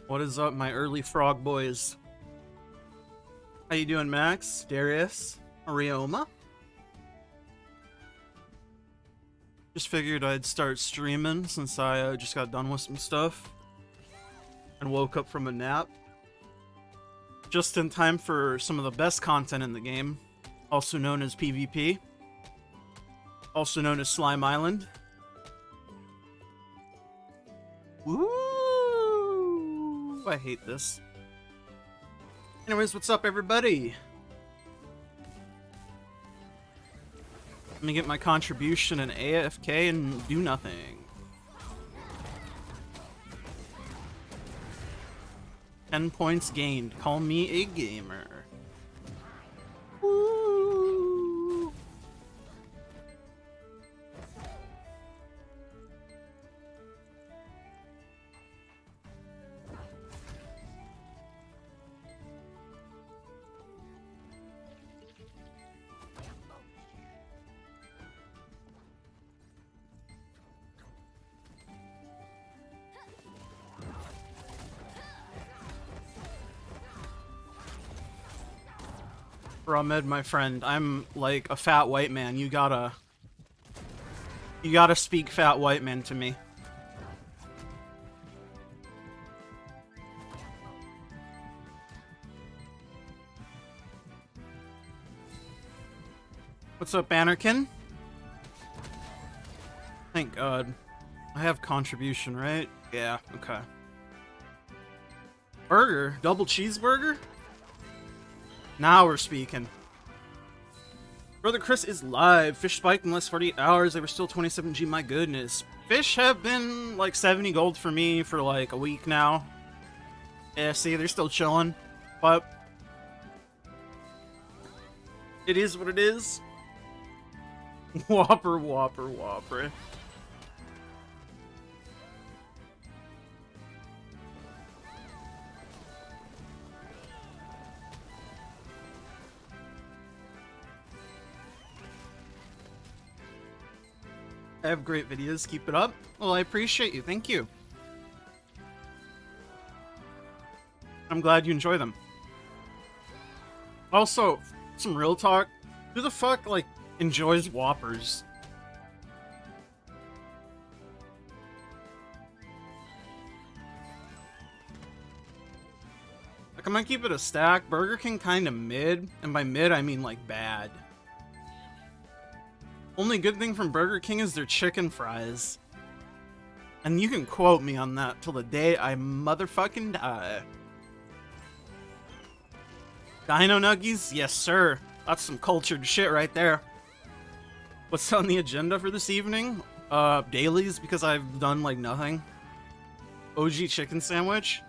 What is up, my early frog boys? How you doing, Max? Darius? Arioma? Just figured I'd start streaming since I just got done with some stuff and woke up from a nap. Just in time for some of the best content in the game, also known as PvP, also known as Slime Island. Woo! I hate this. Anyways, what's up, everybody? Let me get my contribution in AFK and do nothing. 10 points gained. Call me a gamer. Woo! Ahmed, my friend, I'm like a fat white man. You gotta speak fat white man to me. What's up, Anarkin? Thank God. I have contribution, right? Yeah, okay. Burger? Double cheeseburger? Now we're speaking. Brother Chris is live. Fish spiked in less 48 hours. They were still 27G. My goodness. Fish have been like 70 gold for me for like a week now. Yeah, see, they're still chilling. But it is what it is. Whopper, whopper, whopper. I have great videos. Keep it up. Well, I appreciate you. Thank you. I'm glad you enjoy them. Also, some real talk. Who the fuck, like, enjoys Whoppers? Like, I'm gonna keep it a stack. Burger King kinda mid. And by mid, I mean, like, bad. Only good thing from Burger King is their chicken fries. And you can quote me on that till the day I motherfucking die. Dino Nuggies? Yes, sir. That's some cultured shit right there. What's on the agenda for this evening? Dailies, because I've done, like, nothing. OG chicken sandwich.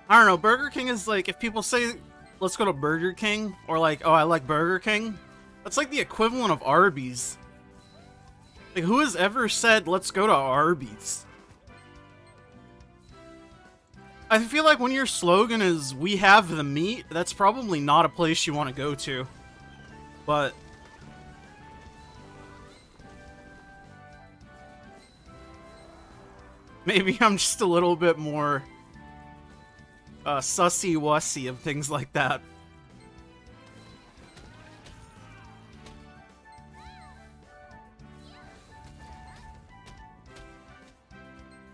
I don't know, Burger King is like, if people say, let's go to Burger King, or like, oh, I like Burger King, that's like the equivalent of Arby's. Like, who has ever said, let's go to Arby's? I feel like when your slogan is, we have the meat, that's probably not a place you want to go to. But maybe I'm just a little bit more sussy-wussy of things like that.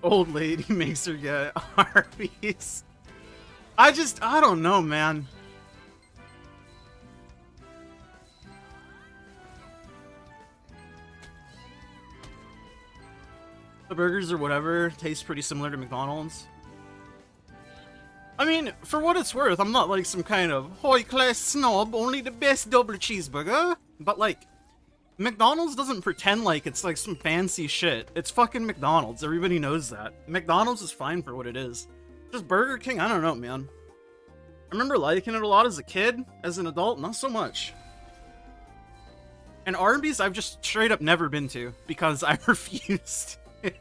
Old lady makes her get Arby's. I don't know, man. The burgers or whatever taste pretty similar to McDonald's. I mean, for what it's worth, I'm not like some kind of high-class snob, only the best double cheeseburger. But like, McDonald's doesn't pretend like it's like some fancy shit. It's fucking McDonald's. Everybody knows that. McDonald's is fine for what it is. Just Burger King, I don't know, man. I remember liking it a lot as a kid. As an adult, not so much. And Arby's, I've just straight up never been to because I refused to.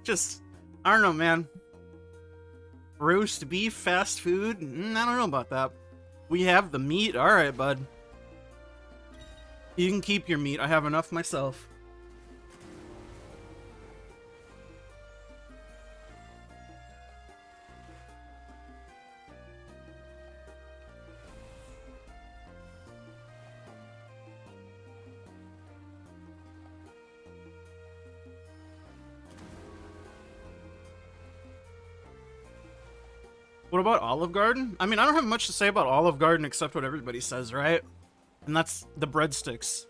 Just, I don't know, man. Roast beef, fast food? I don't know about that. We have the meat. Alright, bud. You can keep your meat. I have enough myself. What about Olive Garden? I mean, I don't have much to say about Olive Garden except what everybody says, right? And that's the breadsticks.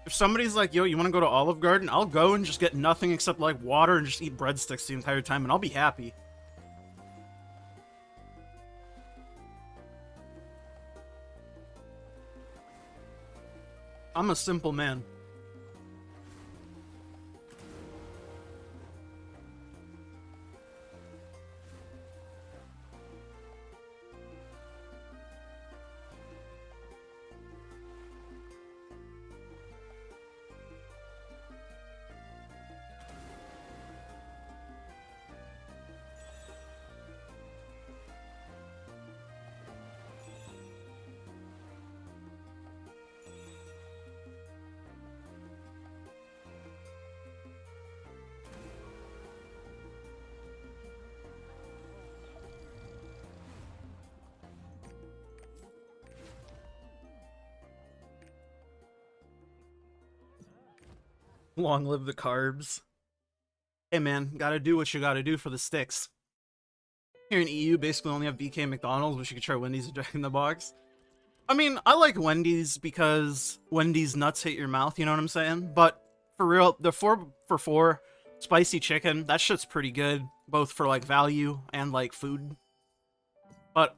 If somebody's like, yo, you want to go to Olive Garden? I'll go and just get nothing except like water and just eat breadsticks the entire time and I'll be happy. I'm a simple man. Long live the carbs. Hey man, gotta do what you gotta do for the sticks. Here in EU, basically only have BK and McDonald's, but you could try Wendy's and Jack in the Box. I mean, I like Wendy's because Wendy's nuts hit your mouth, you know what I'm saying? But for real, the 4 for 4 spicy chicken, that shit's pretty good, both for like value and like food. But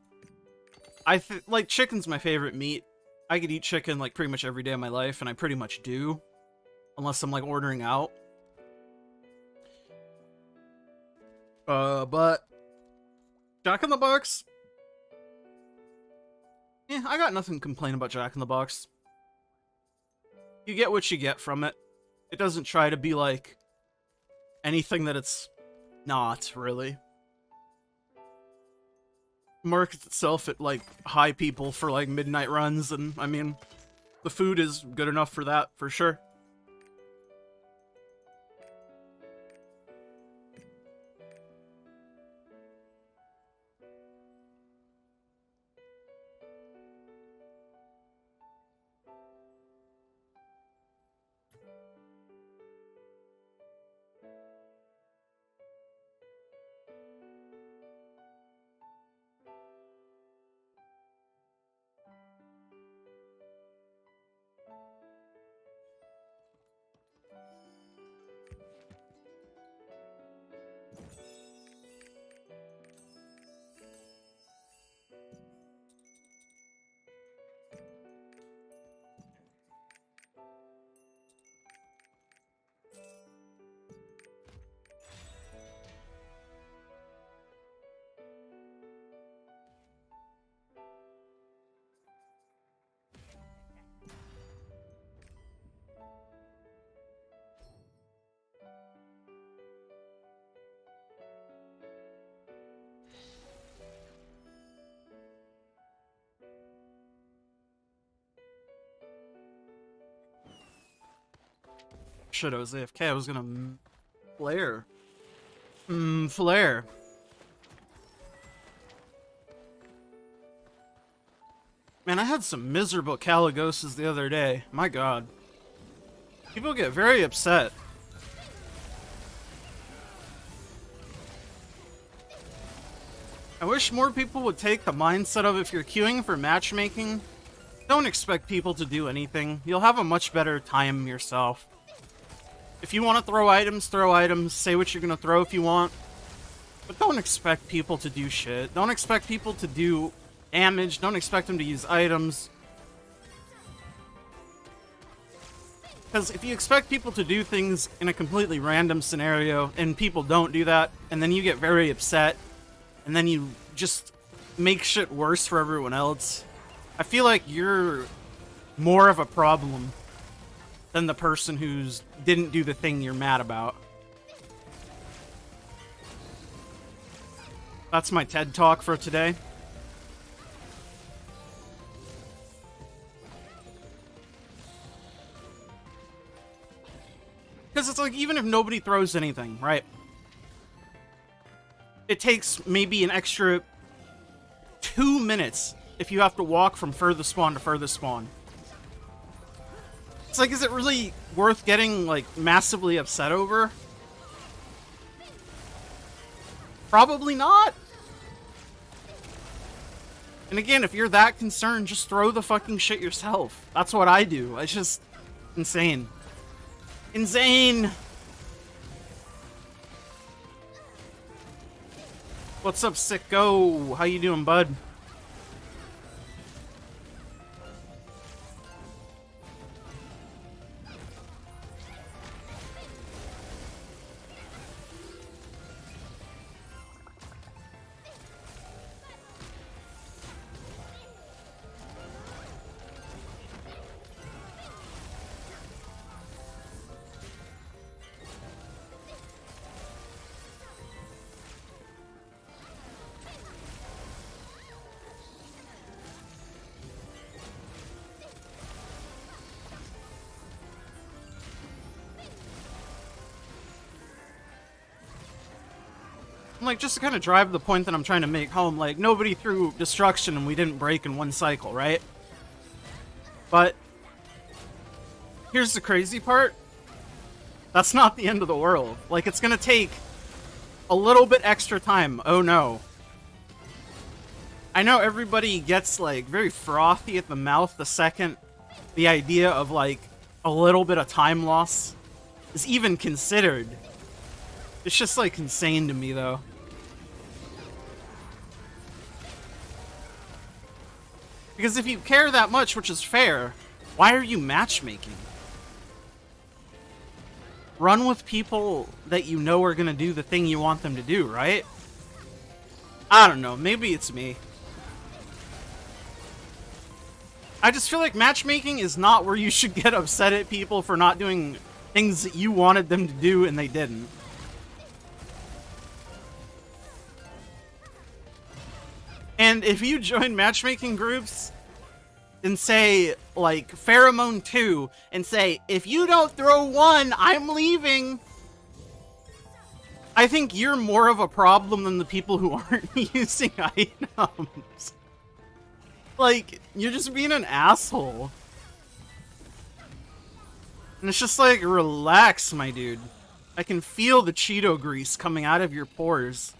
like chicken's my favorite meat. I could eat chicken like pretty much every day of my life, and I pretty much do. Unless I'm, like, ordering out. But Jack in the Box? Yeah, I got nothing to complain about Jack in the Box. You get what you get from it. It doesn't try to be, like, anything that it's not, really. Markets itself at, like, high people for, like, midnight runs, and, I mean, the food is good enough for that, for sure. Shit, I was AFK. I was gonna flare. Flare. Man, I had some miserable Caligoses the other day. My god. People get very upset. I wish more people would take the mindset of if you're queuing for matchmaking, don't expect people to do anything. You'll have a much better time yourself. If you want to throw items, say what you're going to throw if you want. But don't expect people to do shit. Don't expect people to do damage. Don't expect them to use items. Because if you expect people to do things in a completely random scenario, and people don't do that, and then you get very upset, and then you just make shit worse for everyone else, I feel like you're more of a problem than the person who's didn't do the thing you're mad about. That's my TED Talk for today. like, even if nobody throws anything, right? It takes maybe an extra 2 minutes if you have to walk from furthest spawn to furthest spawn. It's like, is it really worth getting, like, massively upset over? Probably not. And again, if you're that concerned, just throw the fucking shit yourself. That's what I do. It's just insane. Insane! What's up, sicko? How you doing, bud? Like, just to kind of drive the point that I'm trying to make home, like, nobody threw destruction and we didn't break in one cycle, right? But here's the crazy part. That's not the end of the world. Like, it's gonna take a little bit extra time. Oh no. I know everybody gets, like, very frothy at the mouth the second the idea of, like, a little bit of time loss is even considered. It's just, like, insane to me, though. Because if you care that much, which is fair, why are you matchmaking? Run with people that you know are gonna do the thing you want them to do, right? I don't know, maybe it's me. I just feel like matchmaking is not where you should get upset at people for not doing things that you wanted them to do and they didn't. And if you join matchmaking groups and say, like, Pheromone 2, and say, if you don't throw 1, I'm leaving, I think you're more of a problem than the people who aren't using items. Like, you're just being an asshole. And it's just like, relax, my dude. I can feel the Cheeto grease coming out of your pores.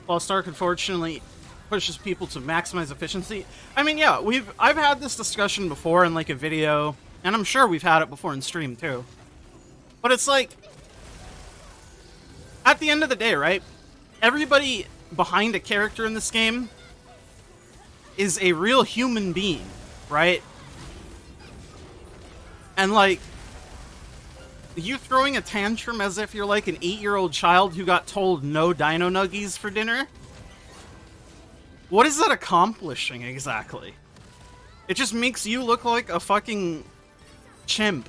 Lost Ark, unfortunately, pushes people to maximize efficiency. I mean, yeah, I've had this discussion before in, like, a video, and I'm sure we've had it before in stream, too. But it's like, at the end of the day, right? Everybody behind a character in this game is a real human being, right? And, like, you throwing a tantrum as if you're like an 8-year-old child who got told no dino nuggies for dinner? What is that accomplishing exactly? It just makes you look like a fucking chimp.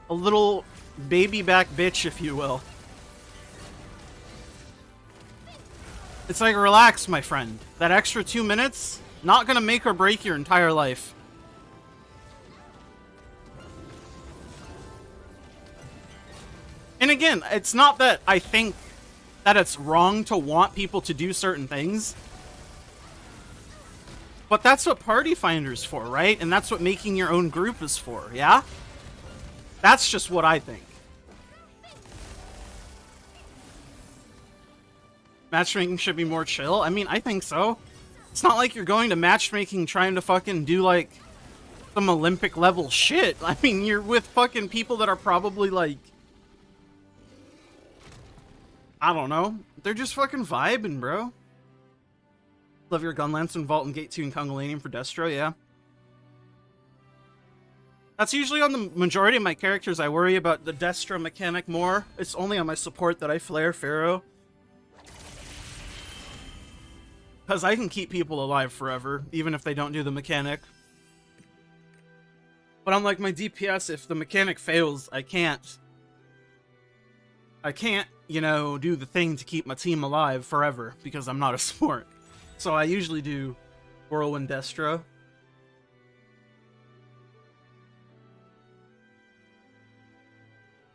A little baby back bitch, if you will. It's like, relax, my friend. That extra 2 minutes, not gonna make or break your entire life. And again, it's not that I think that it's wrong to want people to do certain things. But that's what Party Finder's for, right? And that's what making your own group is for, yeah? That's just what I think. Matchmaking should be more chill? I mean, I think so. It's not like you're going to matchmaking trying to fucking do, like, some Olympic level shit. I mean, you're with fucking people that are probably, like, I don't know. They're just fucking vibing, bro. Love your Gunlance and Vault and Gate 2 and Congolanium for Destro, yeah. That's usually on the majority of my characters. I worry about the Destra mechanic more. It's only on my support that I flare Pharaoh. Because I can keep people alive forever, even if they don't do the mechanic. But unlike my DPS, if the mechanic fails, I can't, you know, do the thing to keep my team alive forever, because I'm not a support. So I usually do Whirlwind Destra.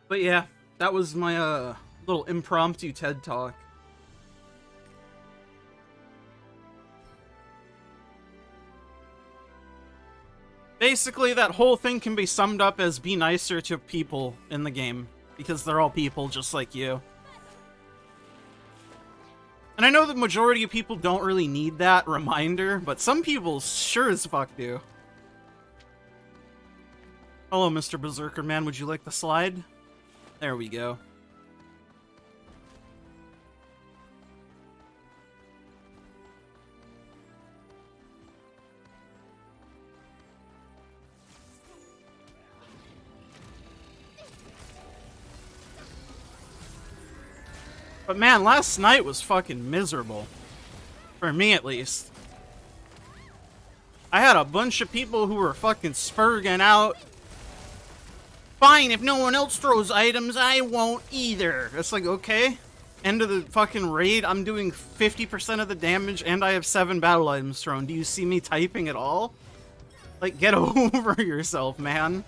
But yeah, that was my little impromptu TED Talk. Basically, that whole thing can be summed up as be nicer to people in the game, because they're all people just like you. And I know the majority of people don't really need that reminder, but some people sure as fuck do. Hello, Mr. Berserker Man, would you like the slide? There we go. But man, last night was fucking miserable. For me, at least. I had a bunch of people who were fucking spurging out. Fine, if no one else throws items, I won't either. It's like, okay. End of the fucking raid, I'm doing 50% of the damage, and I have 7 battle items thrown. Do you see me typing at all? Like, get over yourself, man.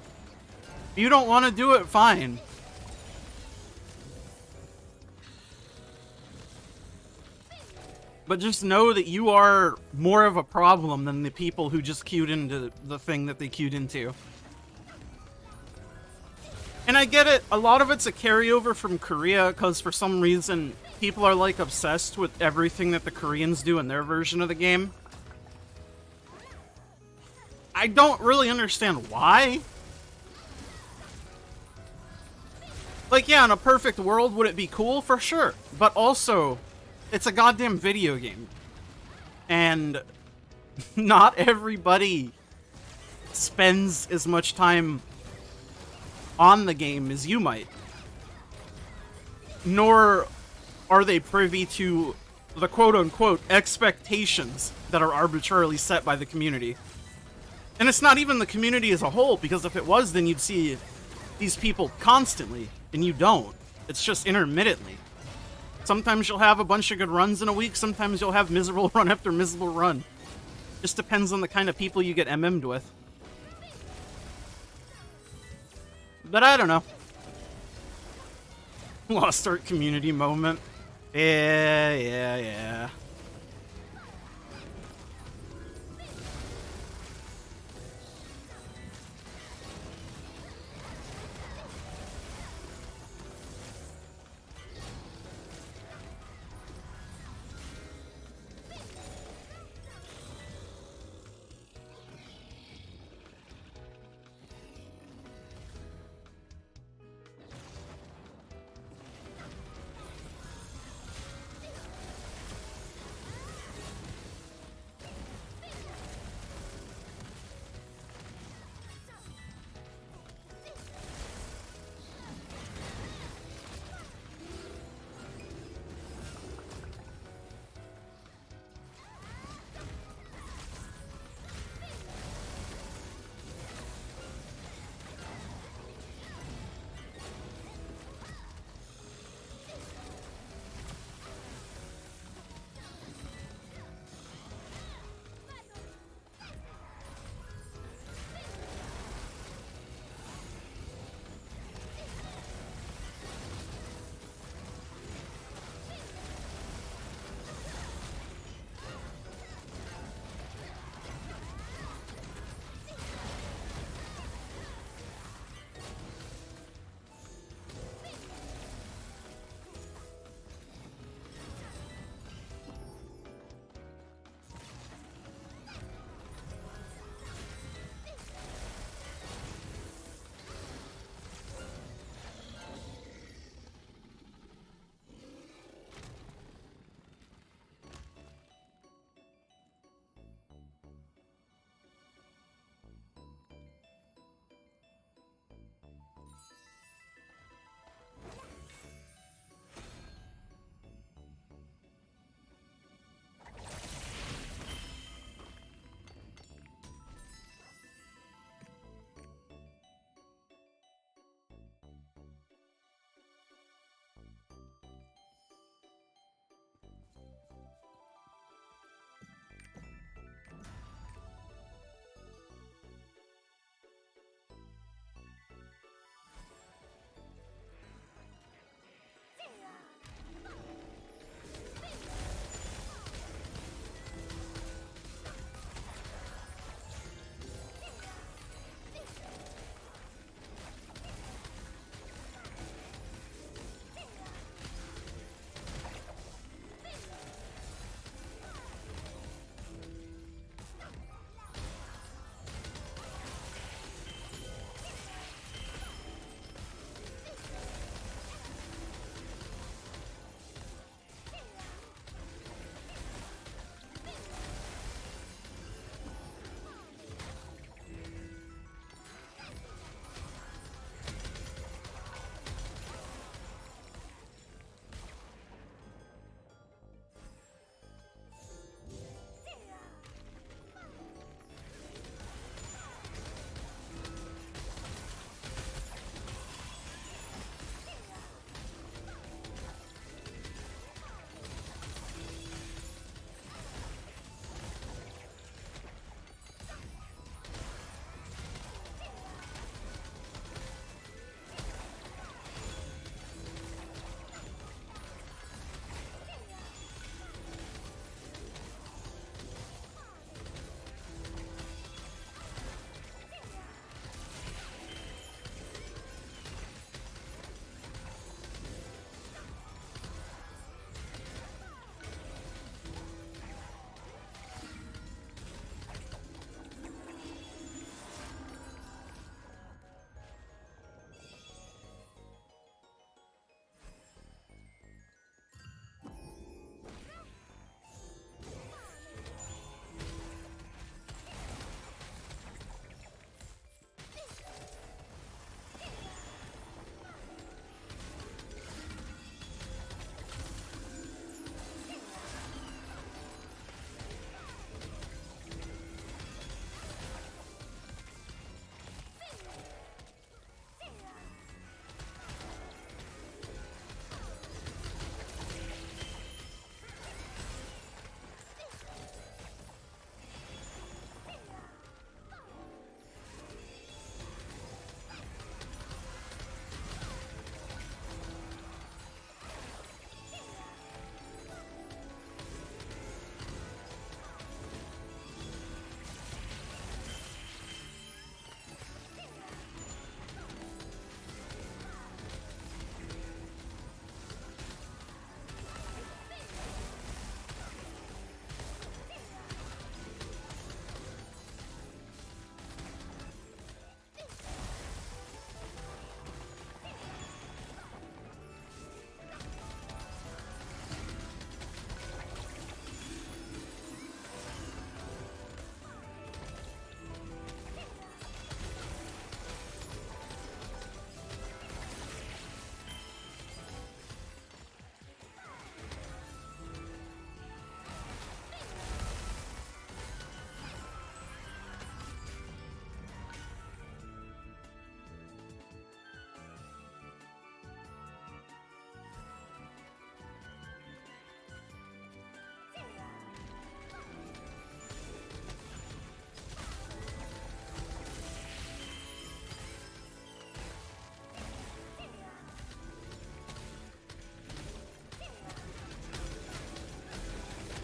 If you don't want to do it, fine. But just know that you are more of a problem than the people who just queued into the thing that they queued into. And I get it, a lot of it's a carryover from Korea, because for some reason, people are like obsessed with everything that the Koreans do in their version of the game. I don't really understand why. Like, yeah, in a perfect world, would it be cool? For sure. But also, it's a goddamn video game. And not everybody spends as much time on the game as you might. Nor are they privy to the quote-unquote expectations that are arbitrarily set by the community. And it's not even the community as a whole, because if it was, then you'd see these people constantly, and you don't. It's just intermittently. Sometimes you'll have a bunch of good runs in a week, sometimes you'll have miserable run after miserable run. Just depends on the kind of people you get MM'd with. But I don't know. Lost Art community moment. Yeah.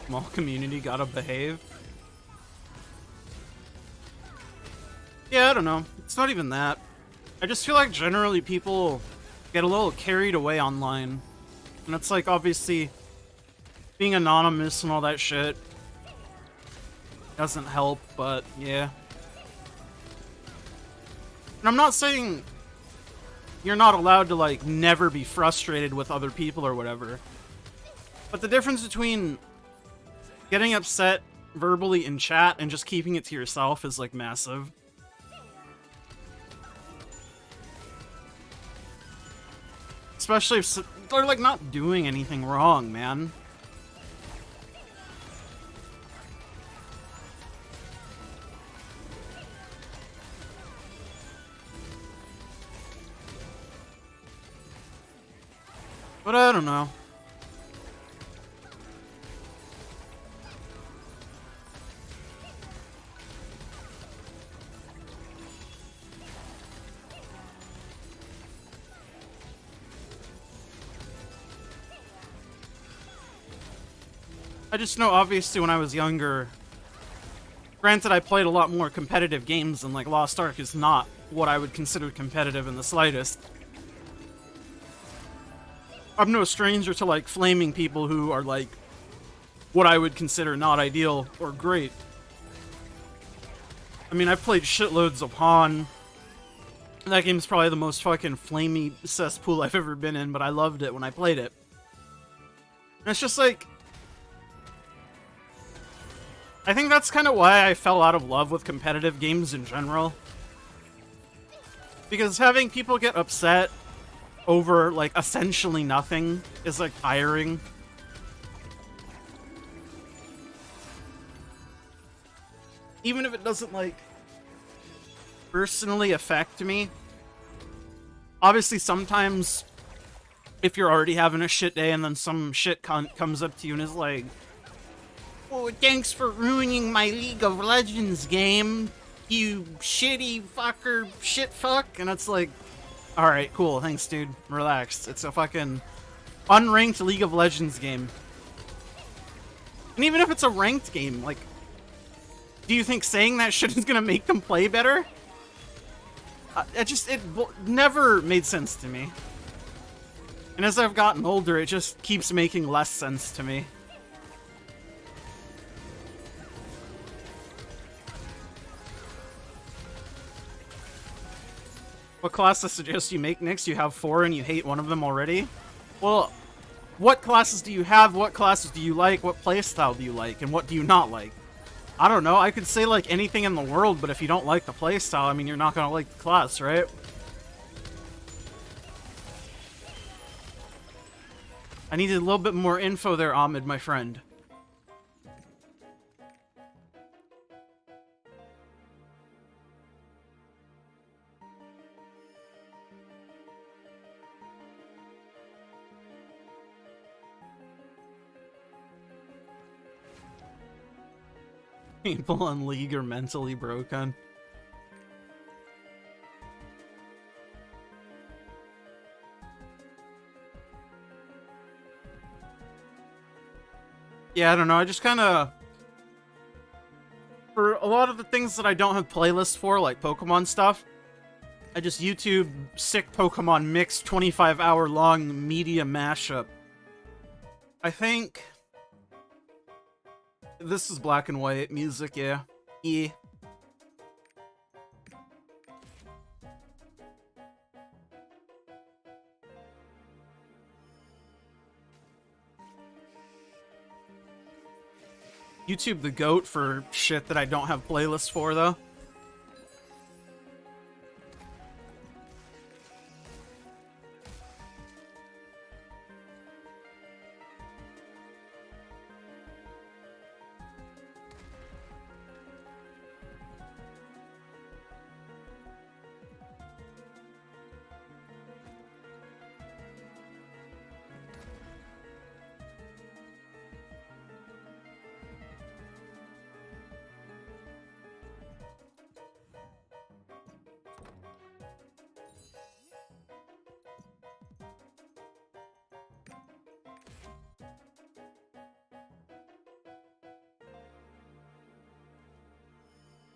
Small community gotta behave. Yeah, I don't know. It's not even that. I just feel like generally people get a little carried away online. And it's like, obviously, being anonymous and all that shit doesn't help, but yeah. And I'm not saying you're not allowed to, like, never be frustrated with other people or whatever. But the difference between getting upset verbally in chat and just keeping it to yourself is, like, massive. Especially if they're, like, not doing anything wrong, man. But I don't know. I just know, obviously, when I was younger, granted, I played a lot more competitive games, and, like, Lost Ark is not what I would consider competitive in the slightest. I'm no stranger to, like, flaming people who are, like, what I would consider not ideal or great. I mean, I've played shitloads of Han. That game's probably the most fucking flamey cesspool I've ever been in, but I loved it when I played it. And it's just like, I think that's kind of why I fell out of love with competitive games in general. Because having people get upset over, like, essentially nothing is, like, tiring. Even if it doesn't, like, personally affect me. Obviously, sometimes, if you're already having a shit day and then some shit comes up to you and is like, "Oh, thanks for ruining my League of Legends game, you shitty fucker, shit fuck," and it's like, alright, cool, thanks dude, relax. It's a fucking unranked League of Legends game. And even if it's a ranked game, like, do you think saying that shit is gonna make them play better? It never made sense to me. And as I've gotten older, it just keeps making less sense to me. What class I suggest you make next? You have 4 and you hate one of them already? Well, what classes do you have? What classes do you like? What playstyle do you like? And what do you not like? I don't know. I could say, like, anything in the world, but if you don't like the playstyle, I mean, you're not gonna like the class, right? I needed a little bit more info there, Ahmed, my friend. People on League are mentally broken. Yeah, I don't know, I just kinda... For a lot of the things that I don't have playlists for, like Pokemon stuff, I just YouTube sick Pokemon mix 25-hour long media mashup. I think... This is black and white music, yeah. Yeah. YouTube the GOAT for shit that I don't have playlists for, though.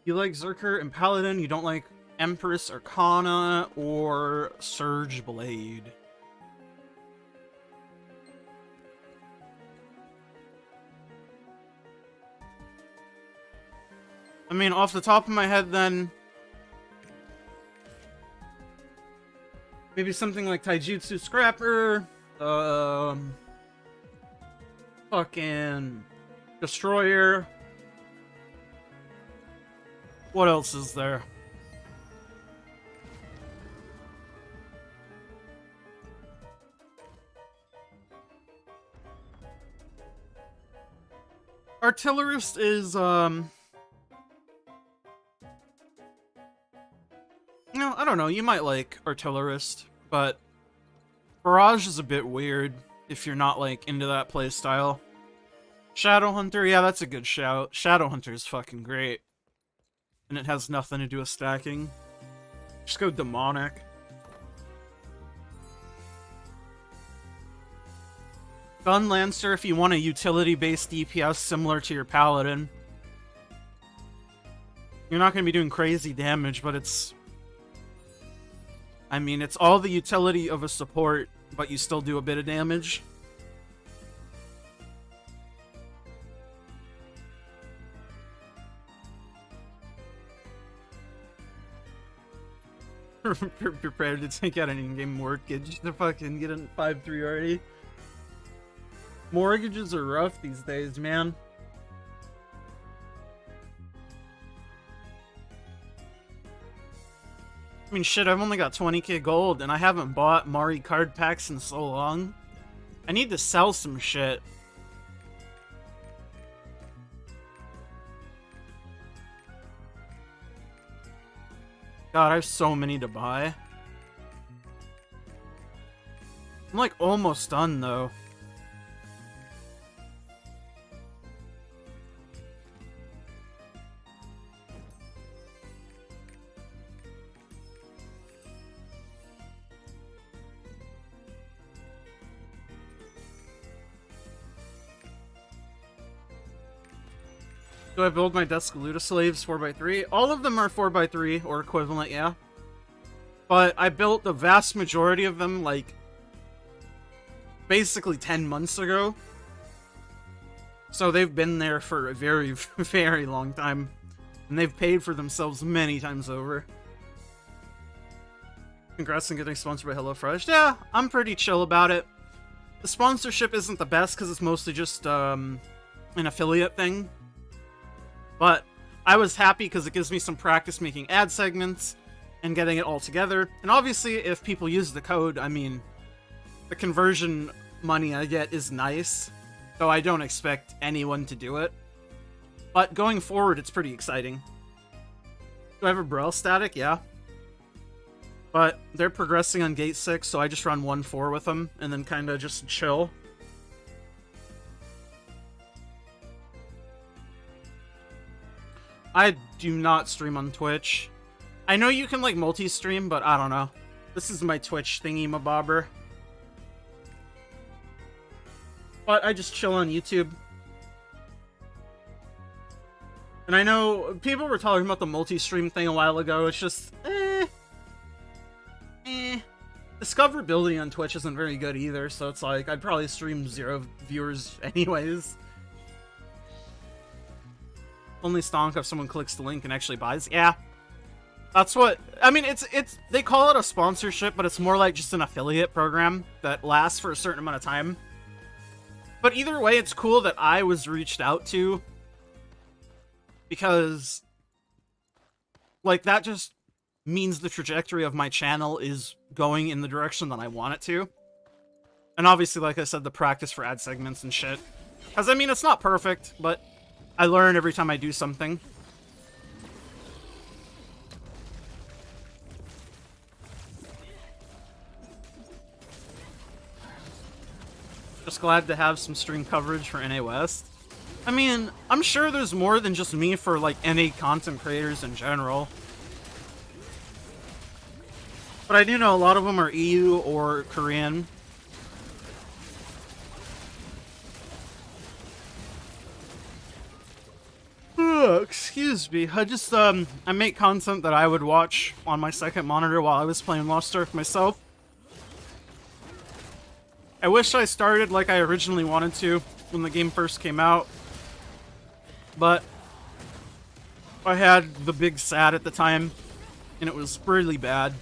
You like Zerker and Paladin, you don't like Empress Arcana or Surge Blade. I mean, off the top of my head, then maybe something like Taijutsu Scrapper, fucking Destroyer. What else is there? Artillerist is, no, I don't know, you might like Artillerist, but Barrage is a bit weird if you're not, like, into that playstyle. Shadowhunter, yeah, that's a good shout. Shadowhunter is fucking great. And it has nothing to do with stacking. Just go Demonic. Gun Lancer if you want a utility-based DPS similar to your Paladin. You're not going to be doing crazy damage, but it's... I mean, it's all the utility of a support, but you still do a bit of damage. Prepared to take out an in-game mortgage to fucking get a 5-3 already. Mortgages are rough these days, man. I mean, shit, I've only got 20k gold, and I haven't bought Mari card packs in so long. I need to sell some shit. God, I have so many to buy. I'm like almost done though. Do I build my Descaluta slaves 4x3? All of them are 4x3 or equivalent, yeah. But I built the vast majority of them, like, basically 10 months ago. So they've been there for a very, very long time. And they've paid for themselves many times over. Congrats on getting sponsored by HelloFresh. Yeah, I'm pretty chill about it. The sponsorship isn't the best because it's mostly just an affiliate thing. But I was happy because it gives me some practice making ad segments and getting it all together. And obviously, if people use the code, I mean, the conversion money I get is nice. So I don't expect anyone to do it. But going forward, it's pretty exciting. Do I have a Braille static? Yeah. But they're progressing on Gate 6, so I just run 1-4 with them and then kind of just chill. I do not stream on Twitch. I know you can, like, multi-stream, but I don't know. This is my Twitch thingy-mabobber. But I just chill on YouTube. And I know people were talking about the multi-stream thing a while ago. It's just, Discoverability on Twitch isn't very good either, so it's like, I'd probably stream 0 viewers anyways. Only stonk if someone clicks the link and actually buys. Yeah. That's what... I mean, it's... They call it a sponsorship, but it's more like just an affiliate program that lasts for a certain amount of time. But either way, it's cool that I was reached out to. Because... like, that just means the trajectory of my channel is going in the direction that I want it to. And obviously, like I said, the practice for ad segments and shit. Because, I mean, it's not perfect, but... I learn every time I do something. Just glad to have some stream coverage for NA West. I mean, I'm sure there's more than just me for, like, NA content creators in general. But I do know a lot of them are EU or Korean. Excuse me. I just, I make content that I would watch on my second monitor while I was playing Lost Ark myself. I wish I started like I originally wanted to when the game first came out. But I had the big SAD at the time, and it was really bad.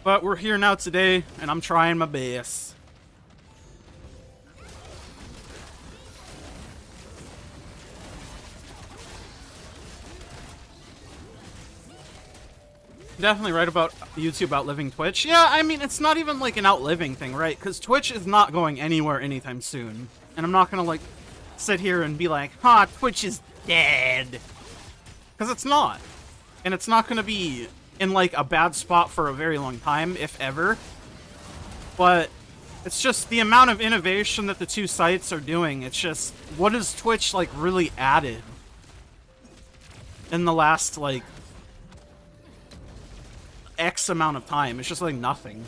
But we're here now today, and I'm trying my best. Definitely right about YouTube outliving Twitch. Yeah, I mean, it's not even like an outliving thing, right? Because Twitch is not going anywhere anytime soon. And I'm not gonna like sit here and be like, huh, Twitch is dead. Because it's not. And it's not gonna be in like a bad spot for a very long time, if ever. But it's just the amount of innovation that the two sites are doing. It's just, what has Twitch like really added in the last like X amount of time? It's just like nothing.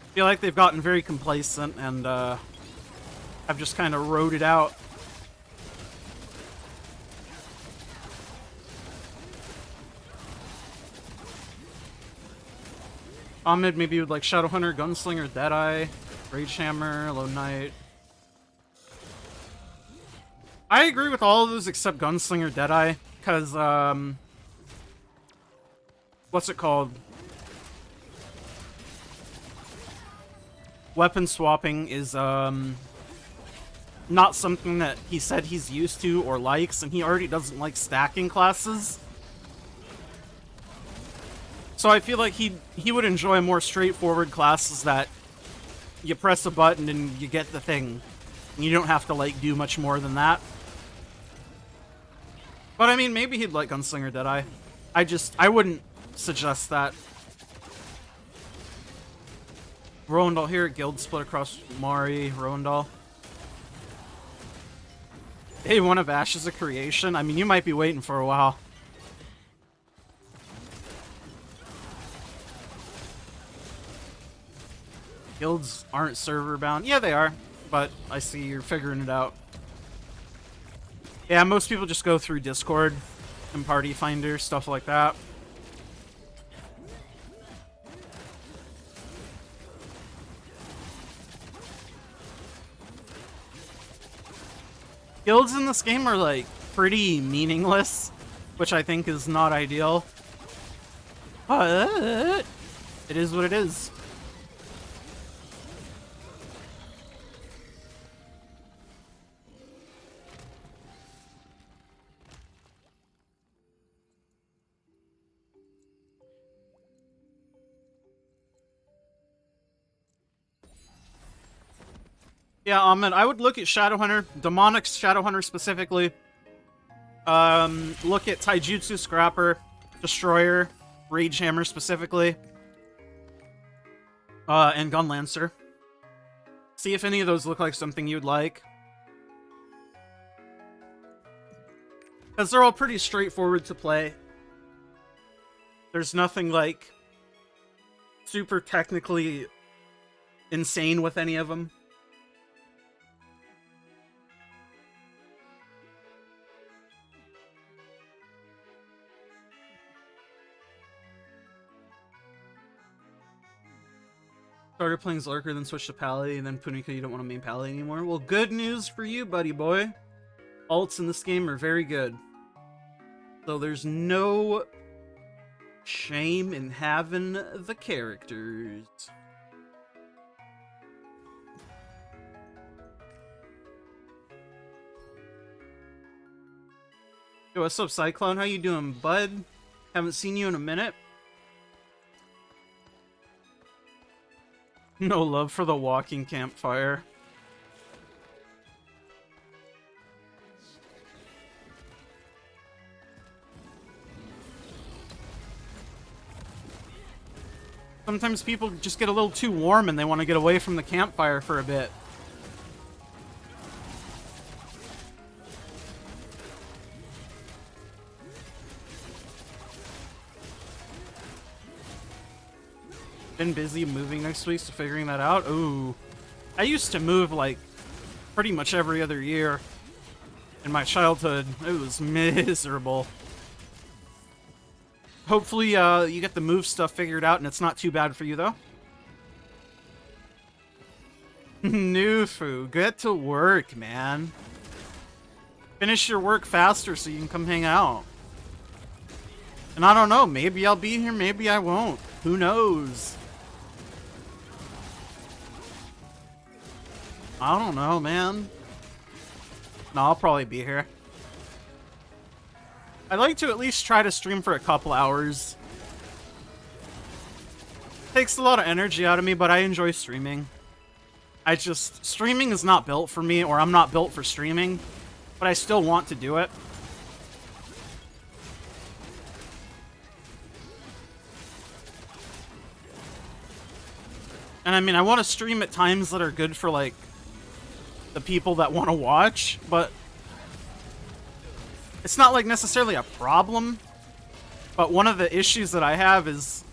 I feel like they've gotten very complacent and have just kind of rode it out. Ahmed, maybe you would like Shadowhunter, Gunslinger, Deadeye, Ragehammer, Lone Knight. I agree with all of those except Gunslinger, Deadeye, because what's it called? Weapon swapping is not something that he said he's used to or likes, and he already doesn't like stacking classes. So I feel like he would enjoy more straightforward classes that you press a button and you get the thing. And you don't have to like do much more than that. But I mean, maybe he'd like Gunslinger Deadeye. I wouldn't suggest that. Rowendal here, guild split across Mari, Rowendal. Day one of Ashes of Creation. I mean, you might be waiting for a while. Guilds aren't server bound. Yeah, they are, but I see you're figuring it out. Yeah, most people just go through Discord and Party Finder, stuff like that. Guilds in this game are like pretty meaningless, which I think is not ideal. But it is what it is. Yeah, I would look at Shadowhunter, Demonic Shadowhunter specifically. Look at Taijutsu Scrapper, Destroyer, Ragehammer specifically, and Gunlancer. See if any of those look like something you'd like. Because they're all pretty straightforward to play. There's nothing like super technically insane with any of them. Started playing Zlurker, then switched to Pally, and then Punika, you don't want to main Pally anymore. Well, good news for you, buddy boy. Alts in this game are very good. So there's no shame in having the characters. Yo, what's up, Cyclone? How you doing, bud? Haven't seen you in a minute. No love for the walking campfire. Sometimes people just get a little too warm and they want to get away from the campfire for a bit. Been busy moving next week, so figuring that out. Ooh. I used to move like pretty much every other year. In my childhood, it was miserable. Hopefully, you get the move stuff figured out and it's not too bad for you, though. Nufu, get to work, man. Finish your work faster so you can come hang out. And I don't know, maybe I'll be here, maybe I won't. Who knows? I don't know, man. No, I'll probably be here. I'd like to at least try to stream for a couple hours. Takes a lot of energy out of me, but I enjoy streaming. Streaming is not built for me, or I'm not built for streaming, but I still want to do it. And I mean, I want to stream at times that are good for, like, the people that want to watch, but it's not, like, necessarily a problem. But one of the issues that I have is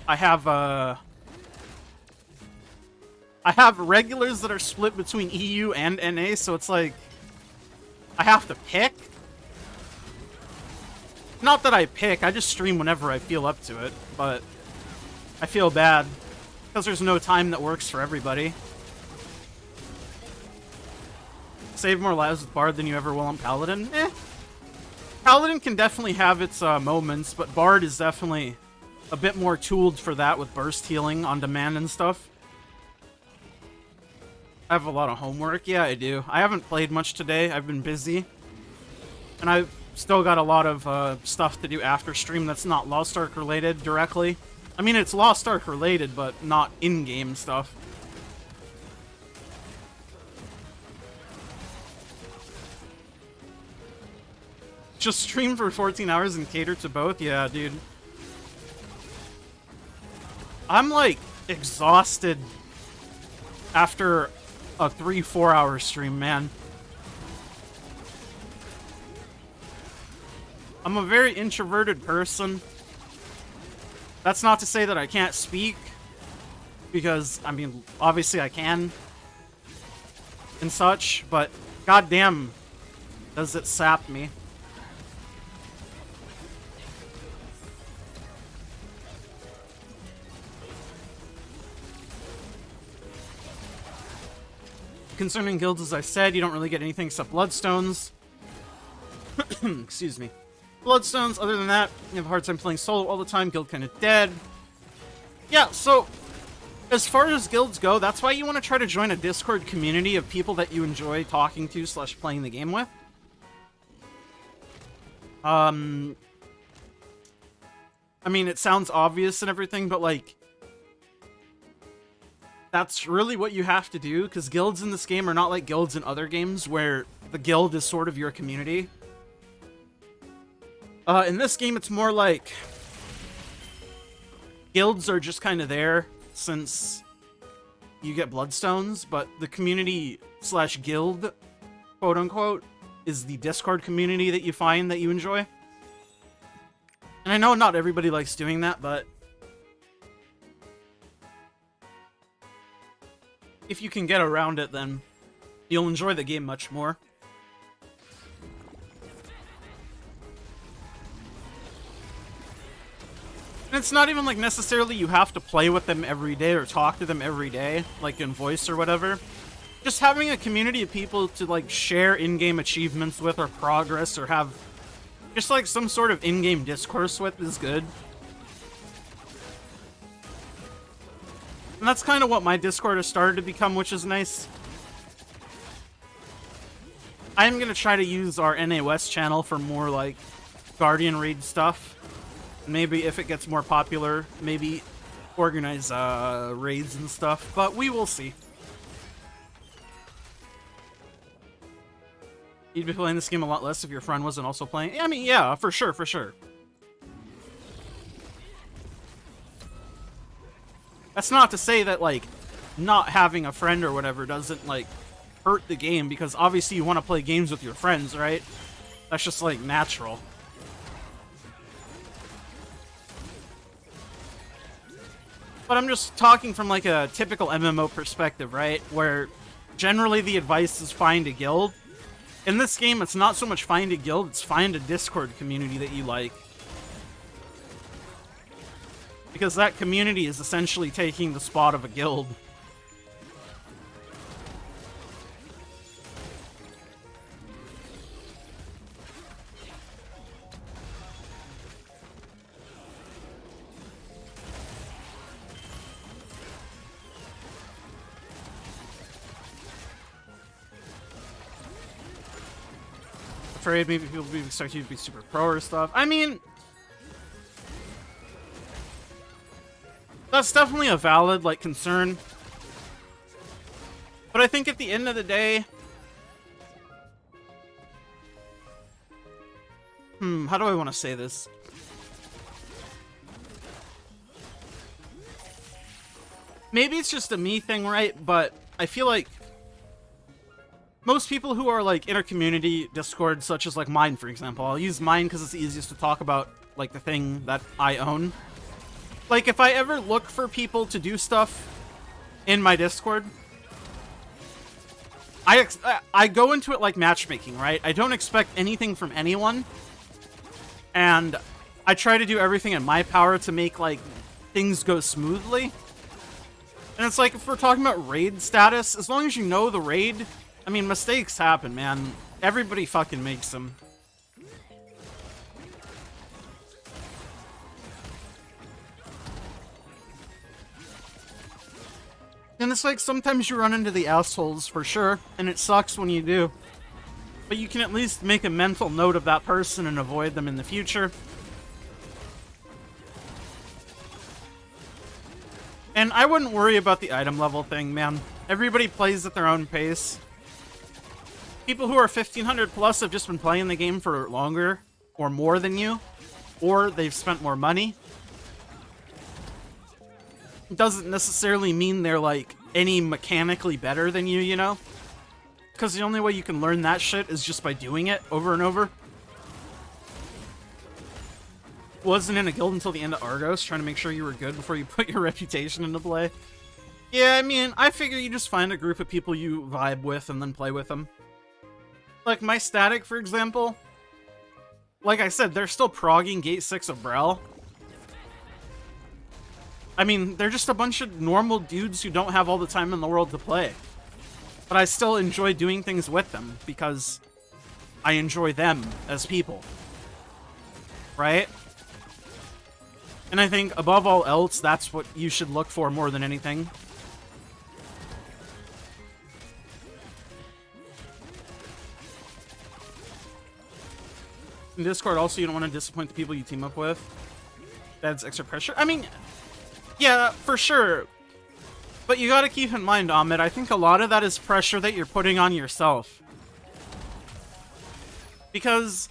I have regulars that are split between EU and NA, so it's like I have to pick. Not that I pick, I just stream whenever I feel up to it, but I feel bad because there's no time that works for everybody. Save more lives with Bard than you ever will on Paladin? Eh. Paladin can definitely have its moments, but Bard is definitely a bit more tooled for that with burst healing on demand and stuff. I have a lot of homework. Yeah, I do. I haven't played much today. I've been busy. And I've still got a lot of stuff to do after stream that's not Lost Ark related directly. I mean, it's Lost Ark related, but not in-game stuff. Just stream for 14 hours and cater to both? Yeah, dude. I'm, like, exhausted after a 3-4 hour stream, man. I'm a very introverted person. That's not to say that I can't speak, because, I mean, obviously I can and such, but goddamn does it sap me. Concerning guilds, as I said, you don't really get anything except bloodstones. Excuse me. Bloodstones, other than that, you have a hard time playing solo all the time, guild kind of dead. Yeah, so, as far as guilds go, that's why you want to try to join a Discord community of people that you enjoy talking to / playing the game with. I mean, it sounds obvious and everything, but, like, that's really what you have to do, because guilds in this game are not like guilds in other games, where the guild is sort of your community. In this game, it's more like guilds are just kind of there since you get bloodstones, but the community / guild, quote unquote, is the Discord community that you find that you enjoy. And I know not everybody likes doing that, but if you can get around it, then you'll enjoy the game much more. And it's not even like necessarily you have to play with them every day or talk to them every day, like in voice or whatever. Just having a community of people to like share in-game achievements with or progress or have just like some sort of in-game discourse with is good. And that's kind of what my Discord has started to become, which is nice. I'm going to try to use our NA West channel for more like Guardian raid stuff. Maybe if it gets more popular, maybe organize raids and stuff, but we will see. You'd be playing this game a lot less if your friend wasn't also playing. I mean, yeah, for sure, for sure. That's not to say that, like, not having a friend or whatever doesn't, like, hurt the game, because obviously you want to play games with your friends, right? That's just, like, natural. But I'm just talking from, like, a typical MMO perspective, right? Where generally the advice is find a guild. In this game, it's not so much find a guild, it's find a Discord community that you like. Because that community is essentially taking the spot of a guild. Afraid maybe people will expect you to be super pro or stuff. I mean, that's definitely a valid, like, concern. But I think at the end of the day... how do I want to say this? Maybe it's just a me thing, right? But I feel like most people who are, like, in a community Discord, such as, like, mine, for example. I'll use mine because it's the easiest to talk about, like, the thing that I own. Like, if I ever look for people to do stuff in my Discord, I go into it like matchmaking, right? I don't expect anything from anyone. And I try to do everything in my power to make, like, things go smoothly. And it's like, if we're talking about raid status, as long as you know the raid... I mean, mistakes happen, man. Everybody fucking makes them. And it's like, sometimes you run into the assholes, for sure, and it sucks when you do. But you can at least make a mental note of that person and avoid them in the future. And I wouldn't worry about the item level thing, man. Everybody plays at their own pace. People who are 1500 plus have just been playing the game for longer or more than you, or they've spent more money. It doesn't necessarily mean they're, like, any mechanically better than you, you know? Because the only way you can learn that shit is just by doing it over and over. Wasn't in a guild until the end of Argos, trying to make sure you were good before you put your reputation into play. Yeah, I mean, I figure you just find a group of people you vibe with and then play with them. Like, my static, for example, like I said, they're still progging Gate 6 of Brel. I mean, they're just a bunch of normal dudes who don't have all the time in the world to play. But I still enjoy doing things with them, because I enjoy them as people. Right? And I think, above all else, that's what you should look for more than anything. In Discord, also, you don't want to disappoint the people you team up with. That's extra pressure. I mean, yeah, for sure. But you gotta keep in mind, Ahmed, I think a lot of that is pressure that you're putting on yourself. Because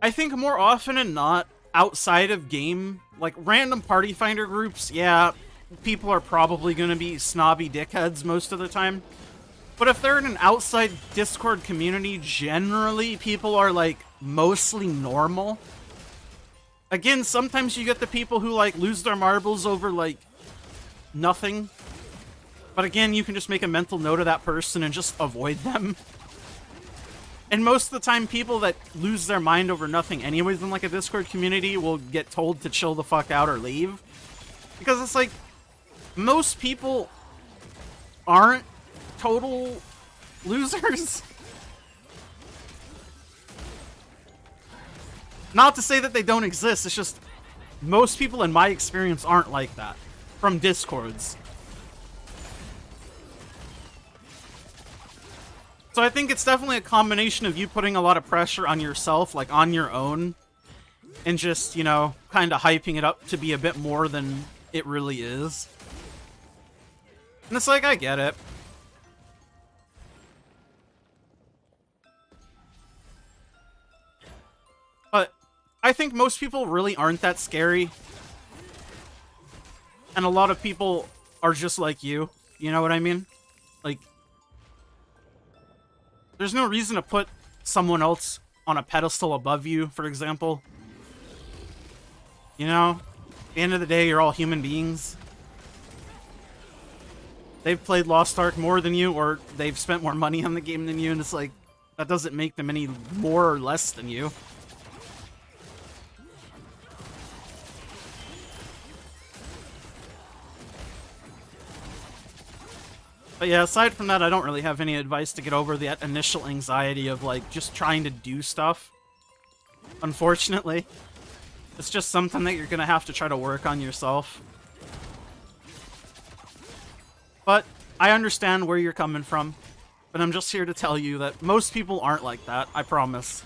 I think more often than not, outside of game, like random party finder groups, yeah, people are probably gonna be snobby dickheads most of the time. But if they're in an outside Discord community, generally people are, like, mostly normal. Again, sometimes you get the people who, like, lose their marbles over, like, nothing. But again, you can just make a mental note of that person and just avoid them. And most of the time, people that lose their mind over nothing anyways in, like, a Discord community will get told to chill the fuck out or leave. Because it's like, most people aren't total losers. Not to say that they don't exist, it's just most people in my experience aren't like that from Discords. So I think it's definitely a combination of you putting a lot of pressure on yourself, like on your own, and just, you know, kind of hyping it up to be a bit more than it really is. And it's like, I get it. But I think most people really aren't that scary. And a lot of people are just like you. You know what I mean? Like, there's no reason to put someone else on a pedestal above you, for example. You know? At the end of the day, you're all human beings. they've played Lost Ark more than you, or they've spent more money on the game than you, and it's like, that doesn't make them any more or less than you. But yeah, aside from that, I don't really have any advice to get over that initial anxiety of, like, just trying to do stuff. Unfortunately. It's just something that you're gonna have to try to work on yourself. But I understand where you're coming from. But I'm just here to tell you that most people aren't like that, I promise.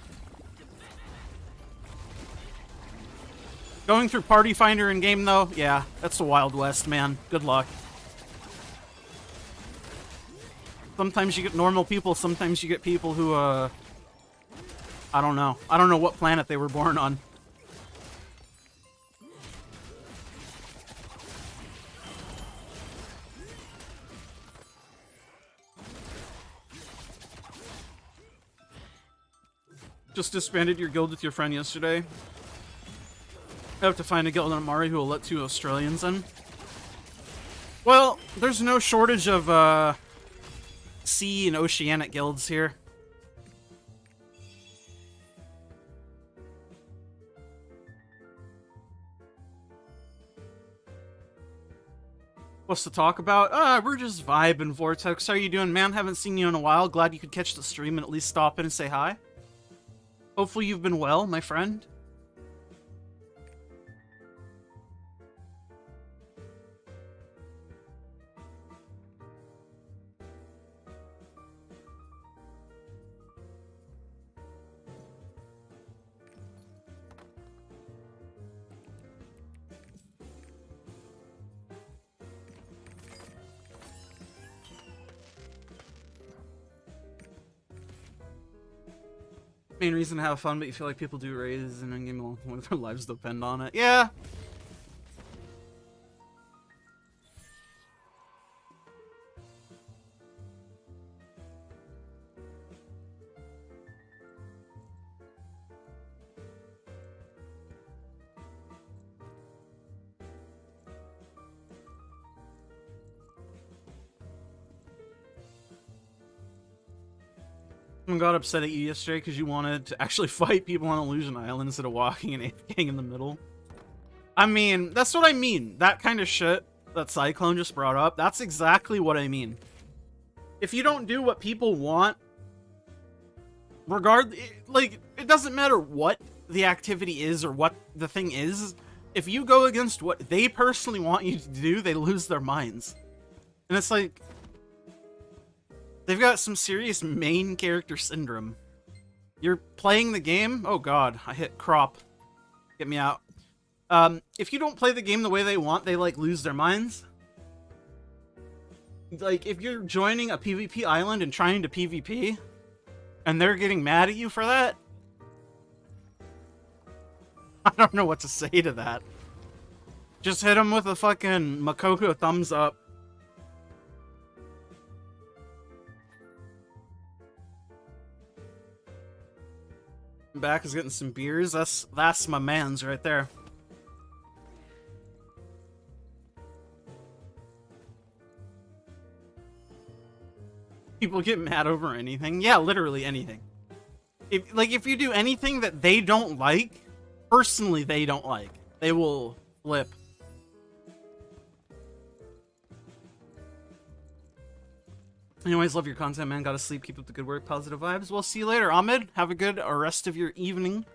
Going through Party Finder in-game, though, yeah, that's the Wild West, man. Good luck. Sometimes you get normal people, sometimes you get people who, I don't know. I don't know what planet they were born on. Just disbanded your guild with your friend yesterday. I have to find a guild on Amari who will let 2 Australians in. Well, there's no shortage of, sea and oceanic guilds here. What's to talk about? We're just vibing, Vortex. How are you doing, man? Haven't seen you in a while. Glad you could catch the stream and at least stop in and say hi. Hopefully you've been well, my friend. Main reason to have fun, but you feel like people do raises and in-game along with their lives depend on it. Yeah. Someone got upset at you yesterday because you wanted to actually fight people on Illusion Island instead of walking and AFKing in the middle. I mean, that's what I mean. That kind of shit that Cyclone just brought up, that's exactly what I mean. If you don't do what people want, like, it doesn't matter what the activity is or what the thing is. If you go against what they personally want you to do, they lose their minds. And it's like, they've got some serious main character syndrome. You're playing the game? Oh god, I hit crop. Get me out. If you don't play the game the way they want, they, like, lose their minds. Like, if you're joining a PvP island and trying to PvP, and they're getting mad at you for that, I don't know what to say to that. Just hit them with a fucking Makoko thumbs up. Back is getting some beers. That's my man's right there. People get mad over anything. Yeah, literally anything. If you do anything that they don't like, personally they don't like, they will flip. Anyways, love your content, man. Gotta sleep. Keep up the good work. Positive vibes. Well, see you later, Ahmed. Have a good rest of your evening.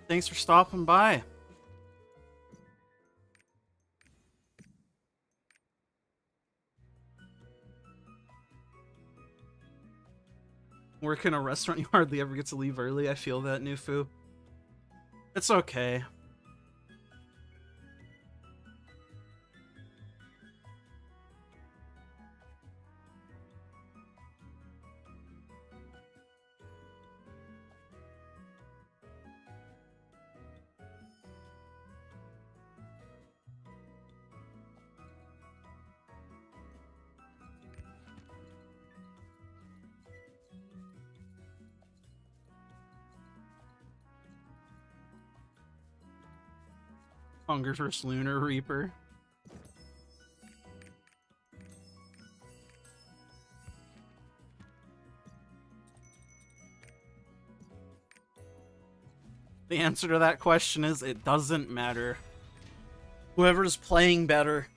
Thanks for stopping by. Work in a restaurant, you hardly ever get to leave early. I feel that, Nufu. It's okay. Hunger for Lunar Reaper. The answer to that question is it doesn't matter. Whoever's playing better,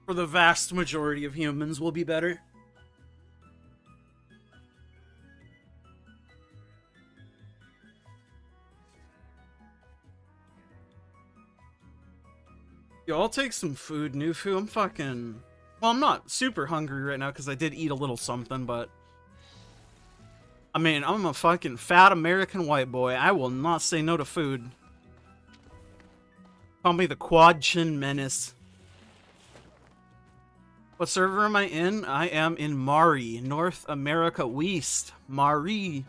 for the vast majority of humans, will be better. Yo, I'll take some food, Nufu. I'm fucking... Well, I'm not super hungry right now because I did eat a little something, but... I mean, I'm a fucking fat American white boy. I will not say no to food. Call me the Quad Chin Menace. What server am I in? I am in Mari, North America West. Mari.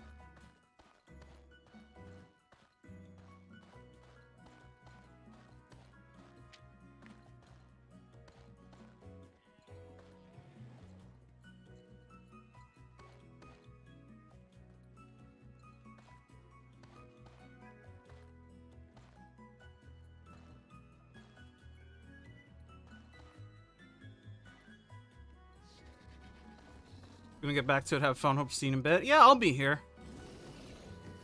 Gonna get back to it, have fun, hope to see you in a bit. Yeah, I'll be here.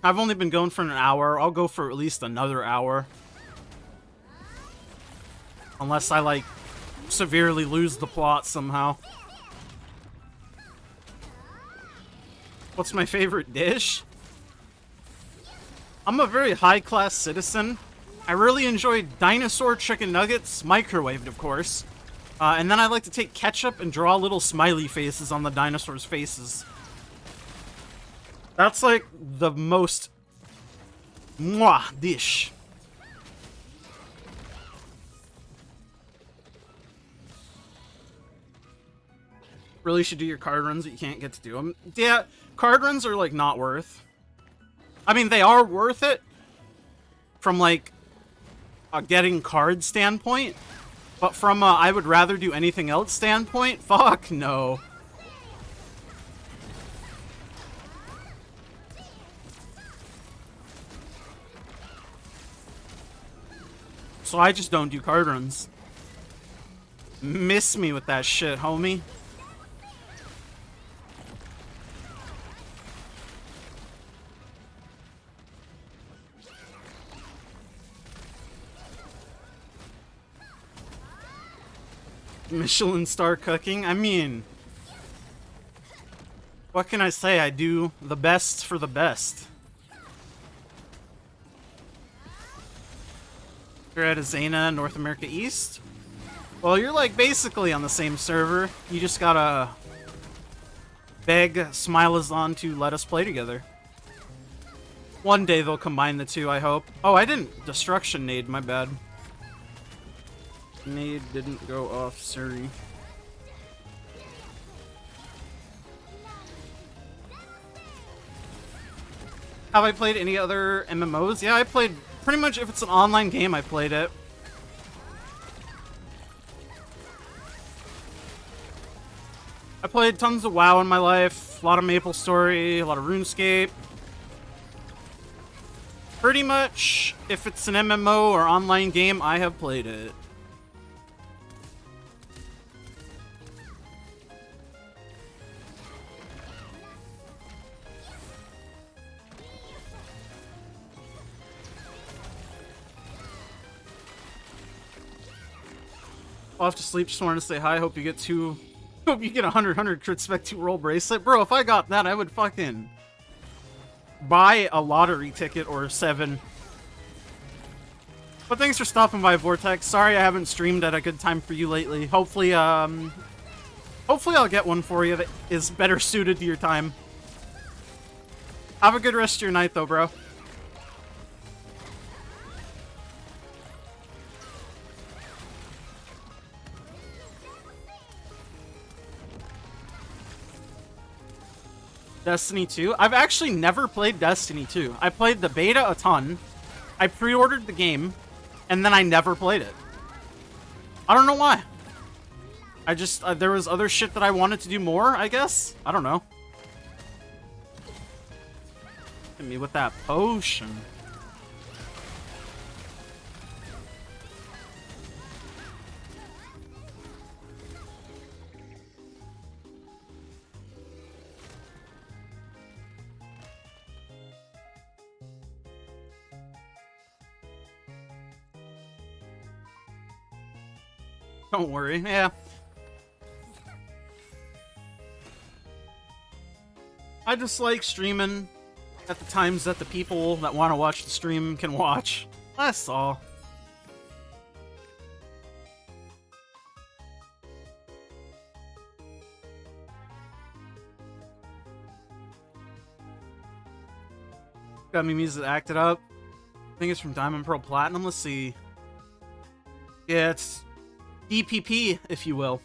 I've only been going for an hour. I'll go for at least another hour. Unless I, like, severely lose the plot somehow. What's my favorite dish? I'm a very high-class citizen. I really enjoy dinosaur chicken nuggets, microwaved, of course. And then I like to take ketchup and draw little smiley faces on the dinosaurs' faces. That's like the most mwah dish. Really should do your card runs, but you can't get to do them. Yeah, card runs are like not worth. I mean, they are worth it from like a getting card standpoint. But from a I would rather do anything else standpoint, fuck no. So I just don't do card runs. Miss me with that shit, homie. Michelin star cooking? I mean, what can I say? I do the best for the best. You're at Azena, North America East? Well, you're like basically on the same server. You just gotta beg Smilazon to let us play together. One day they'll combine the two, I hope. Oh, I didn't destruction nade, my bad. Nade didn't go off, sorry. Have I played any other MMOs? Yeah, I played pretty much, if it's an online game, I played it. I played tons of WoW in my life, a lot of MapleStory, a lot of RuneScape. Pretty much, if it's an MMO or online game, I have played it. Off to sleep, just wanted to say hi, hope you get a 100 crit spec 2 roll bracelet. Bro, if I got that, I would fucking buy a lottery ticket or 7. But thanks for stopping by, Vortex. Sorry I haven't streamed at a good time for you lately. Hopefully I'll get one for you that is better suited to your time. Have a good rest of your night, though, bro. Destiny 2? I've actually never played Destiny 2. I played the beta a ton. I pre-ordered the game, and then I never played it. I don't know why. I just, there was other shit that I wanted to do more, I guess? I don't know. Hit me with that potion. Don't worry, yeah. I just like streaming at the times that the people that want to watch the stream can watch. That's all. Got me music acted up. I think it's from Diamond Pearl Platinum. Let's see. Yeah, it's DPP, if you will.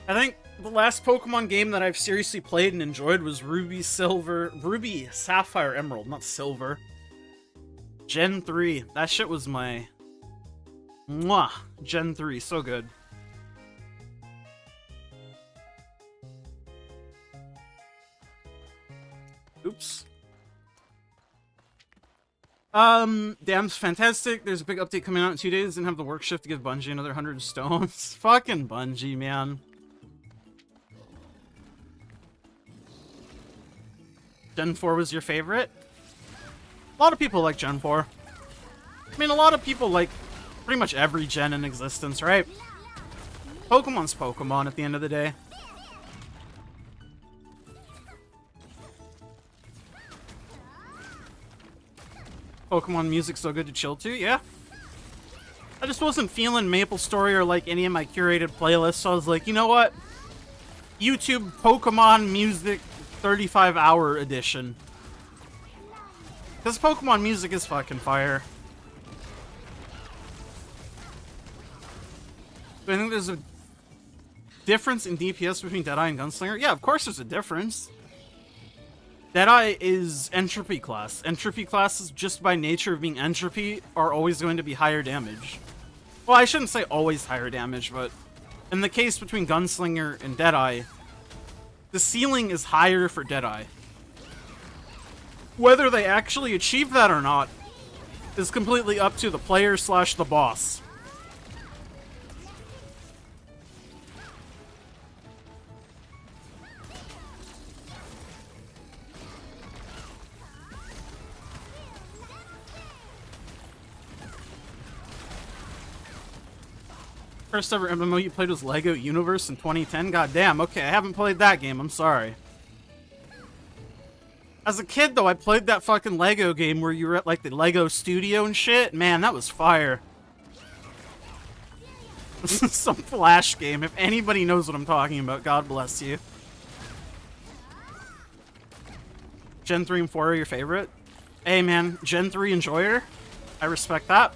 I think the last Pokemon game that I've seriously played and enjoyed was Ruby, Sapphire, Emerald, not Silver. Gen 3. That shit was my... Mwah! Gen 3, so good. Oops. Damn's fantastic. There's a big update coming out in 2 days. Didn't have the work shift to give Bungie another 100 stones. Fucking Bungie, man. Gen 4 was your favorite? A lot of people like Gen 4. I mean, a lot of people like pretty much every gen in existence, right? Pokemon's Pokemon at the end of the day. Pokemon music so good to chill to, yeah. I just wasn't feeling MapleStory or like any of my curated playlists, so I was like, you know what? YouTube Pokemon music 35-hour edition. Because Pokemon music is fucking fire. Do I think there's a difference in DPS between Deadeye and Gunslinger? Yeah, of course there's a difference. Deadeye is entropy class. Entropy classes, just by nature of being entropy, are always going to be higher damage. Well, I shouldn't say always higher damage, but in the case between Gunslinger and Deadeye, the ceiling is higher for Deadeye. Whether they actually achieve that or not is completely up to the player / the boss. First ever MMO you played was Lego Universe in 2010? God damn, okay, I haven't played that game, I'm sorry. As a kid, though, I played that fucking Lego game where you were at, like, the Lego studio and shit. Man, that was fire. This is some Flash game. If anybody knows what I'm talking about, God bless you. Gen 3 and 4 are your favorite? Hey, man, Gen 3 enjoyer? I respect that.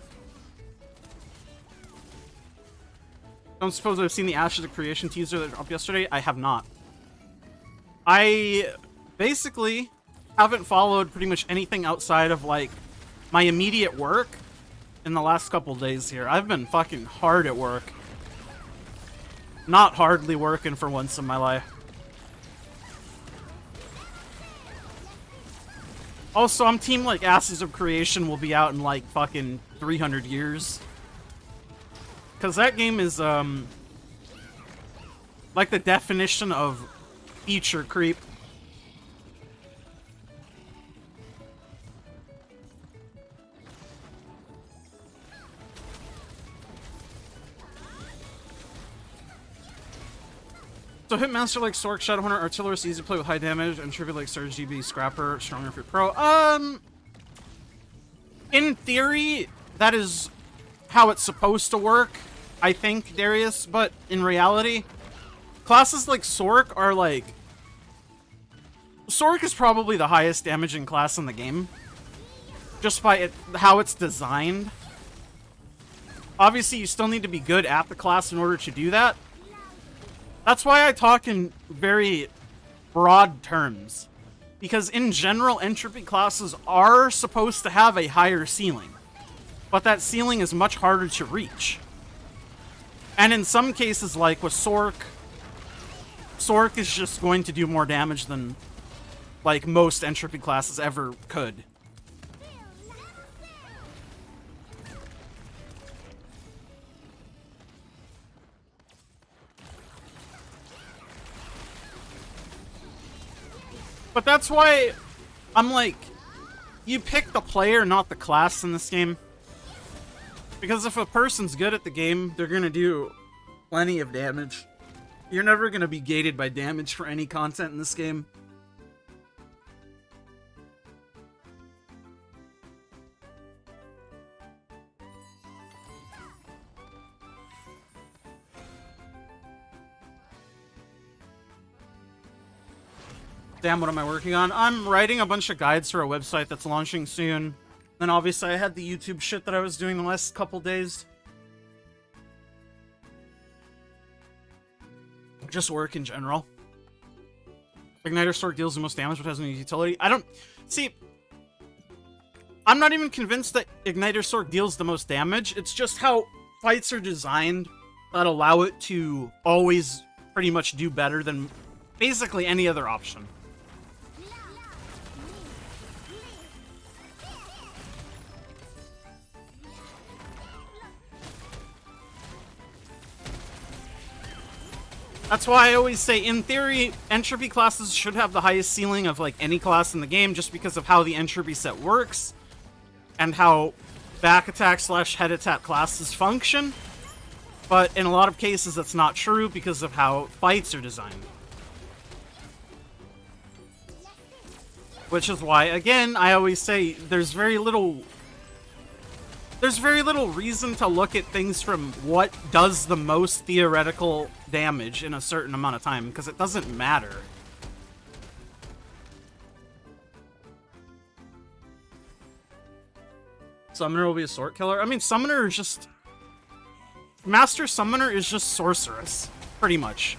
Don't suppose I've seen the Ashes of Creation teaser that dropped yesterday? I have not. I basically haven't followed pretty much anything outside of, like, my immediate work in the last couple days here. I've been fucking hard at work. Not hardly working for once in my life. Also, I'm team, like, Ashes of Creation will be out in, like, fucking 300 years. Because that game is, like the definition of feature creep. So Hitmaster like Sork, Shadowhunter, Artillerist, easy to play with high damage, and Trivia like Surge DB, Scrapper, stronger for pro. In theory, that is how it's supposed to work, I think, Darius, but in reality, classes like Sork are like... Sork is probably the highest damaging class in the game, just by how it's designed. Obviously, you still need to be good at the class in order to do that. That's why I talk in very broad terms, because in general, entropy classes are supposed to have a higher ceiling. But that ceiling is much harder to reach. And in some cases, like with Sork, Sork is just going to do more damage than, like, most entropy classes ever could. But that's why I'm like, you pick the player, not the class in this game. Because if a person's good at the game, they're gonna do plenty of damage. You're never gonna be gated by damage for any content in this game. Damn, what am I working on? I'm writing a bunch of guides for a website that's launching soon. And obviously I had the YouTube shit that I was doing the last couple days. Just work in general. Igniter Stork deals the most damage but has no utility. I don't... See, I'm not even convinced that Igniter Stork deals the most damage. It's just how fights are designed that allow it to always pretty much do better than basically any other option. That's why I always say, in theory, entropy classes should have the highest ceiling of, like, any class in the game, just because of how the entropy set works, and how back attack / head attack classes function. But in a lot of cases, that's not true because of how fights are designed. Which is why, again, I always say, there's very little reason to look at things from what does the most theoretical damage in a certain amount of time, because it doesn't matter. Summoner will be a sword killer. I mean, Summoner is just... Master Summoner is just Sorceress, pretty much.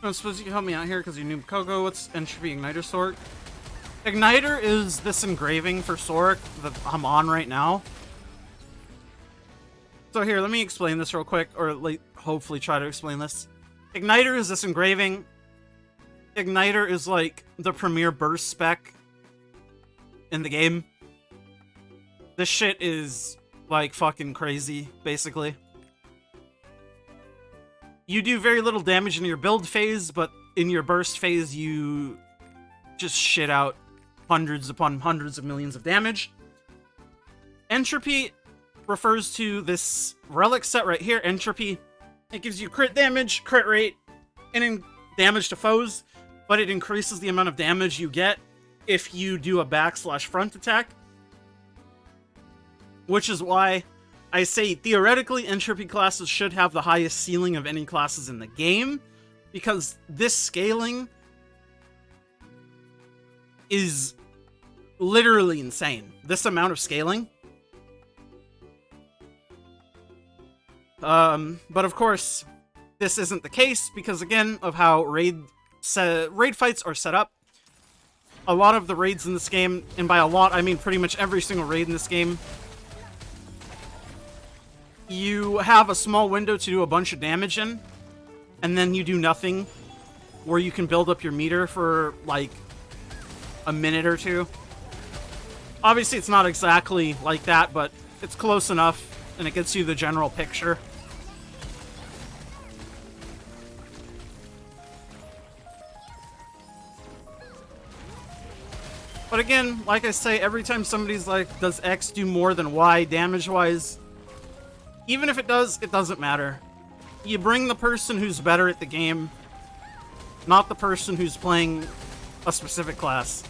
I suppose you can help me out here because you knew Kogo. What's Entropy Igniter Sork? Igniter is this engraving for Sork that I'm on right now. So here, let me explain this real quick, or like, hopefully try to explain this. Igniter is this engraving. Igniter is like the premier burst spec in the game. This shit is like fucking crazy, basically. You do very little damage in your build phase, but in your burst phase, you just shit out hundreds upon hundreds of millions of damage. Entropy refers to this relic set right here, Entropy. It gives you crit damage, crit rate, and damage to foes, but it increases the amount of damage you get if you do a back / front attack. Which is why I say, theoretically, entropy classes should have the highest ceiling of any classes in the game, because this scaling is literally insane. This amount of scaling. But of course, this isn't the case, because again, of how raid fights are set up. A lot of the raids in this game, and by a lot, I mean pretty much every single raid in this game, you have a small window to do a bunch of damage in, and then you do nothing, where you can build up your meter for, like, a minute or two. Obviously, it's not exactly like that, but it's close enough, and it gets you the general picture. But again, like I say, every time somebody's like, does X do more than Y damage-wise? Even if it does, it doesn't matter. You bring the person who's better at the game, not the person who's playing a specific class.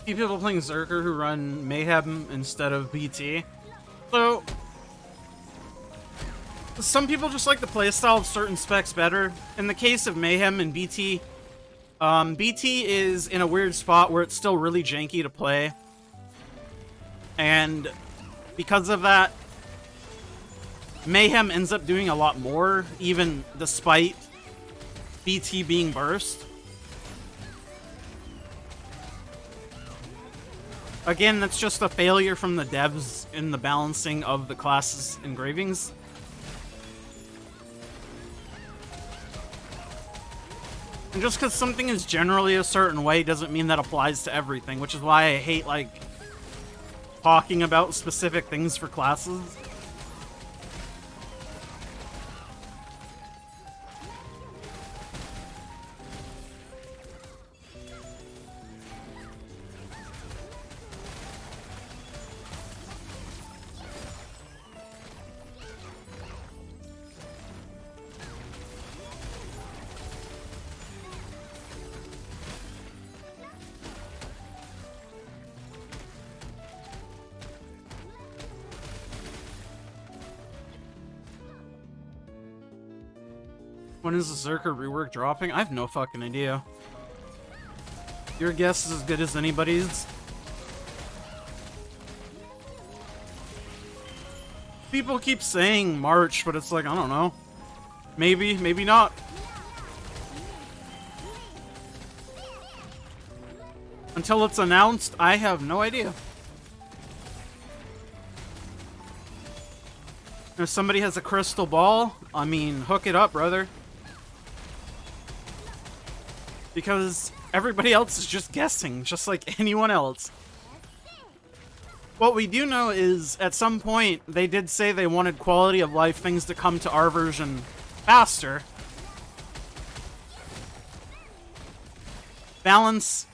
People playing Zerker who run Mayhem instead of BT. So, some people just like the playstyle of certain specs better. In the case of Mayhem and BT, BT is in a weird spot where it's still really janky to play. And because of that, Mayhem ends up doing a lot more, even despite BT being burst. Again, that's just a failure from the devs in the balancing of the class's engravings. And just because something is generally a certain way doesn't mean that applies to everything, which is why I hate, like, talking about specific things for classes. When is the Zerker rework dropping? I have no fucking idea. Your guess is as good as anybody's. People keep saying March, but it's like, I don't know. Maybe, maybe not. Until it's announced, I have no idea. If somebody has a crystal ball, I mean, hook it up, brother. Because everybody else is just guessing, just like anyone else. What we do know is, at some point, they did say they wanted quality of life things to come to our version faster. Balance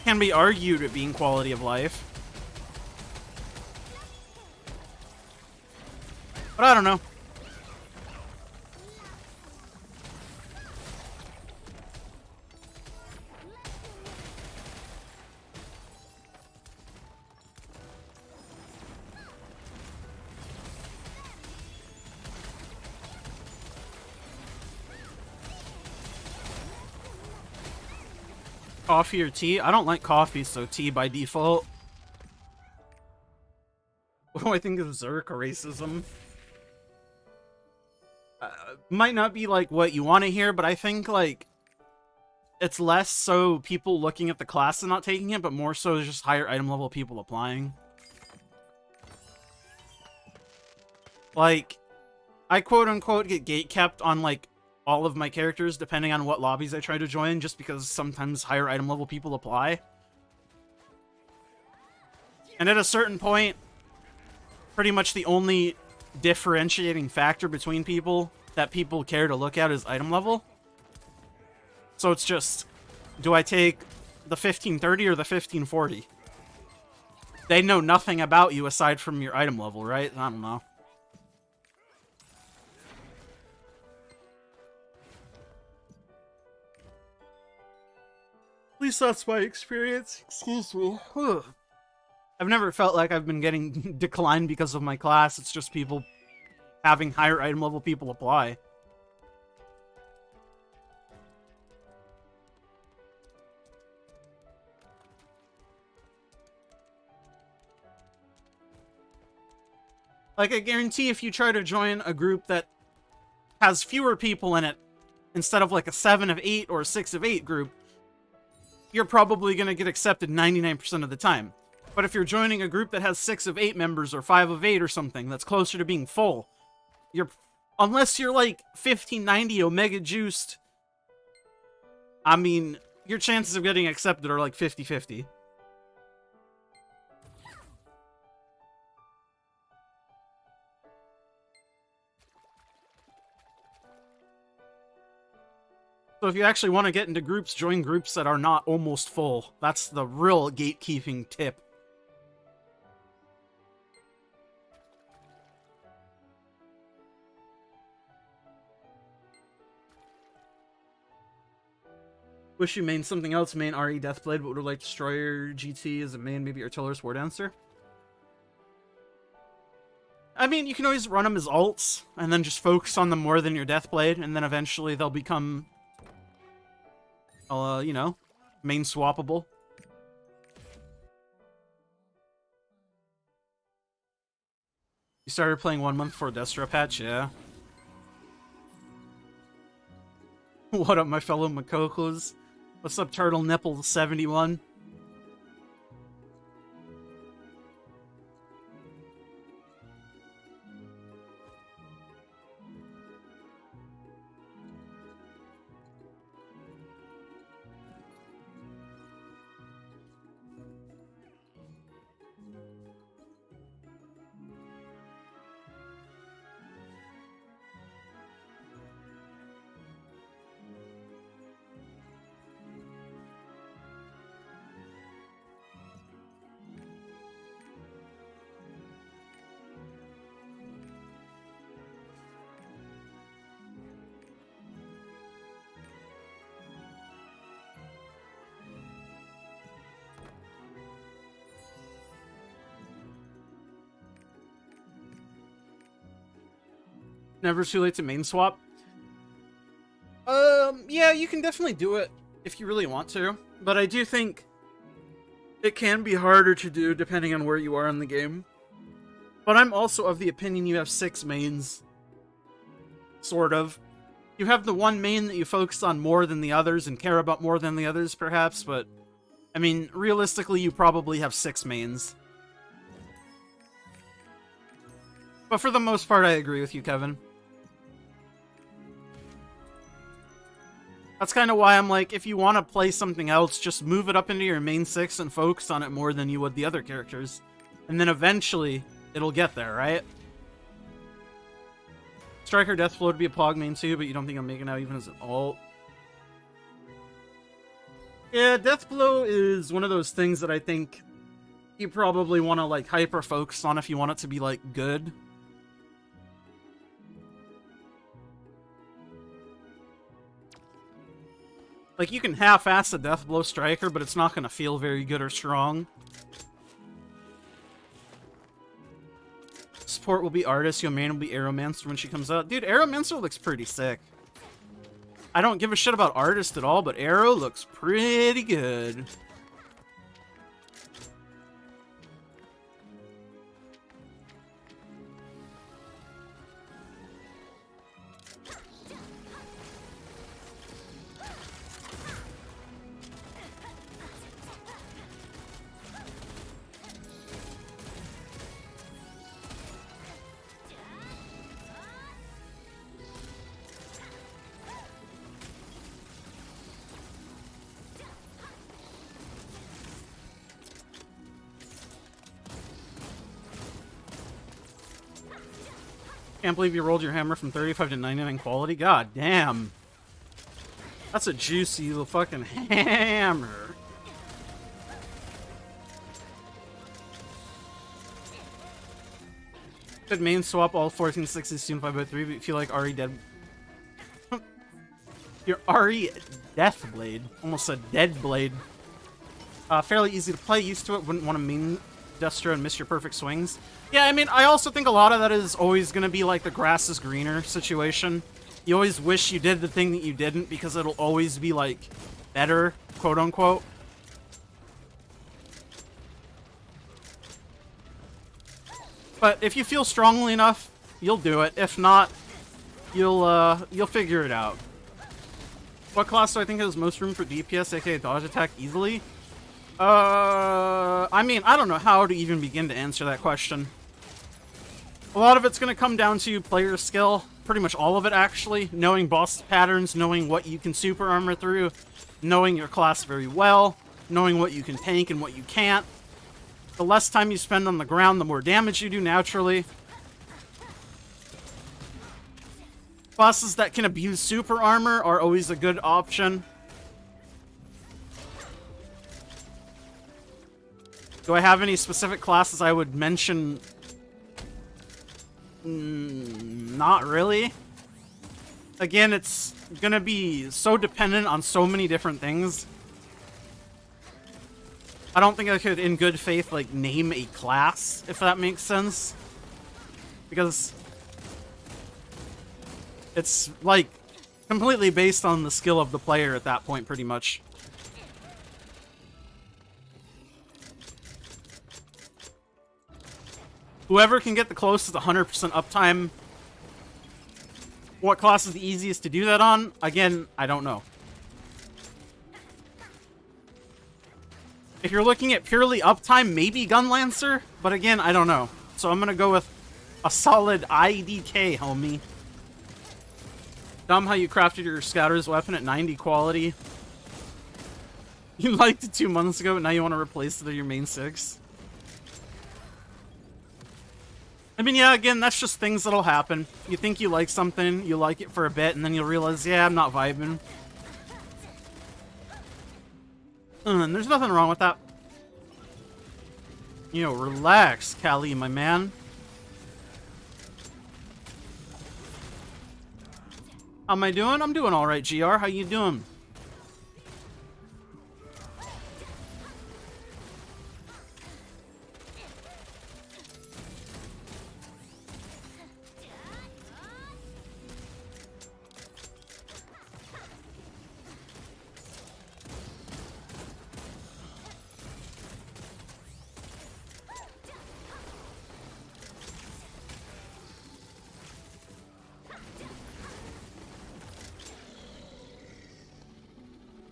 can be argued at being quality of life. But I don't know. Coffee or tea? I don't like coffee, so tea by default. What do I think of Zerk racism? Might not be like what you want to hear, but I think like it's less so people looking at the class and not taking it, but more so just higher item level people applying. Like, I quote unquote get gatekept on like all of my characters depending on what lobbies I try to join, just because sometimes higher item level people apply. And at a certain point, pretty much the only differentiating factor between people that people care to look at is item level. So it's just, do I take the 1530 or the 1540? They know nothing about you aside from your item level, right? I don't know. At least that's my experience. Excuse me. Ugh. I've never felt like I've been getting declined because of my class. It's just people having higher item level people apply. Like, I guarantee if you try to join a group that has fewer people in it, instead of like a 7 of 8 or a 6 of 8 group, you're probably going to get accepted 99% of the time. But if you're joining a group that has 6 of 8 members or 5 of 8 or something that's closer to being full, unless you're like 1590 Omega juiced, I mean, your chances of getting accepted are like 50-50. So if you actually want to get into groups, join groups that are not almost full. That's the real gatekeeping tip. Wish you main something else. Main RE Deathblade, but would like Destroyer GT as a main, maybe Artillerist War Dancer. I mean, you can always run them as alts, and then just focus on them more than your Deathblade, and then eventually they'll become, you know, main swappable. You started playing 1 month before Destro patch, yeah. What up, my fellow Makokos? What's up, Turtle Nipple 71? Never too late to main swap. Yeah, you can definitely do it if you really want to, but I do think it can be harder to do depending on where you are in the game. But I'm also of the opinion you have 6 mains. Sort of. You have the one main that you focus on more than the others and care about more than the others, perhaps, but I mean, realistically, you probably have 6 mains. But for the most part, I agree with you, Kevin. That's kind of why I'm like, if you want to play something else, just move it up into your main 6 and focus on it more than you would the other characters. And then eventually, it'll get there, right? Striker Deathblow would be a Pog main too, but you don't think I'm making out even as an alt. Yeah, Deathblow is one of those things that I think you probably want to like hyper-focus on if you want it to be like good. Like, you can half-ass a Deathblow Striker, but it's not going to feel very good or strong. Support will be Artist, your main will be Aeromancer when she comes out. Dude, Aeromancer looks pretty sick. I don't give a shit about Artist at all, but Aero looks pretty good. Can't believe you rolled your hammer from 35 to 99 quality. God damn. That's a juicy little fucking hammer. Could main swap all 1460s soon 5x3, but you feel like RE dead. Your RE Deathblade. Almost a dead blade. Fairly easy to play, used to it, wouldn't want to main Destro and miss your perfect swings. Yeah, I mean, I also think a lot of that is always going to be like the grass is greener situation. You always wish you did the thing that you didn't because it'll always be like better, quote unquote. But if you feel strongly enough, you'll do it. If not, you'll figure it out. What class do I think has most room for DPS, aka dodge attack easily? I mean, I don't know how to even begin to answer that question. A lot of it's going to come down to player skill. Pretty much all of it, actually. Knowing boss patterns, knowing what you can super armor through, knowing your class very well, knowing what you can tank and what you can't. The less time you spend on the ground, the more damage you do naturally. Bosses that can abuse super armor are always a good option. Do I have any specific classes I would mention? Not really. again, it's gonna be so dependent on so many different things. I don't think I could, in good faith, like, name a class, if that makes sense. Because it's, like, completely based on the skill of the player at that point, pretty much. Whoever can get the closest 100% uptime, what class is the easiest to do that on? Again, I don't know. If you're looking at purely uptime, maybe Gunlancer, but again, I don't know. So I'm gonna go with a solid IDK, homie. Dumb how you crafted your scouter's weapon at 90 quality. You liked it 2 months ago, but now you want to replace it with your main 6. I mean, yeah, again, that's just things that'll happen. You think you like something, you like it for a bit, and then you'll realize, yeah, I'm not vibing. And there's nothing wrong with that. You know, relax, Callie, my man. How am I doing? I'm doing alright, GR. How you doing?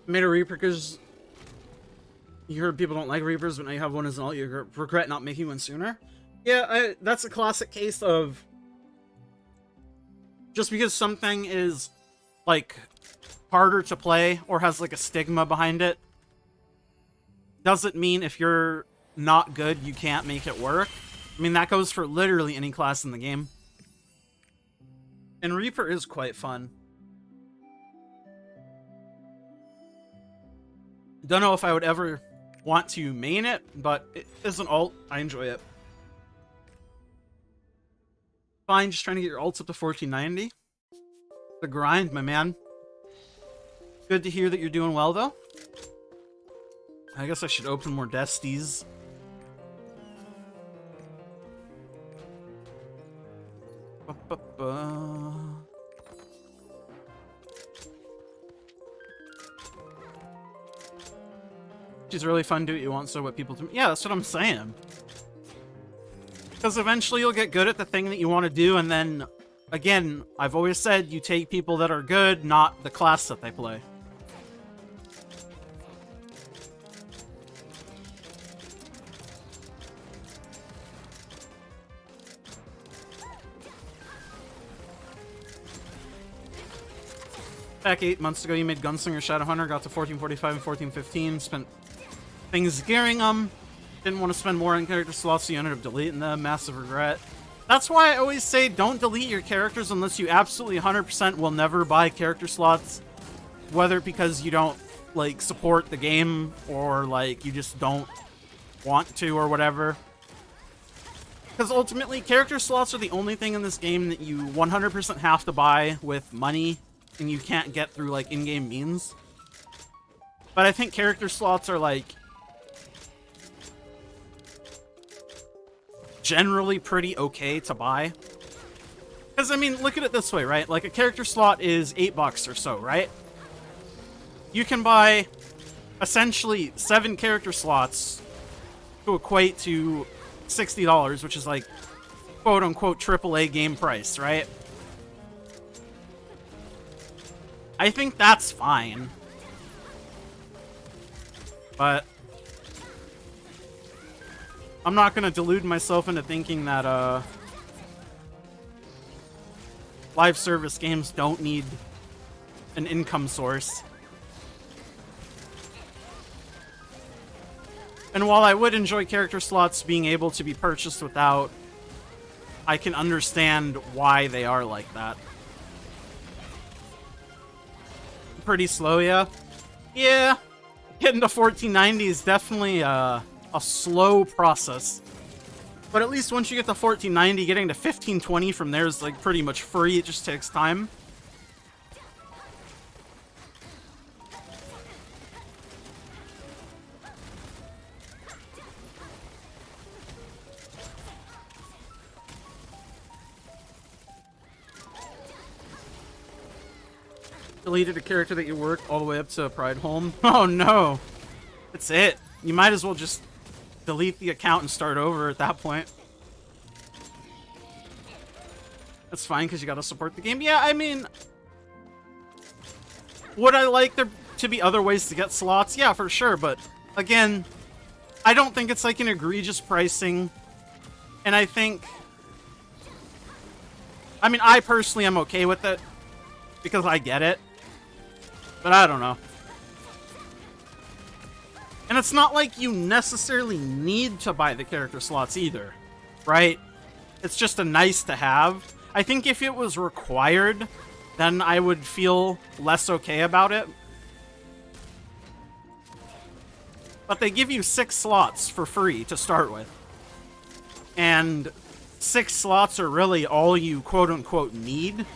Made a Reaper because you heard people don't like Reapers, but now you have one as an alt, you regret not making one sooner. Yeah, that's a classic case of just because something is, like, harder to play or has, like, a stigma behind it, doesn't mean if you're not good, you can't make it work. I mean, that goes for literally any class in the game. And Reaper is quite fun. Don't know if I would ever want to main it, but it is an alt. I enjoy it. Fine, just trying to get your ults up to 1490. The grind, my man. Good to hear that you're doing well, though. I guess I should open more Desties. She's really fun, do what you want, so what people do. Yeah, that's what I'm saying. Because eventually you'll get good at the thing that you want to do, and then, again, I've always said you take people that are good, not the class that they play. Back 8 months ago, you made Gunslinger Shadowhunter, got to 1445 and 1415, spent things gearing them. Didn't want to spend more on character slots, so you ended up deleting them. Massive regret. That's why I always say don't delete your characters unless you absolutely 100% will never buy character slots. Whether because you don't, like, support the game or, like, you just don't want to or whatever. Because ultimately, character slots are the only thing in this game that you 100% have to buy with money and you can't get through, like, in-game means. But I think character slots are, like, generally pretty okay to buy. Because, I mean, look at it this way, right? Like, a character slot is $8 or so, right? You can buy, essentially, 7 character slots to equate to $60, which is, like, quote-unquote AAA game price, right? I think that's fine. But I'm not going to delude myself into thinking that live service games don't need an income source. And while I would enjoy character slots being able to be purchased without, I can understand why they are like that. Pretty slow, yeah? Yeah. Getting to 1490 is definitely a slow process. But at least once you get to 1490, getting to 1520 from there is, like, pretty much free. It just takes time. Deleted a character that you worked all the way up to Pride Home. Oh no! That's it. You might as well just delete the account and start over at that point. That's fine, because you gotta support the game. Yeah, I mean... Would I like there to be other ways to get slots? Yeah, for sure, but... Again, I don't think it's like an egregious pricing. And I think... I mean, I personally am okay with it. Because I get it. But I don't know. And it's not like you necessarily need to buy the character slots either. Right? It's just a nice to have. I think if it was required, then I would feel less okay about it. But they give you 6 slots for free to start with. And 6 slots are really all you quote-unquote need.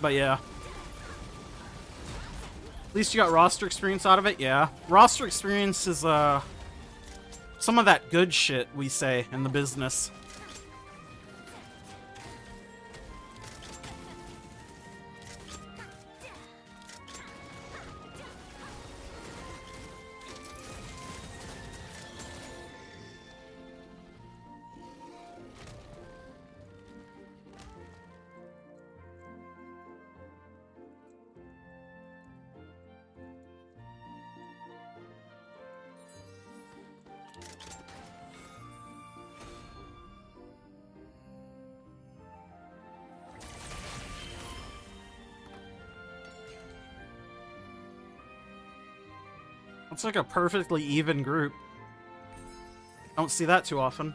But yeah. At least you got roster experience out of it, yeah. Roster experience is, some of that good shit, we say, in the business. It's like a perfectly even group. Don't see that too often.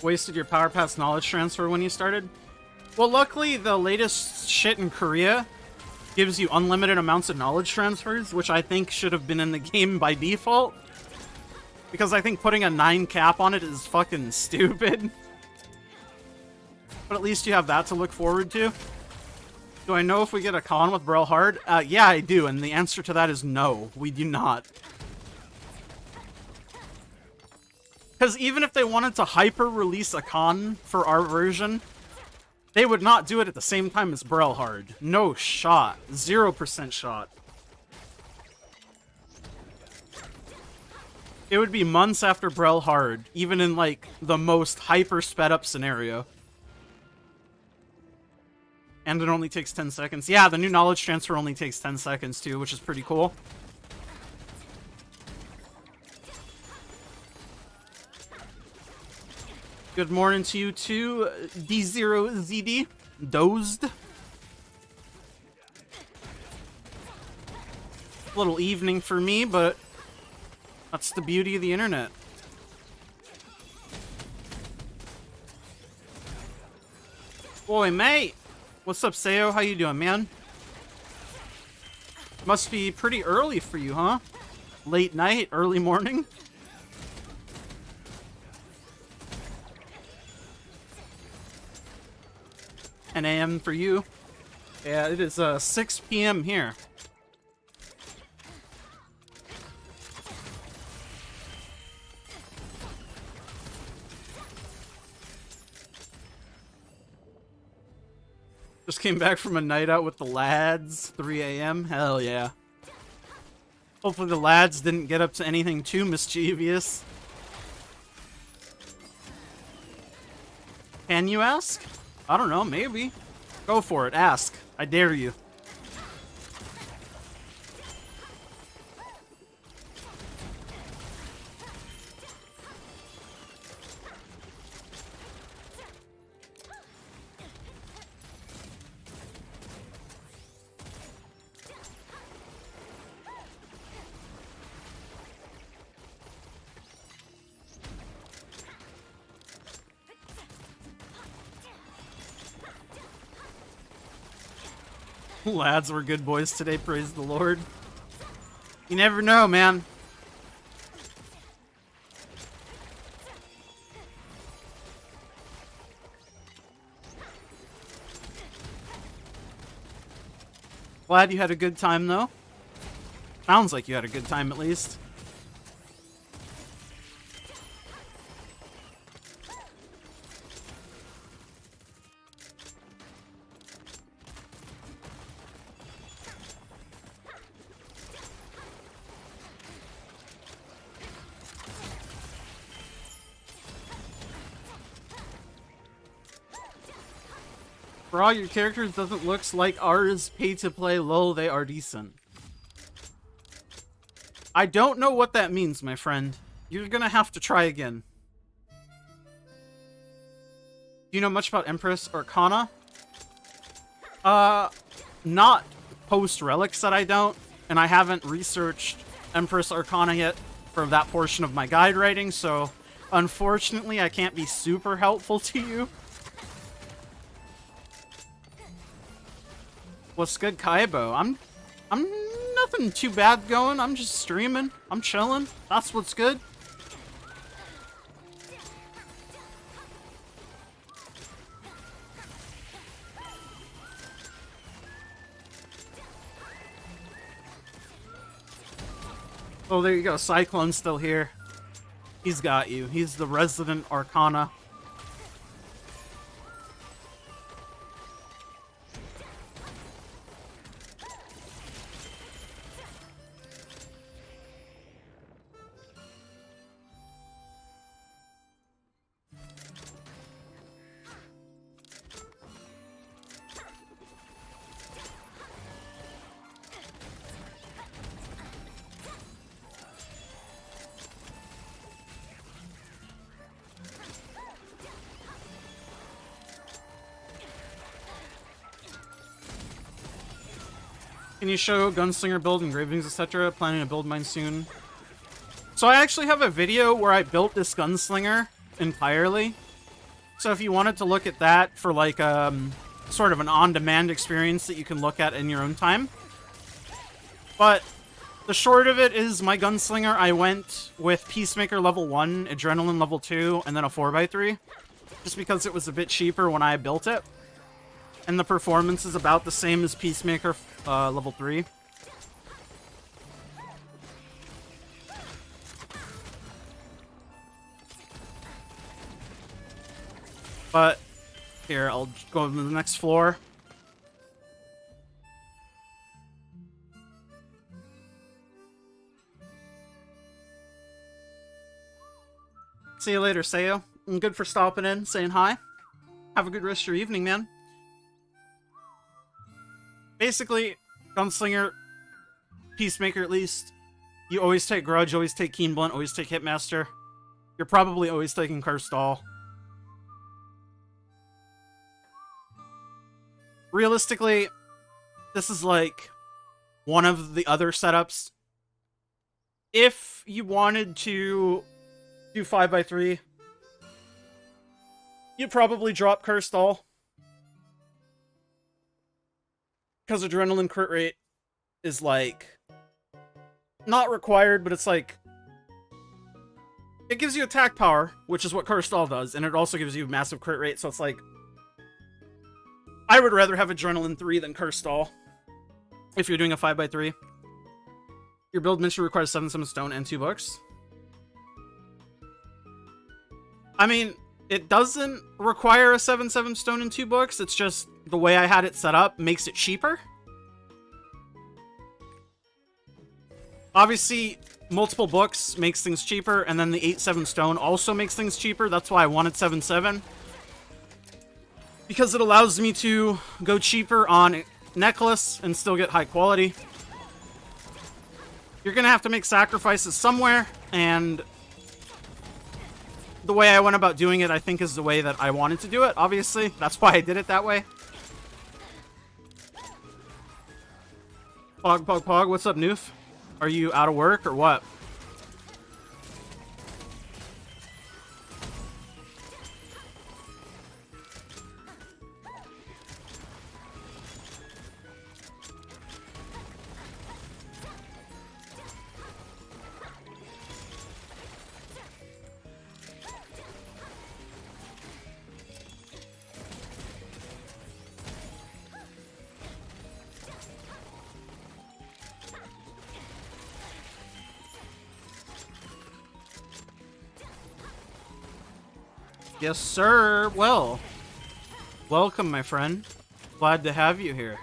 Wasted your Power Pass knowledge transfer when you started? Well, luckily, the latest shit in Korea gives you unlimited amounts of knowledge transfers, which I think should have been in the game by default. Because I think putting a 9 cap on it is fucking stupid. But at least you have that to look forward to. Do I know if we get a con with Brawl Hard? Yeah, I do, and the answer to that is no, we do not. Because even if they wanted to hyper-release a con for our version, they would not do it at the same time as Brawl Hard. No shot. 0% shot. It would be months after Brawl Hard, even in, like, the most hyper-sped-up scenario. And it only takes 10 seconds. Yeah, the new knowledge transfer only takes 10 seconds, too, which is pretty cool. Good morning to you too, D0ZD. Dozed. A little evening for me, but that's the beauty of the internet. Boy, mate. What's up, Sayo? How you doing, man? Must be pretty early for you, huh? Late night, early morning? 10 a.m. for you. Yeah, it is 6 p.m. here. Just came back from a night out with the lads, 3 a.m. Hell yeah. Hopefully the lads didn't get up to anything too mischievous. Can you ask? I don't know, maybe. Go for it, ask. I dare you. Lads were good boys today, praise the Lord. You never know, man. Glad you had a good time, though. Sounds like you had a good time, at least. For all your characters doesn't looks like ours pay to play low, they are decent. I don't know what that means, my friend. You're gonna have to try again. Do you know much about Empress Arcana? Not post-relics that I don't, and I haven't researched Empress Arcana yet for that portion of my guide writing, so unfortunately I can't be super helpful to you. What's good, Kaibo? I'm nothing too bad going. I'm just streaming. I'm chilling. That's what's good. Oh, there you go. Cyclone's still here. He's got you. He's the resident Arcana. Can you show gunslinger build, engravings, etc.? Planning to build mine soon. So I actually have a video where I built this gunslinger entirely. So if you wanted to look at that for like sort of an on-demand experience that you can look at in your own time. But the short of it is my gunslinger, I went with Peacemaker level 1, Adrenaline level 2, and then a 4x3. Just because it was a bit cheaper when I built it. And the performance is about the same as Peacemaker level 3. But here, I'll go to the next floor. See you later, Sayo. And good for stopping in, saying hi. Have a good rest of your evening, man. Basically, Gunslinger, Peacemaker at least, you always take Grudge, always take Keen Blunt, always take Hitmaster. You're probably always taking Cursed Doll. Realistically, this is like one of the other setups. If you wanted to do 5x3, you'd probably drop Cursed Doll. Because Adrenaline crit rate is like not required, but it's like it gives you attack power, which is what Cursed Doll does, and it also gives you massive crit rate, so it's like I would rather have Adrenaline 3 than Cursed Doll if you're doing a 5x3. Your build mission requires 7 stone and 2 books. I mean, it doesn't require a 7 stone and 2 books, it's just the way I had it set up makes it cheaper. Obviously, multiple books makes things cheaper, and then the 8-7 stone also makes things cheaper. That's why I wanted 7-7. Because it allows me to go cheaper on necklace and still get high quality. You're gonna have to make sacrifices somewhere, and the way I went about doing it, I think, is the way that I wanted to do it, obviously. That's why I did it that way. Pog, what's up, Noof? Are you out of work, or what? Yes, sir. Well, welcome, my friend. Glad to have you here.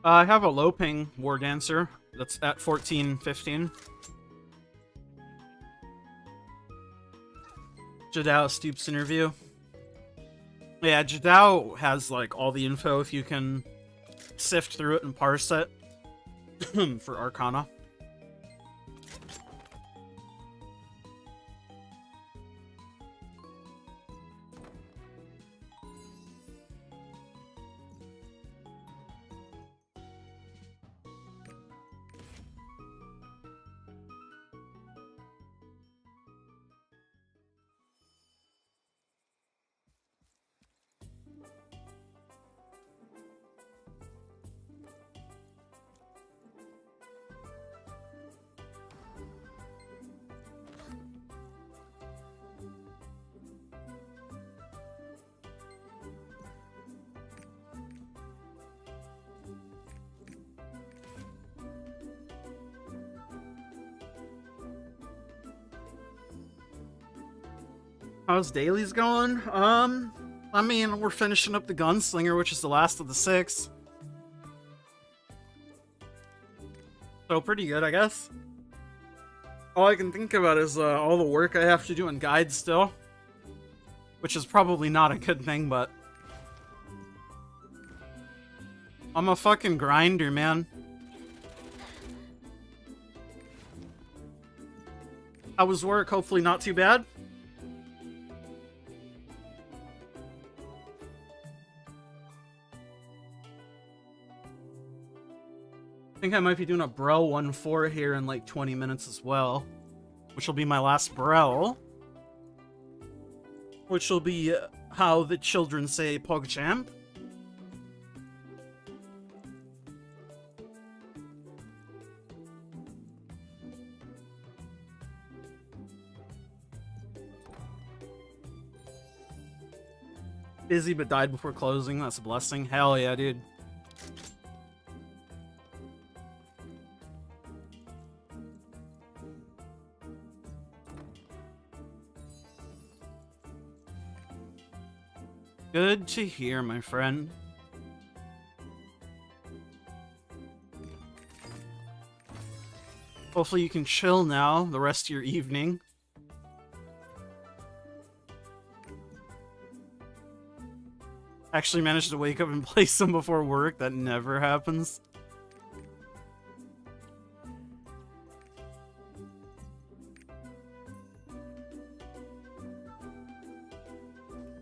I have a low ping War Dancer that's at 14-15. Jadao Stoops interview. Yeah, Jadao has like all the info if you can sift through it and parse it for Arcana. How's dailies going? I mean, we're finishing up the Gunslinger, which is the last of the 6. So pretty good, I guess. All I can think about is all the work I have to do in guides still. Which is probably not a good thing, but... I'm a fucking grinder, man. How was work? Hopefully not too bad. I think I might be doing a Brel 1-4 here in like 20 minutes as well. Which will be my last Brel. Which will be how the children say PogChamp. Busy but died before closing. That's a blessing. Hell yeah, dude. Good to hear, my friend. Hopefully you can chill now the rest of your evening. Actually managed to wake up and play some before work. That never happens.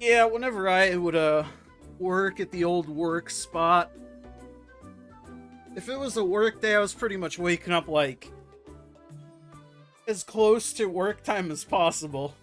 Yeah, whenever I would work at the old work spot, if it was a work day, I was pretty much waking up like as close to work time as possible.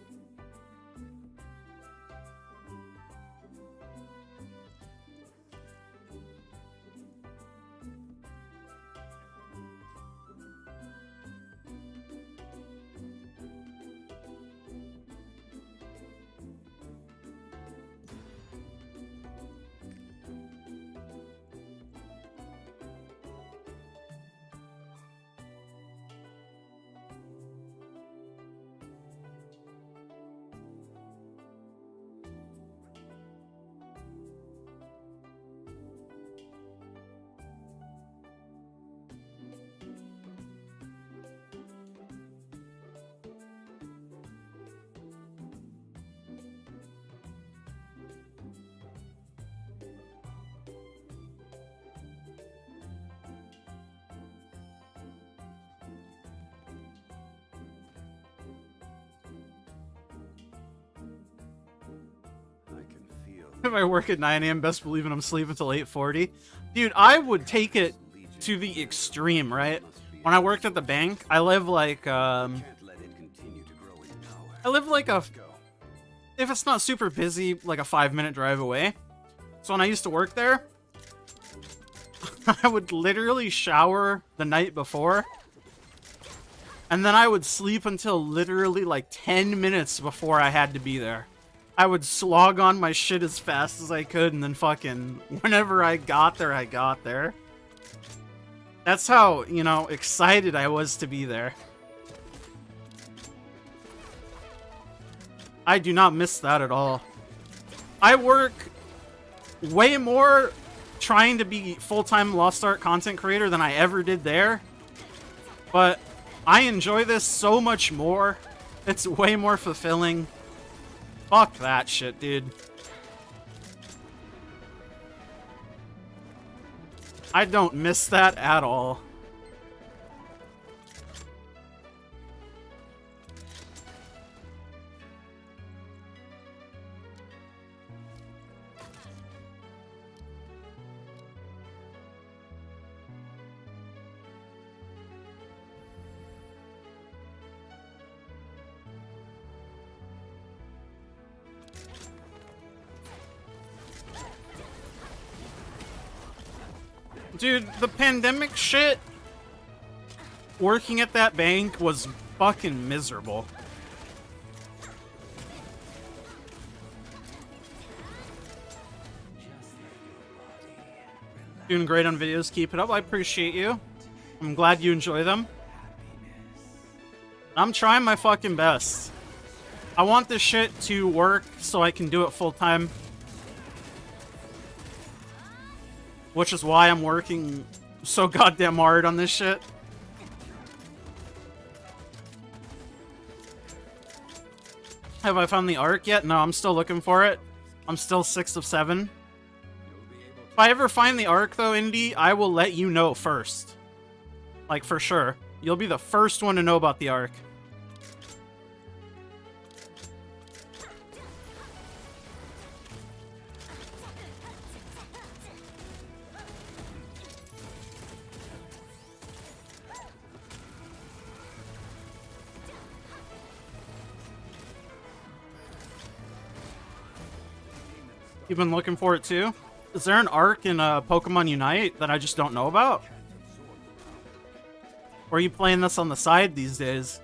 If I work at 9 a.m., best believe I'm sleeping until 8:40. Dude, I would take it to the extreme, right? When I worked at the bank, I live like a, if it's not super busy, like a 5-minute drive away. So when I used to work there, I would literally shower the night before, and then I would sleep until literally like 10 minutes before I had to be there. I would slog on my shit as fast as I could, and then fucking whenever I got there, I got there. That's how, you know, excited I was to be there. I do not miss that at all. I work way more trying to be full-time Lost Ark content creator than I ever did there. But I enjoy this so much more. It's way more fulfilling. Fuck that shit, dude. I don't miss that at all. Dude, the pandemic shit, working at that bank was fucking miserable. Doing great on videos, keep it up, I appreciate you. I'm glad you enjoy them. I'm trying my fucking best. I want this shit to work so I can do it full time. Which is why I'm working so goddamn hard on this shit. Have I found the Ark yet? No, I'm still looking for it. I'm still 6 of 7. If I ever find the Ark though, Indy, I will let you know first. Like, for sure. You'll be the first one to know about the Ark. You've been looking for it too? Is there an Ark in Pokemon Unite that I just don't know about? Or are you playing this on the side these days?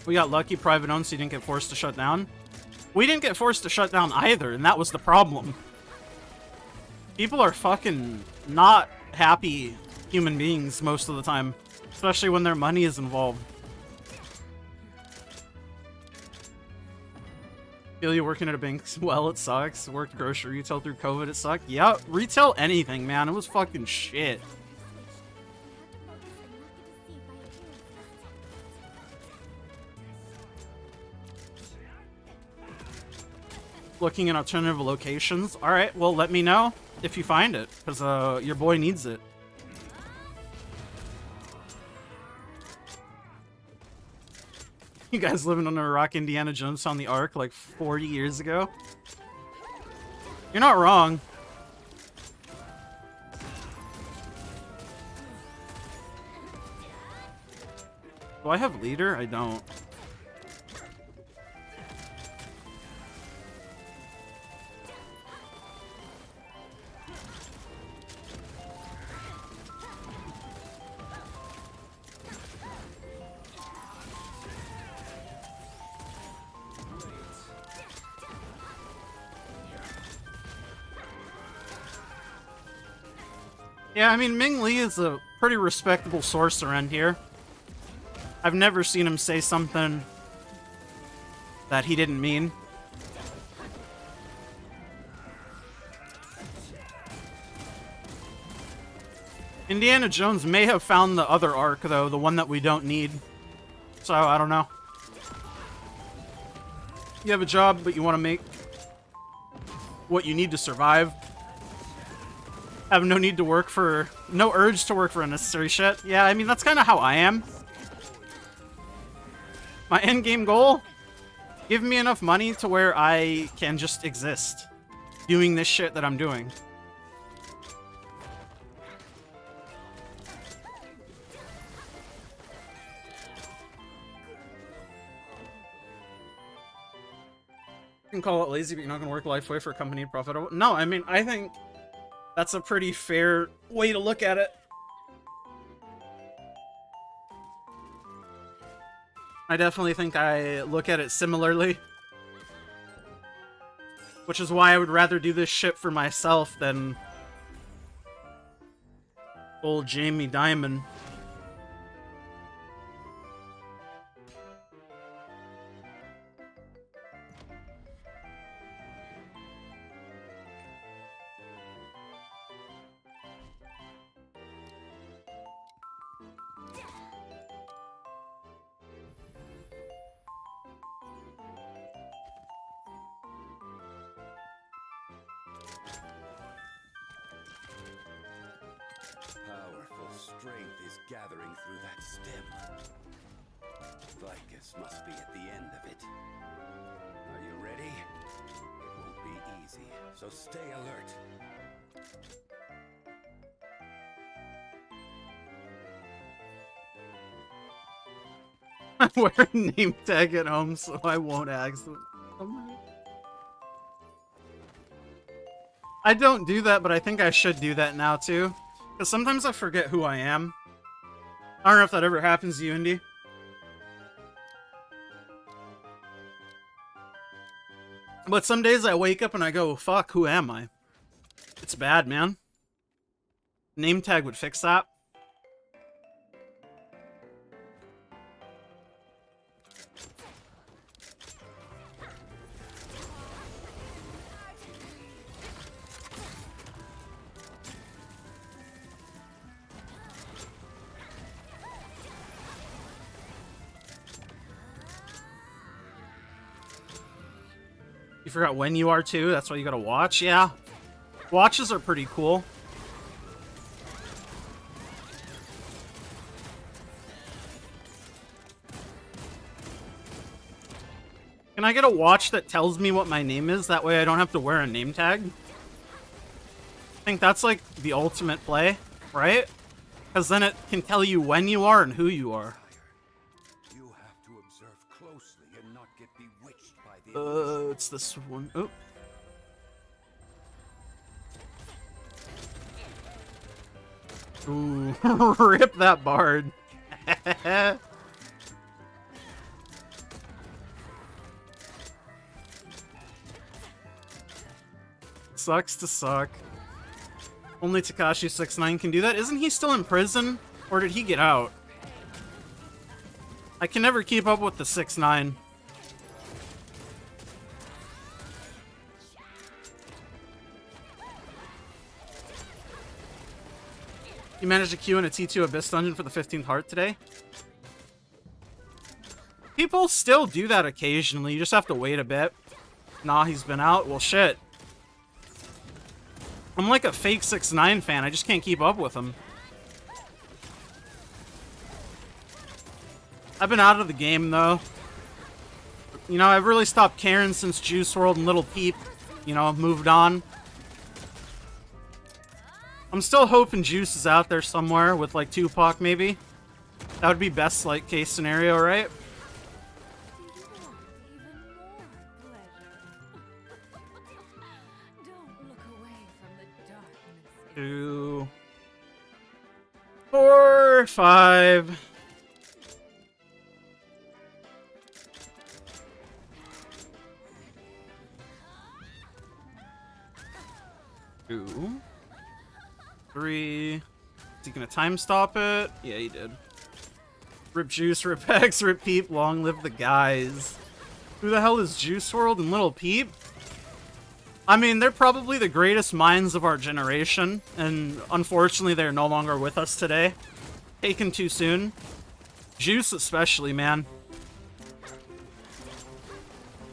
We got lucky, private owned, so you didn't get forced to shut down. We didn't get forced to shut down either, and that was the problem. People are fucking not happy human beings most of the time, especially when their money is involved. Feel you working at a bank? Well, it sucks. Worked grocery retail through COVID, it sucked. Yeah, retail anything, man. It was fucking shit. Looking at alternative locations. Alright, well, let me know if you find it, because your boy needs it. You guys living under a rock, Indiana Jones on the Ark like 40 years ago? You're not wrong. Do I have leader? I don't. Yeah, I mean, Ming Li is a pretty respectable source around here. I've never seen him say something that he didn't mean. Indiana Jones may have found the other Ark, though, the one that we don't need. So, I don't know. You have a job, but you want to make what you need to survive. Have no need to work for... No urge to work for unnecessary shit. Yeah, I mean, that's kind of how I am. My endgame goal? Give me enough money to where I can just exist. Doing this shit that I'm doing. You can call it lazy, but you're not going to work life way for a company profitable. No, I mean, I think that's a pretty fair way to look at it. I definitely think I look at it similarly. Which is why I would rather do this shit for myself than old Jamie Dimon. Gathering through that stem. Vicus must be at the end of it. Are you ready? It won't be easy, so stay alert. I wear a name tag at home so I won't accident. I don't do that, but I think I should do that now too. Because sometimes I forget who I am. I don't know if that ever happens to you, Indy. But some days I wake up and I go, fuck, who am I? It's bad, man. Name tag would fix that. You forgot when you are too? That's why you gotta watch? Yeah. Watches are pretty cool. Can I get a watch that tells me what my name is? That way I don't have to wear a name tag? I think that's like the ultimate play, right? Because then it can tell you when you are and who you are. It's this one. Oh. Ooh, rip that bard. Sucks to suck. Only Takashi 69 can do that. Isn't he still in prison? Or did he get out? I can never keep up with the 6'9". You managed to queue in a T2 Abyss dungeon for the 15th heart today? People still do that occasionally. You just have to wait a bit. Nah, he's been out. Well, shit. I'm like a fake 6'9" fan. I just can't keep up with him. I've been out of the game, though. You know, I've really stopped caring since Juice WRLD and Little Peep, you know, moved on. I'm still hoping Juice is out there somewhere with, like, Tupac, maybe. That would be best, like, case scenario, right? Two, 4, 5. Two. 3. Is he gonna time stop it? Yeah, he did. Rip Juice, Rip X, Rip Peep, long live the guys. Who the hell is Juice WRLD and Little Peep? I mean, they're probably the greatest minds of our generation, and unfortunately they're no longer with us today. Taken too soon. Juice especially, man.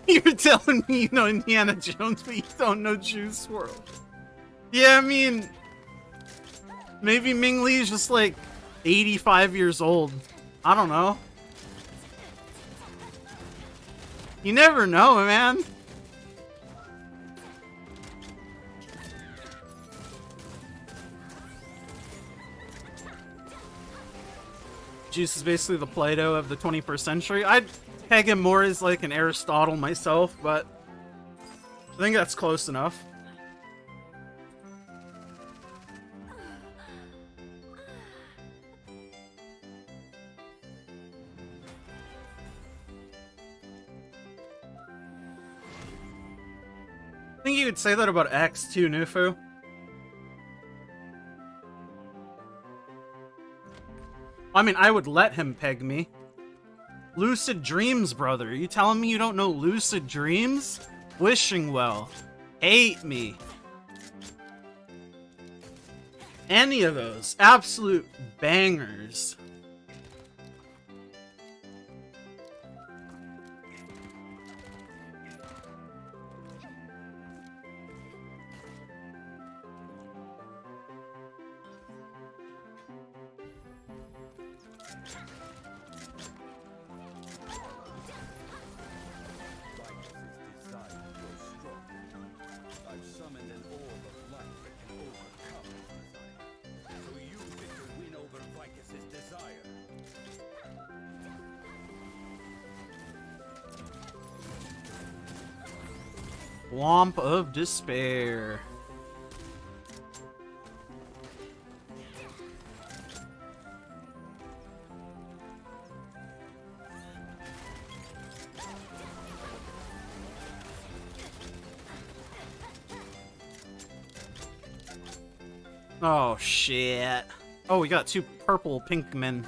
You're telling me you know Indiana Jones, but you don't know Juice WRLD. Yeah, I mean... Maybe Ming Li's just like 85 years old. I don't know. You never know, man. Juice is basically the Plato of the 21st century. I'd peg him more as like an Aristotle myself, but I think that's close enough. I think you could say that about X too, Nufu. I mean, I would let him peg me. Lucid Dreams, brother. You telling me you don't know Lucid Dreams? Wishing Well. Hate Me. Any of those. Absolute bangers. Womp of Despair. Oh shit. Oh, we got two purple pink men.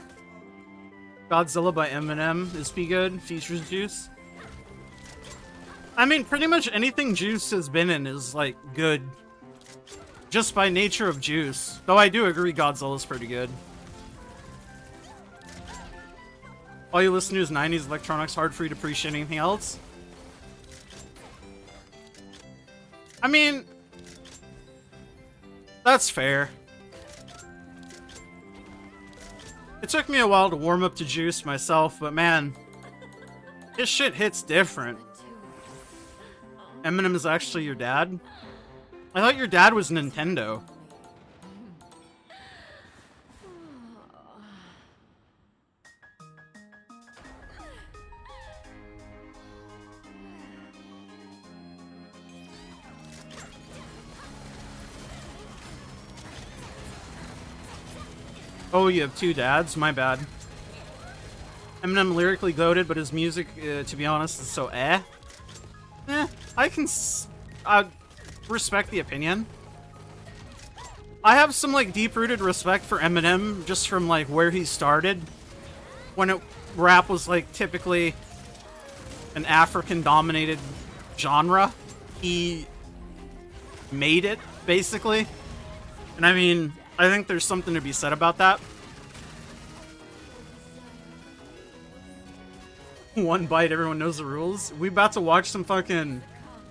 Godzilla by Eminem is be good. Features Juice. I mean, pretty much anything Juice has been in is, like, good. Just by nature of Juice. Though I do agree Godzilla's pretty good. All you listen to is 90s electronics, hard for you to appreciate anything else? I mean, that's fair. It took me a while to warm up to Juice myself, but man, his shit hits different. Eminem is actually your dad? I thought your dad was Nintendo. Oh, you have two dads? My bad. Eminem lyrically goated, but his music, to be honest, is so eh. I can respect the opinion. I have some, like, deep-rooted respect for Eminem just from, like, where he started. When rap was, like, typically an African-dominated genre. He made it, basically. And I mean, I think there's something to be said about that. One bite, everyone knows the rules. We about to watch some fucking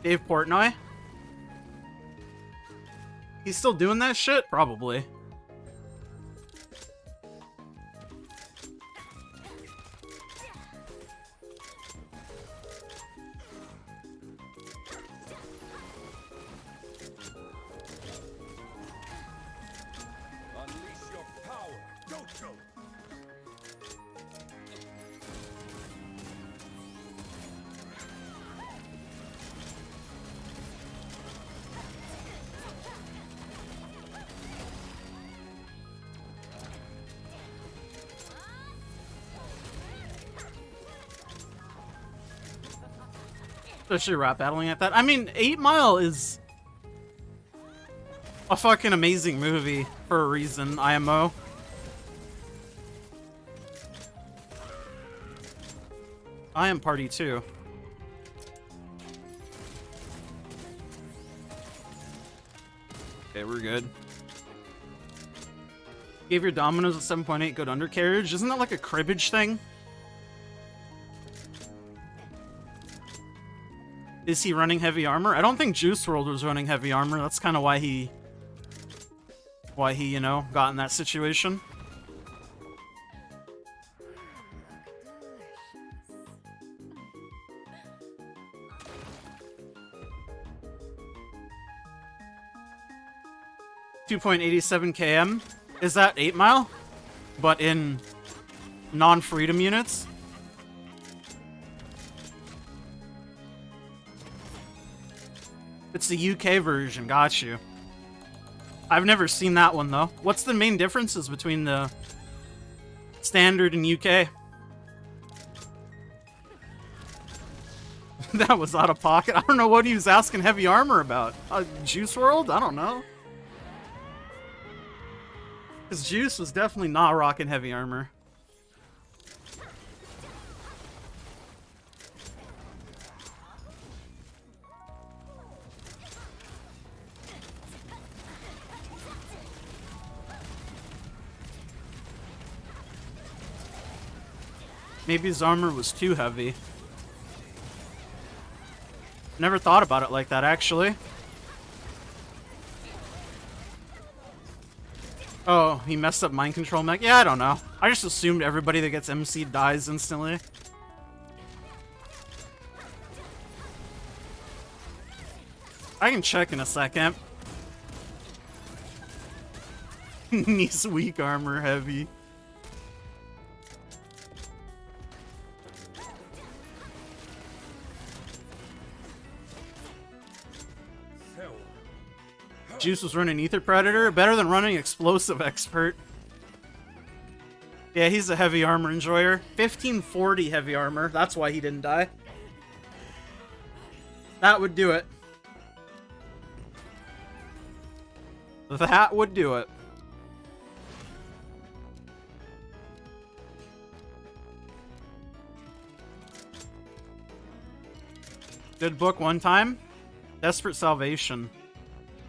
Dave Portnoy? He's still doing that shit? Probably. Unleash your power, Dojo! Especially rap battling at that. I mean, 8 Mile is a fucking amazing movie for a reason, IMO. I am party too. Okay, we're good. Gave your Dominoes a 7.8 good undercarriage. Isn't that like a cribbage thing? Is he running heavy armor? I don't think Juice WRLD was running heavy armor. That's kind of why he why he, you know, got in that situation. .87 km. Is that 8 Mile? But in non-freedom units? It's the UK version, got you. I've never seen that one, though. What's the main differences between the standard and UK? That was out of pocket. I don't know what he was asking heavy armor about. Juice World? I don't know. Because Juice was definitely not rocking heavy armor. Maybe his armor was too heavy. Never thought about it like that, actually. Oh, he messed up mind control mech? Yeah, I don't know. I just assumed everybody that gets MC'd dies instantly. I can check in a second. Needs weak armor heavy. Juice was running Ether Predator. Better than running Explosive Expert. Yeah, he's a heavy armor enjoyer. 1540 heavy armor. That's why he didn't die. That would do it. That would do it. Good book one time. Desperate Salvation.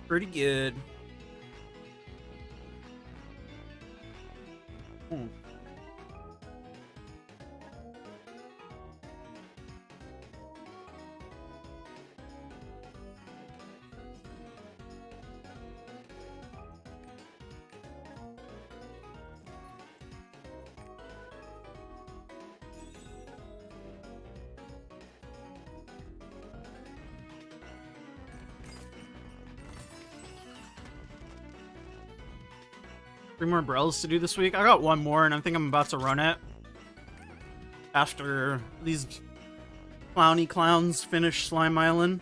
Pretty good. Three more Brells to do this week. I got one more, and I think I'm about to run it. After these clowny clowns finish Slime Island.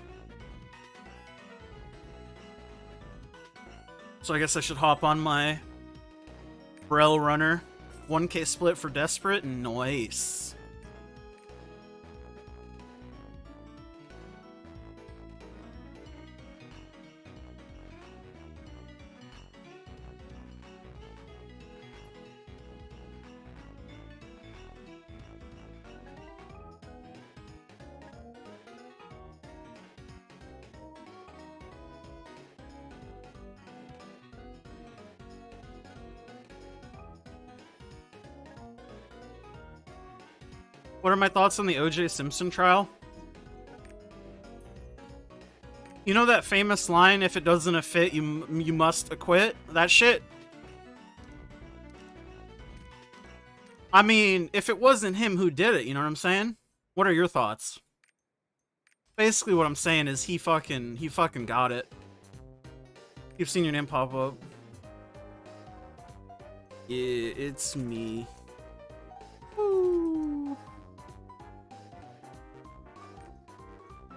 So I guess I should hop on my Brell runner. 1K split for Desperate. Nice. What are my thoughts on the O.J. Simpson trial? You know that famous line, if it doesn't fit, you must acquit? That shit? I mean, if it wasn't him who did it, you know what I'm saying? What are your thoughts? Basically what I'm saying is he fucking got it. You've seen your name pop up. Yeah, it's me. Woo.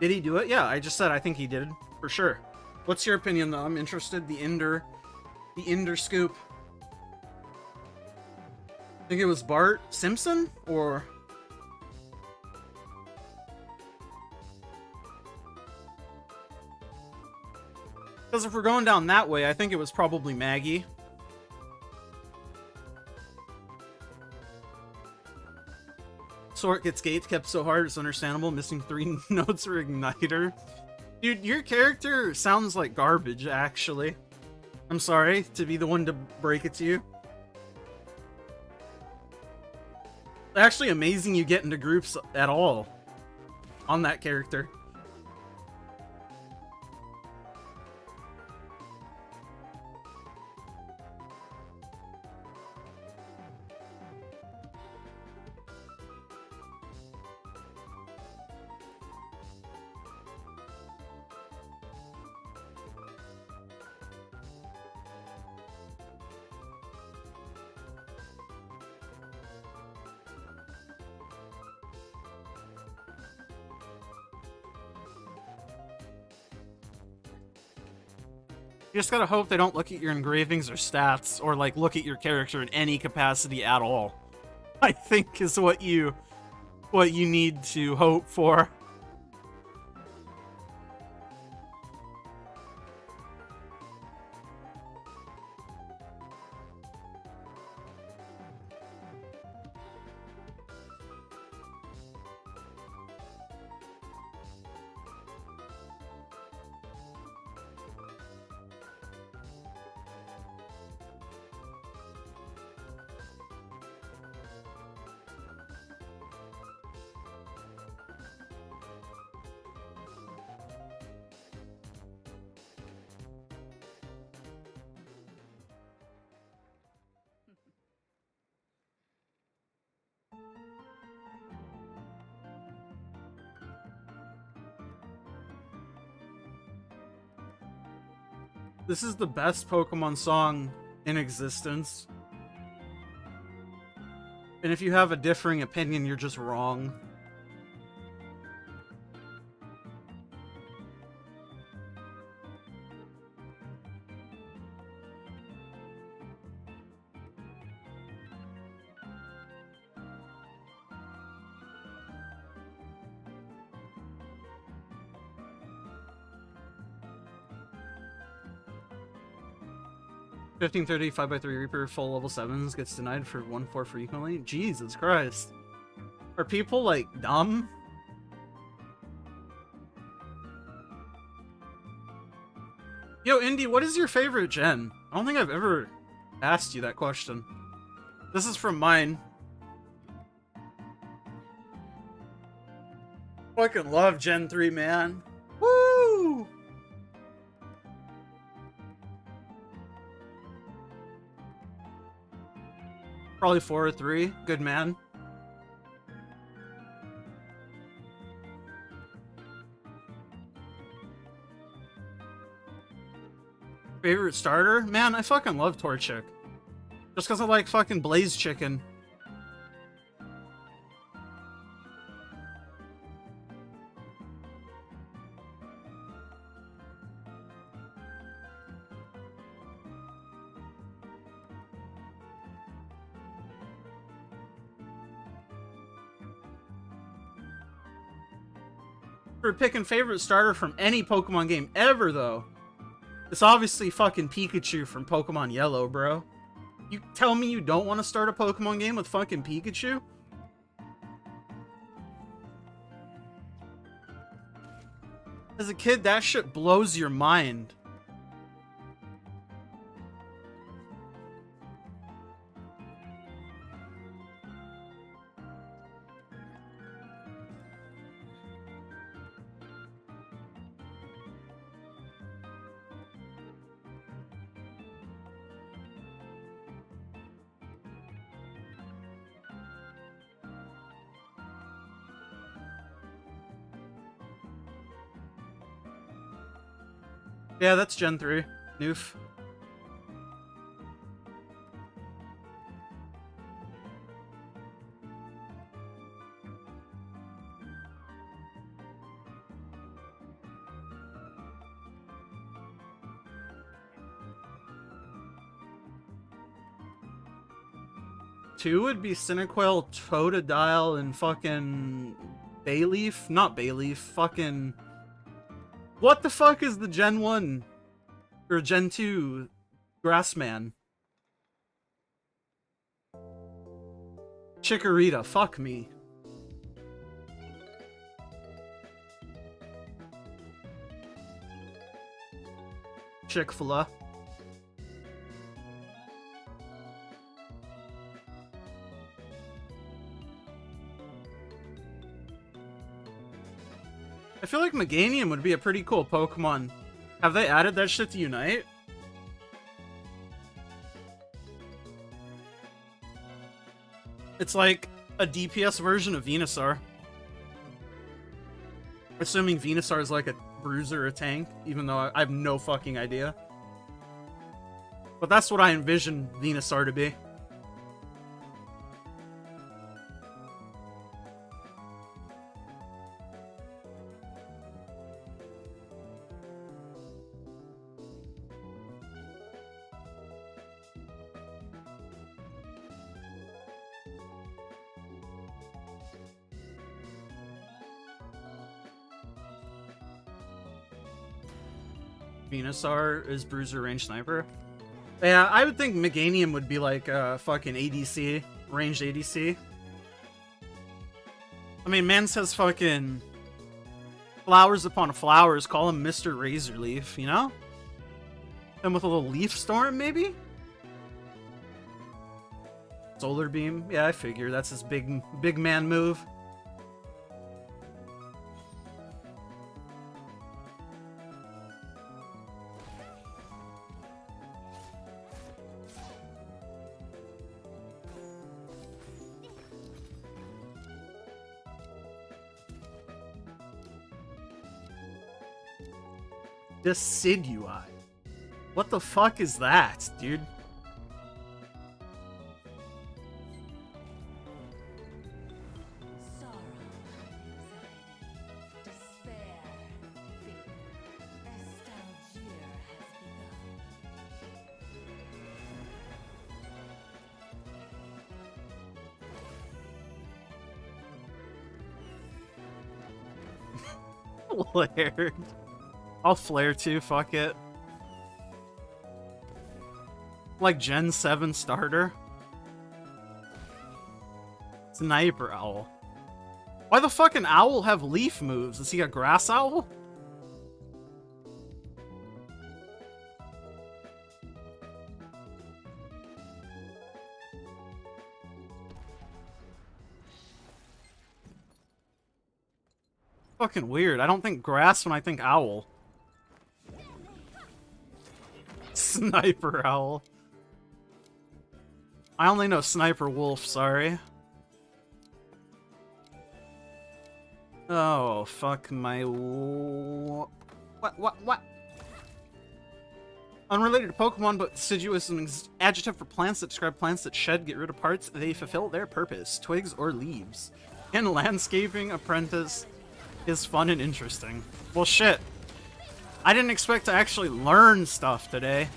Did he do it? Yeah, I just said I think he did, for sure. What's your opinion, though? I'm interested. The Ender scoop. Think it was Bart Simpson, or... Because if we're going down that way, I think it was probably Maggie. Sort gets gates kept so hard, it's understandable. Missing 3 notes for Igniter. Dude, your character sounds like garbage, actually. I'm sorry to be the one to break it to you. It's actually amazing you get into groups at all on that character. You just gotta hope they don't look at your engravings or stats, or like look at your character in any capacity at all. I think is what you need to hope for. This is the best Pokemon song in existence. And if you have a differing opinion, you're just wrong. $15.30 5x3 Reaper full level 7s gets denied for 1-4 frequently. Jesus Christ. Are people like dumb? Yo, Indy, what is your favorite gen? I don't think I've ever asked you that question. This is from mine. Fucking love Gen 3, man. Woo! Probably 4 or 3. Good man. Favorite starter? Man, I fucking love Torchic. Just because I like fucking Blaze Chicken. For picking favorite starter from any Pokemon game ever, though, it's obviously fucking Pikachu from Pokemon Yellow, bro. You tell me you don't want to start a Pokemon game with fucking Pikachu? As a kid, that shit blows your mind. Yeah, that's Gen 3. Noof. Two would be Cinequil, Totodile, and fucking Bayleaf? Not Bayleaf, fucking... What the fuck is the Gen 1? Or Gen 2 Grassman? Chikorita, fuck me. Chick-fil-A. I feel like Meganium would be a pretty cool Pokemon. Have they added that shit to Unite? It's like a DPS version of Venusaur. Assuming Venusaur is like a bruiser or a tank, even though I have no fucking idea. But that's what I envision Venusaur to be. Venusaur is Bruiser range sniper. Yeah, I would think Meganium would be like a fucking ADC, ranged ADC. I mean, man says fucking flowers upon flowers, call him Mr. Razorleaf, you know? And with a little leaf storm, maybe? Solar beam, yeah, I figure that's his big man move. Decidui. What the fuck is that, dude? Sorrow, anxiety, despair, fear. Estalgia has begun. Flared. I'll flare too, fuck it. Like Gen 7 starter. Sniper Owl. Why the fuck an owl have leaf moves? Is he a grass owl? Fucking weird. I don't think grass when I think owl. Sniper Owl. I only know Sniper Wolf, sorry. Oh, fuck my... What? Unrelated to Pokemon, but deciduous is an adjective for plants that describe plants that shed, get rid of parts. They fulfill their purpose, twigs or leaves. And landscaping apprentice is fun and interesting. Well, shit. I didn't expect to actually learn stuff today.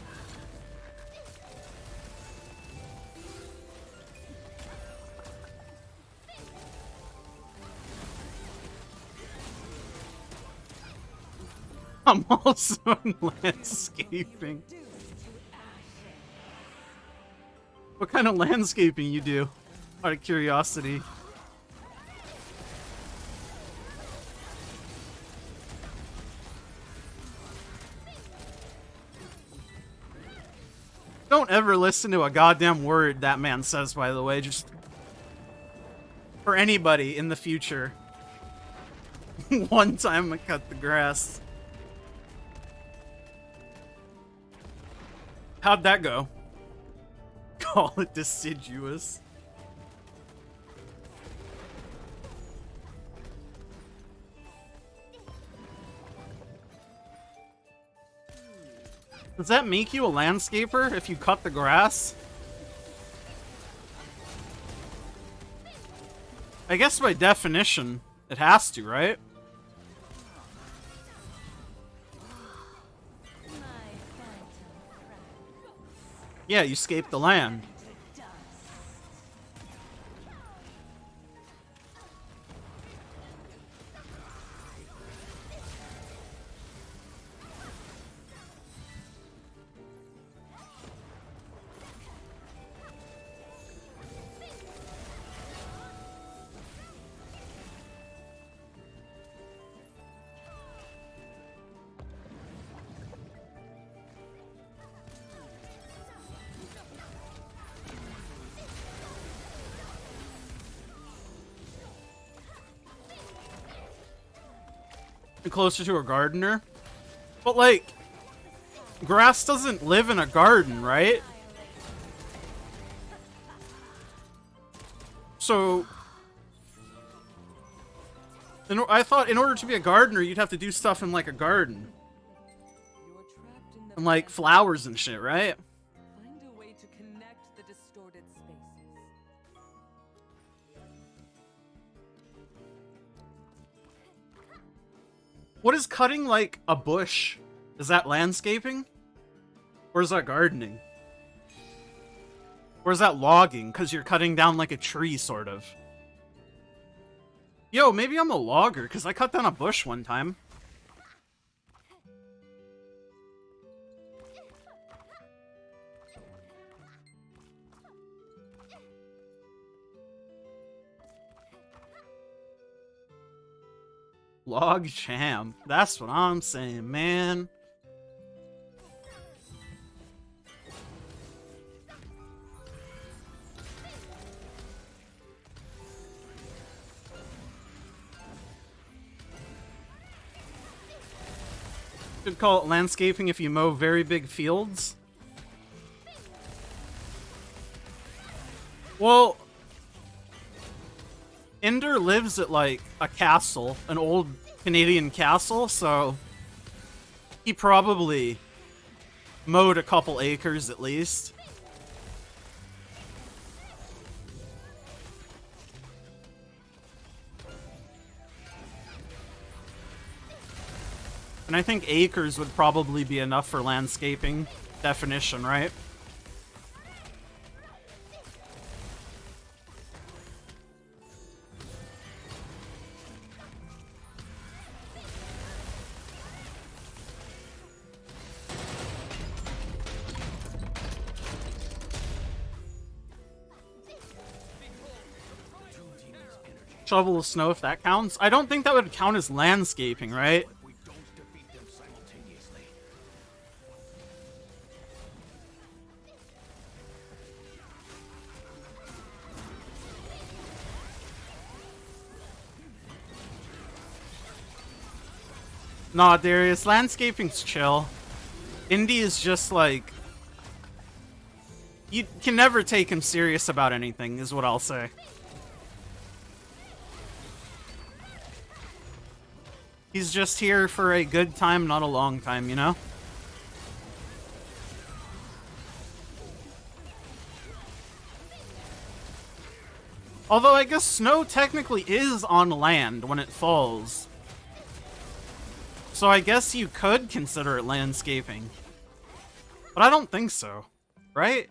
I'm also in landscaping. What kind of landscaping you do? Out of curiosity. Don't ever listen to a goddamn word that man says, by the way. Just for anybody in the future. One time I cut the grass. How'd that go? Call it deciduous. Does that make you a landscaper if you cut the grass? I guess by definition, it has to, right? Yeah, you escaped the land. Closer to a gardener. But like, grass doesn't live in a garden, right? So I thought in order to be a gardener you'd have to do stuff in like a garden. And like flowers and shit, right? Find a way to connect the distorted spaces. What is cutting like a bush? Is that landscaping? Or is that gardening? Or is that logging? Because you're cutting down like a tree, sort of. Yo, maybe I'm a logger, because I cut down a bush one time. Log champ. That's what I'm saying, man. Could call it landscaping if you mow very big fields. Well, Ender lives at, like, a castle, an old Canadian castle, so he probably mowed a couple acres at least. And I think acres would probably be enough for landscaping definition, right? Shovel of snow, if that counts. I don't think that would count as landscaping, right? We don't defeat them simultaneously. Nah, Darius, landscaping's chill. Indie is just like... You can never take him serious about anything, is what I'll say. He's just here for a good time, not a long time, you know? Although I guess snow technically is on land when it falls. So I guess you could consider it landscaping. But I don't think so, right?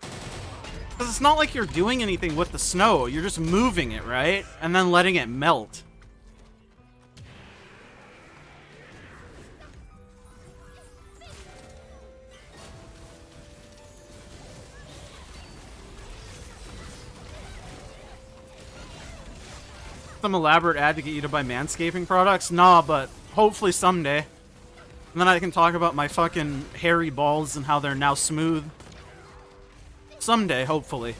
Because it's not like you're doing anything with the snow, you're just moving it, right? And then letting it melt. Some elaborate ad to get you to buy manscaping products? Nah, but hopefully someday. And then I can talk about my fucking hairy balls and how they're now smooth. Someday, hopefully.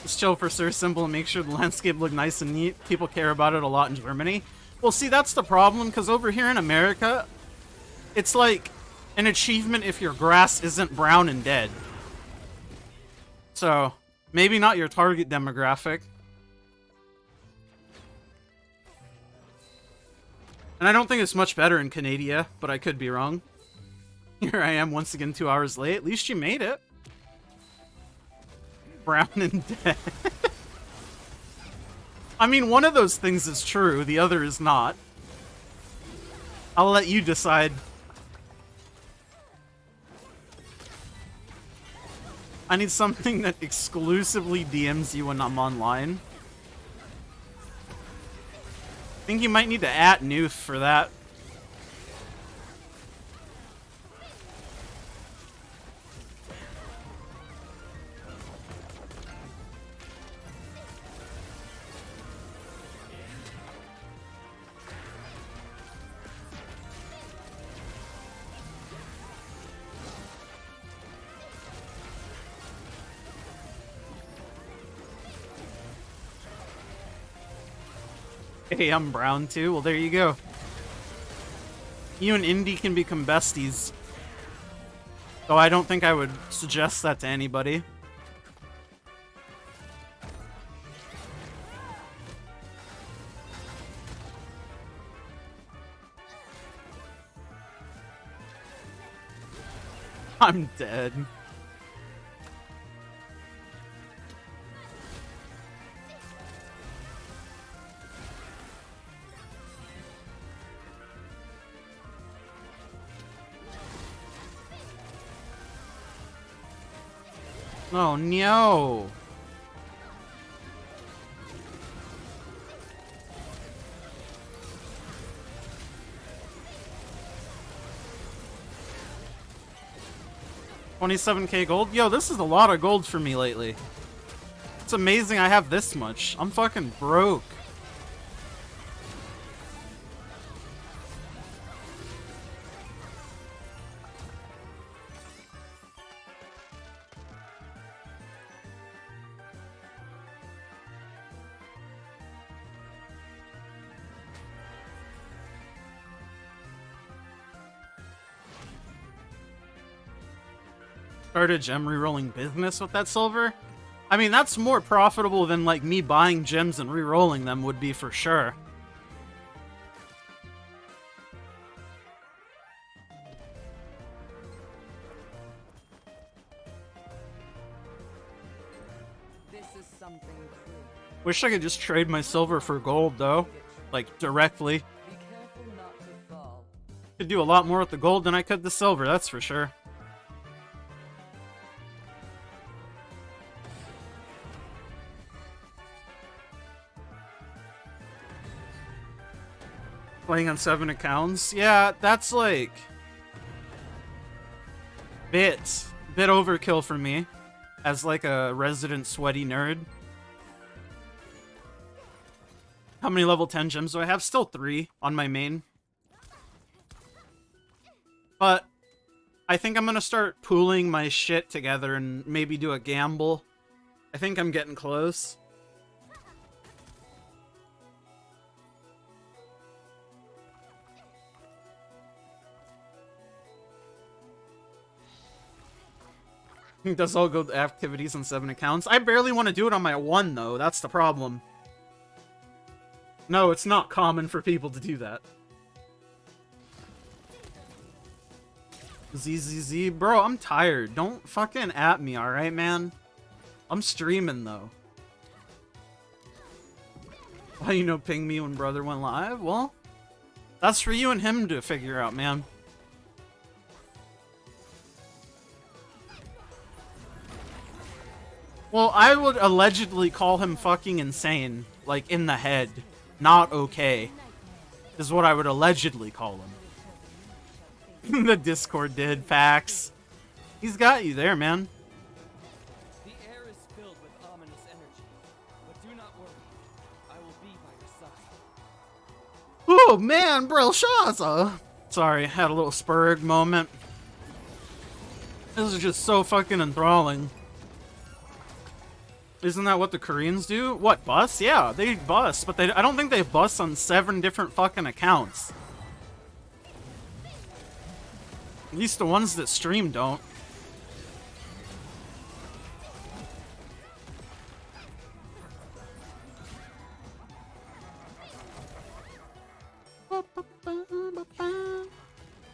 Just chill for Sir Simple and make sure the landscape look nice and neat. People care about it a lot in Germany. Well, see, that's the problem, because over here in America, it's like an achievement if your grass isn't brown and dead. So, maybe not your target demographic. And I don't think it's much better in Canada, but I could be wrong. Here I am once again 2 hours late. At least you made it. Brown and dead. I mean, one of those things is true, the other is not. I'll let you decide. I need something that exclusively DMs you when I'm online. I think you might need to @ Newth for that. Hey, I'm brown too. Well, there you go. You and Indy can become besties. Though I don't think I would suggest that to anybody. I'm dead. Oh no! 27k gold? Yo, this is a lot of gold for me lately. It's amazing I have this much. I'm fucking broke. Started gem rerolling business with that silver? I mean, that's more profitable than like me buying gems and rerolling them would be for sure. This is something true. Wish I could just trade my silver for gold though, like directly. Be careful not to fall. Could do a lot more with the gold than I could the silver, that's for sure. Playing on 7 accounts? Yeah, that's like... bit overkill for me. As like a resident sweaty nerd. How many level 10 gems do I have? Still 3 on my main. But I think I'm gonna start pooling my shit together and maybe do a gamble. I think I'm getting close. Does all good activities on 7 accounts. I barely want to do it on my 1 though, that's the problem. No, it's not common for people to do that. ZZZ, bro, I'm tired. Don't fucking at me, alright, man? I'm streaming though. Why you know ping me when brother went live? Well, that's for you and him to figure out, man. Well, I would allegedly call him fucking insane. Like, in the head. Not okay. Is what I would allegedly call him. The Discord did. Facts. He's got you there, man. The air is filled with ominous energy, but do not worry. I will be by your side. Oh, man, Belshaza. Sorry, had a little Spurg moment. This is just so fucking enthralling. Isn't that what the Koreans do? What, bus? Yeah, they bus, but I don't think they bus on 7 different fucking accounts. At least the ones that stream don't.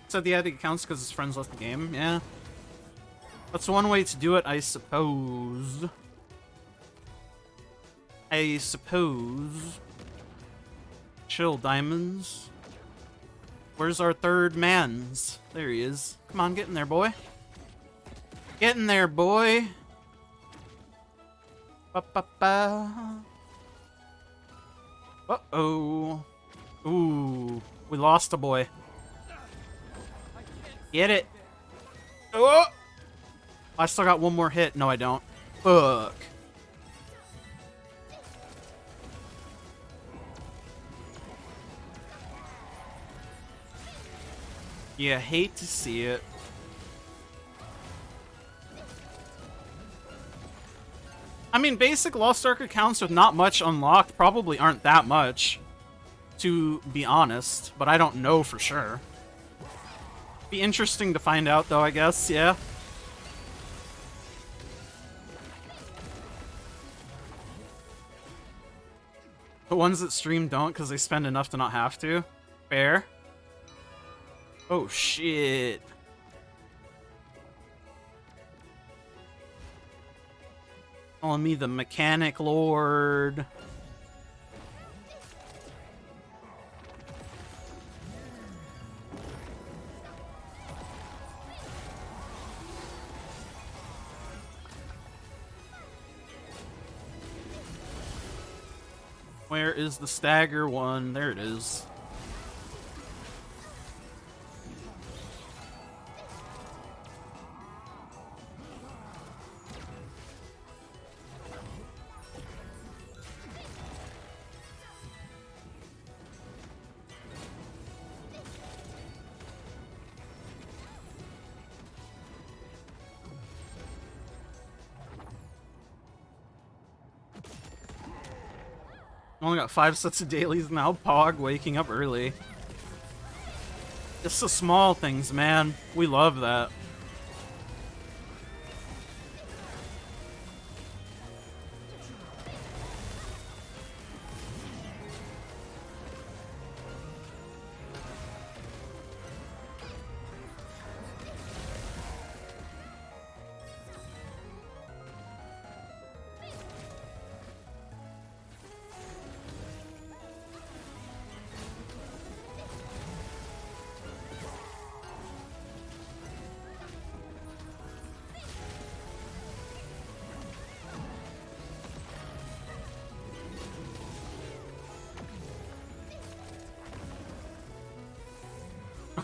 Said the addict accounts because his friends left the game. Yeah. That's one way to do it, I suppose. I suppose. Chill, diamonds. Where's our third mans? There he is. Come on, get in there, boy. Get in there, boy. Ba-ba-ba. Uh-oh. Ooh. We lost a boy. Get it. Oh! I still got one more hit. No, I don't. Fuck. You hate to see it. I mean, basic Lost Ark accounts with not much unlocked probably aren't that much, to be honest, but I don't know for sure. Be interesting to find out, though, I guess, yeah. The ones that stream don't because they spend enough to not have to. Fair. Oh, shit. Calling me the mechanic lord. Where is the stagger one? There it is. Only got 5 sets of dailies now. Pog waking up early. It's the small things, man. We love that.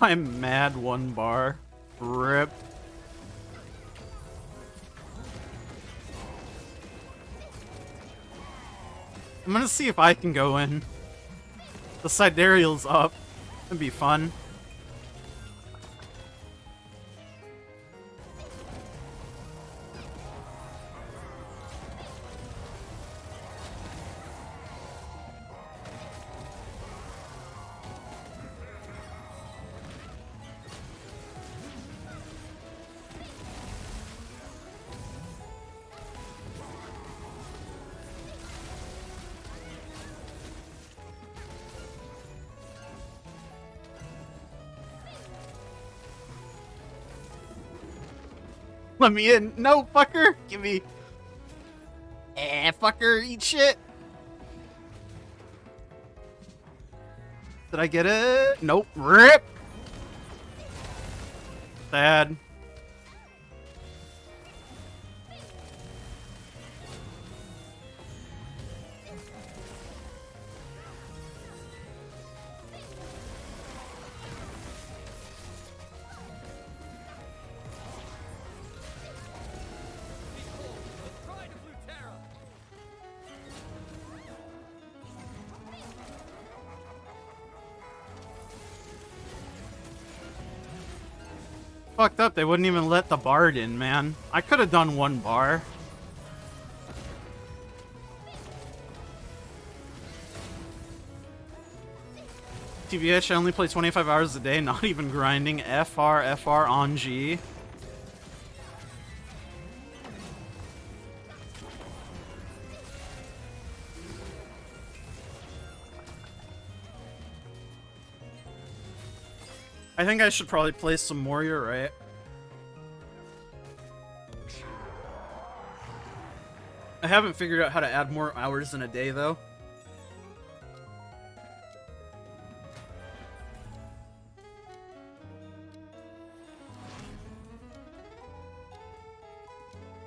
I'm mad 1 bar. Rip. I'm gonna see if I can go in. The sidereal's up. That'd be fun. Let me in. No, fucker. Give me. Fucker. Eat shit. Did I get it? Nope. Rip. Sad. Behold, the pride of Lutera! Fucked up. They wouldn't even let the bard in, man. I could have done 1 bar. TBH, I only play 25 hours a day, not even grinding. FR on G. I think I should probably play some more, you're right. I haven't figured out how to add more hours in a day, though.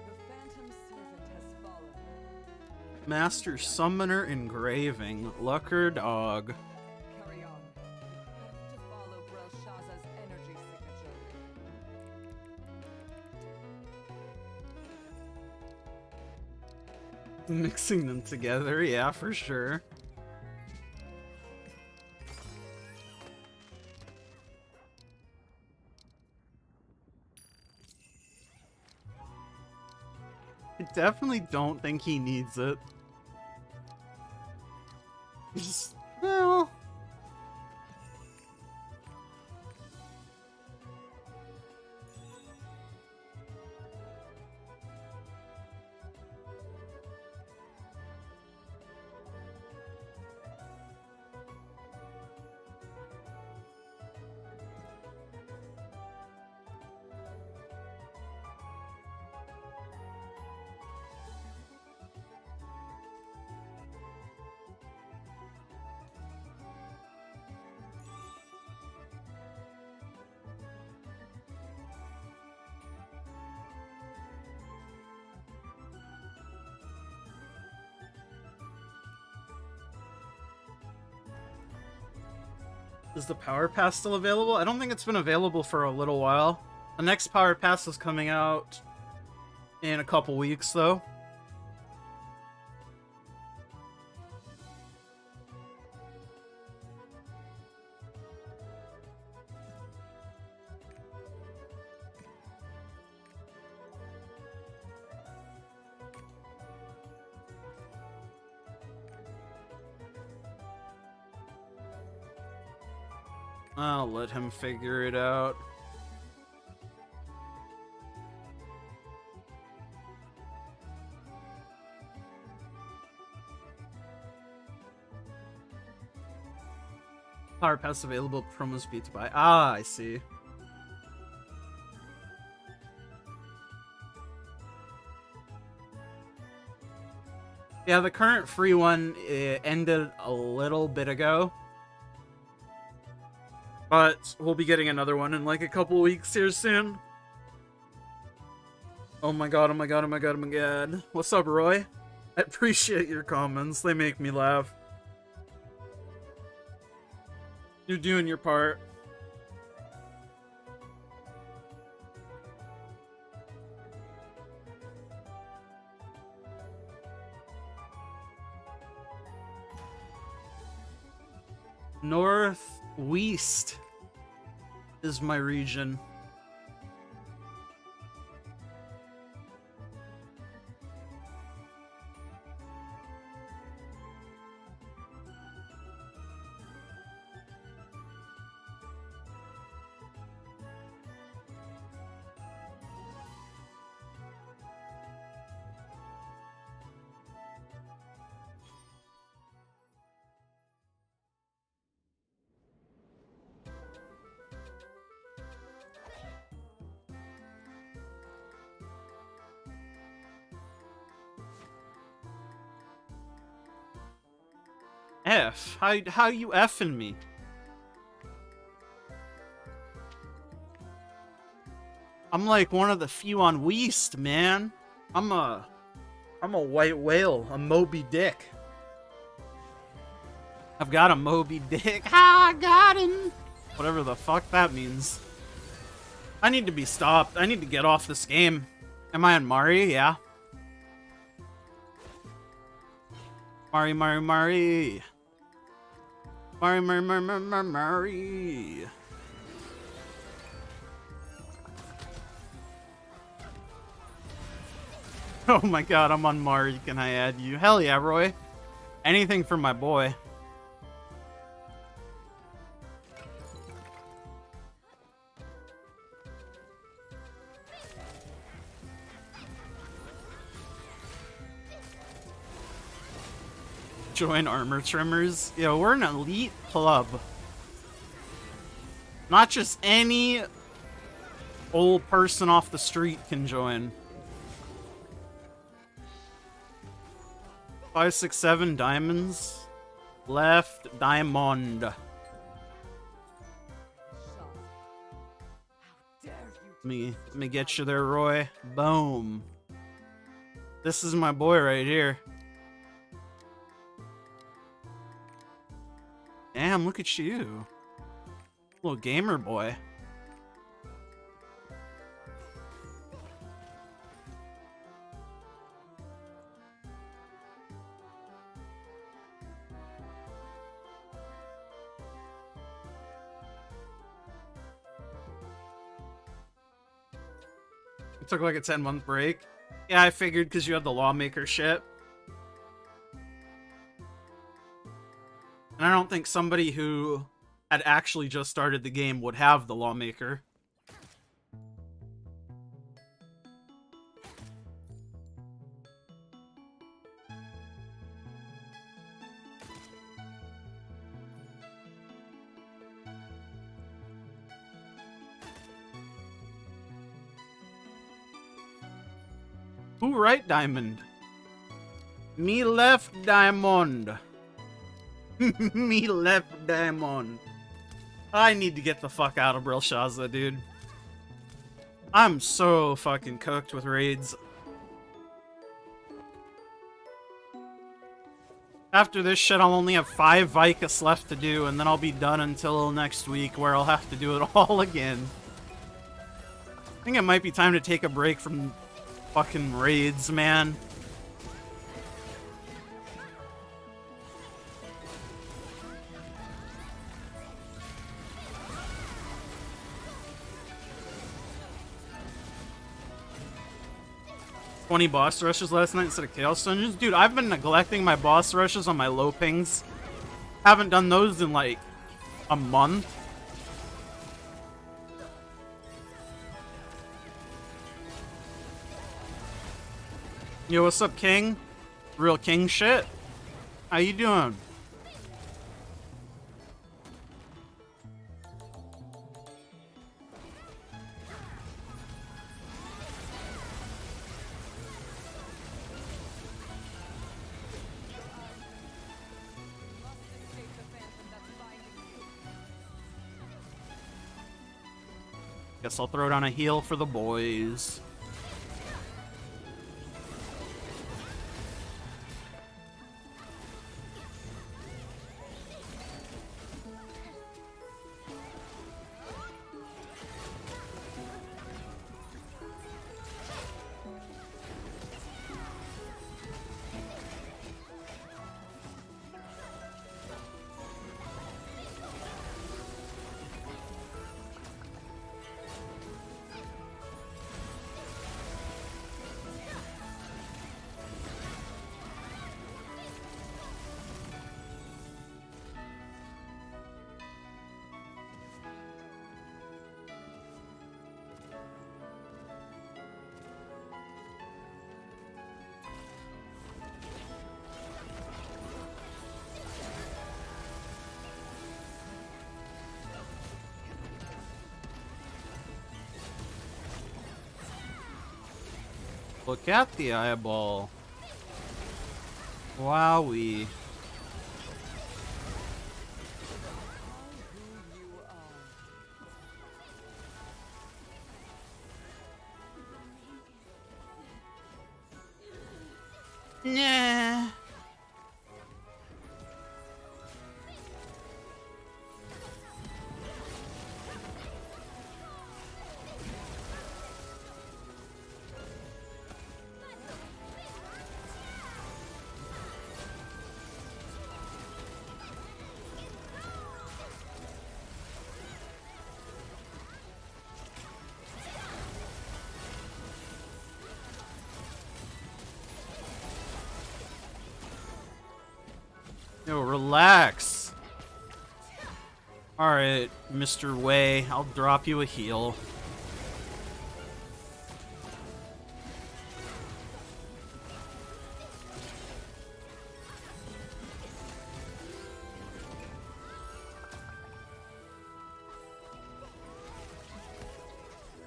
The Phantom Servant has fallen. Master Summoner Engraving. Lucker Dog. Carry on. You have to follow Belshazzar's energy signature. Mixing them together, yeah, for sure. I definitely don't think he needs it. Just, well... Is the Power Pass still available? I don't think it's been available for a little while. The next Power Pass is coming out in a couple weeks, though. I'll let him figure it out. Power pass available, promo speed to buy. Ah, I see. Yeah, the current free one ended a little bit ago. But we'll be getting another one in like a couple weeks here soon. Oh my god, oh my god, oh my god, oh my god. What's up, Roy? I appreciate your comments. They make me laugh. You're doing your part. Northwest is my region. F? How you effing me? I'm like one of the few on Weast, man. I'm a white whale, a Moby Dick. I've got a Moby Dick. Ah, I got him. Whatever the fuck that means. I need to be stopped. I need to get off this game. Am I on Mari? Yeah. Mari. Mari. Oh my god, I'm on Mari. Can I add you? Hell yeah, Roy. Anything for my boy. Join Armor Trimmers. Yo, we're an elite club. Not just any old person off the street can join. 5, 6, 7 diamonds. Left diamond. How dare you? Let me get you there, Roy. Boom. This is my boy right here. Damn, look at you. Little gamer boy. It took like a 10-month break. Yeah, I figured because you had the lawmaker shit. And I don't think somebody who had actually just started the game would have the lawmaker. Who right diamond? Me left diamond. Me left diamond. I need to get the fuck out of Brilshaza, dude. I'm so fucking cooked with raids. After this shit, I'll only have 5 Vicus left to do, and then I'll be done until next week, where I'll have to do it all again. I think it might be time to take a break from fucking raids, man. "20 boss rushes last night instead of Chaos Dungeons." Dude, I've been neglecting my boss rushes on my low pings. Haven't done those in like a month. Yo, what's up, King? Real King shit? How you doing? Escape the phantom that's binding you. Guess I'll throw down a heal for the boys. Look at the eyeball. Wowee. Who you are. Nah. Yo, relax. Alright, Mr. Way, I'll drop you a heal.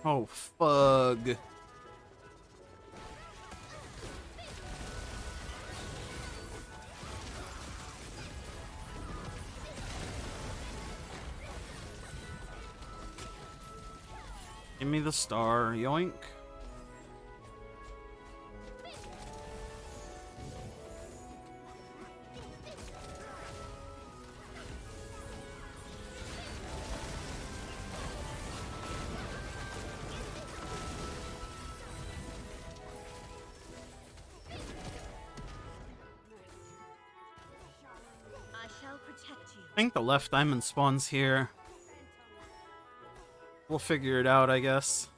Oh, fug. Give me the star, yoink. I shall protect you. I think the left diamond spawns here. We'll figure it out, I guess.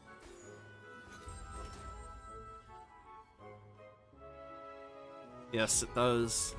Yes, it does.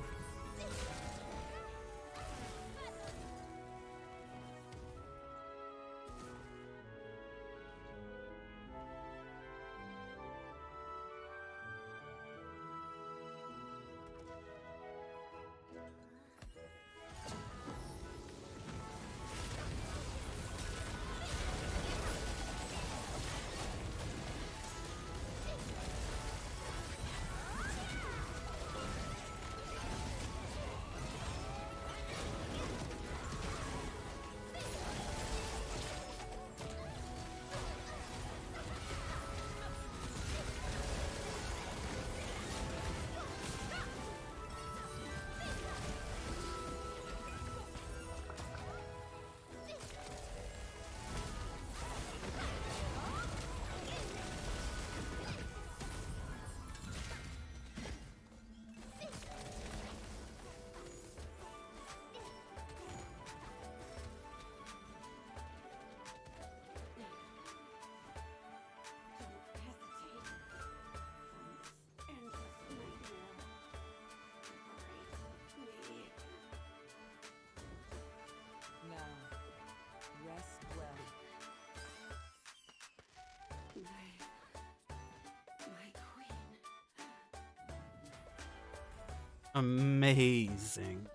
Amazing.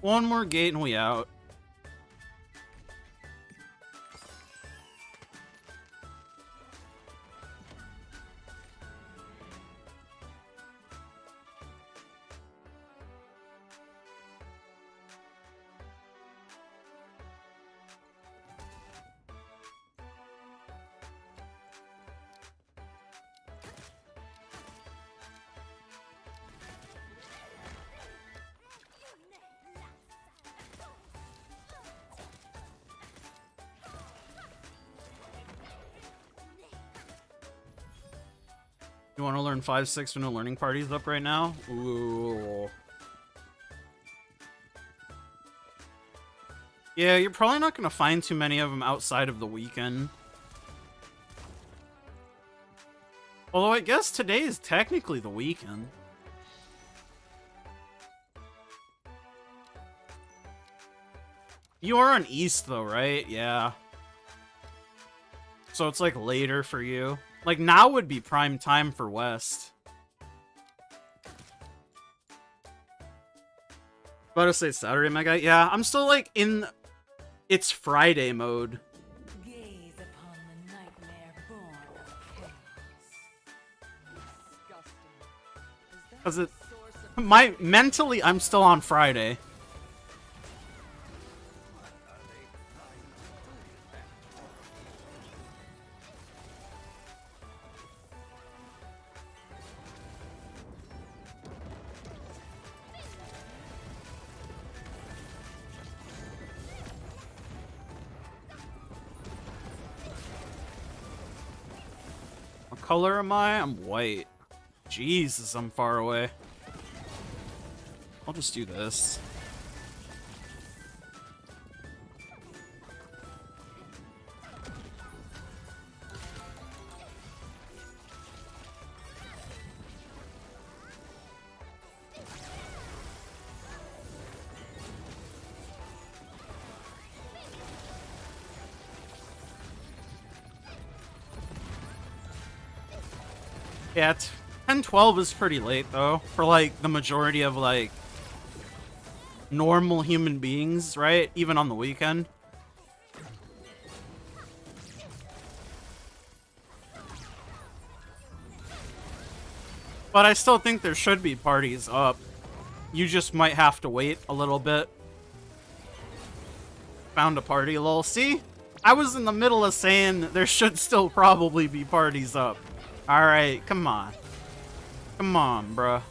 One more gate and we out. You want to learn 5-6 when no learning party's up right now? Ooh. Yeah, you're probably not going to find too many of them outside of the weekend. Although I guess today is technically the weekend. You are on East though, right? Yeah. So it's like later for you. Like now would be prime time for West. About to say Saturday, my guy. Yeah, I'm still like in it's Friday mode. Gaze upon the nightmare born of chaos. Disgusting. Cause it The source of my mentally I'm still on Friday. What color am I? I'm white. Jesus, I'm far away. I'll just do this. Yeah, 10-12 is pretty late though for like the majority of like normal human beings, right? Even on the weekend. But I still think there should be parties up. You just might have to wait a little bit. Found a party, lol. See? I was in the middle of saying there should still probably be parties up. Alright, come on. Come on, bruh.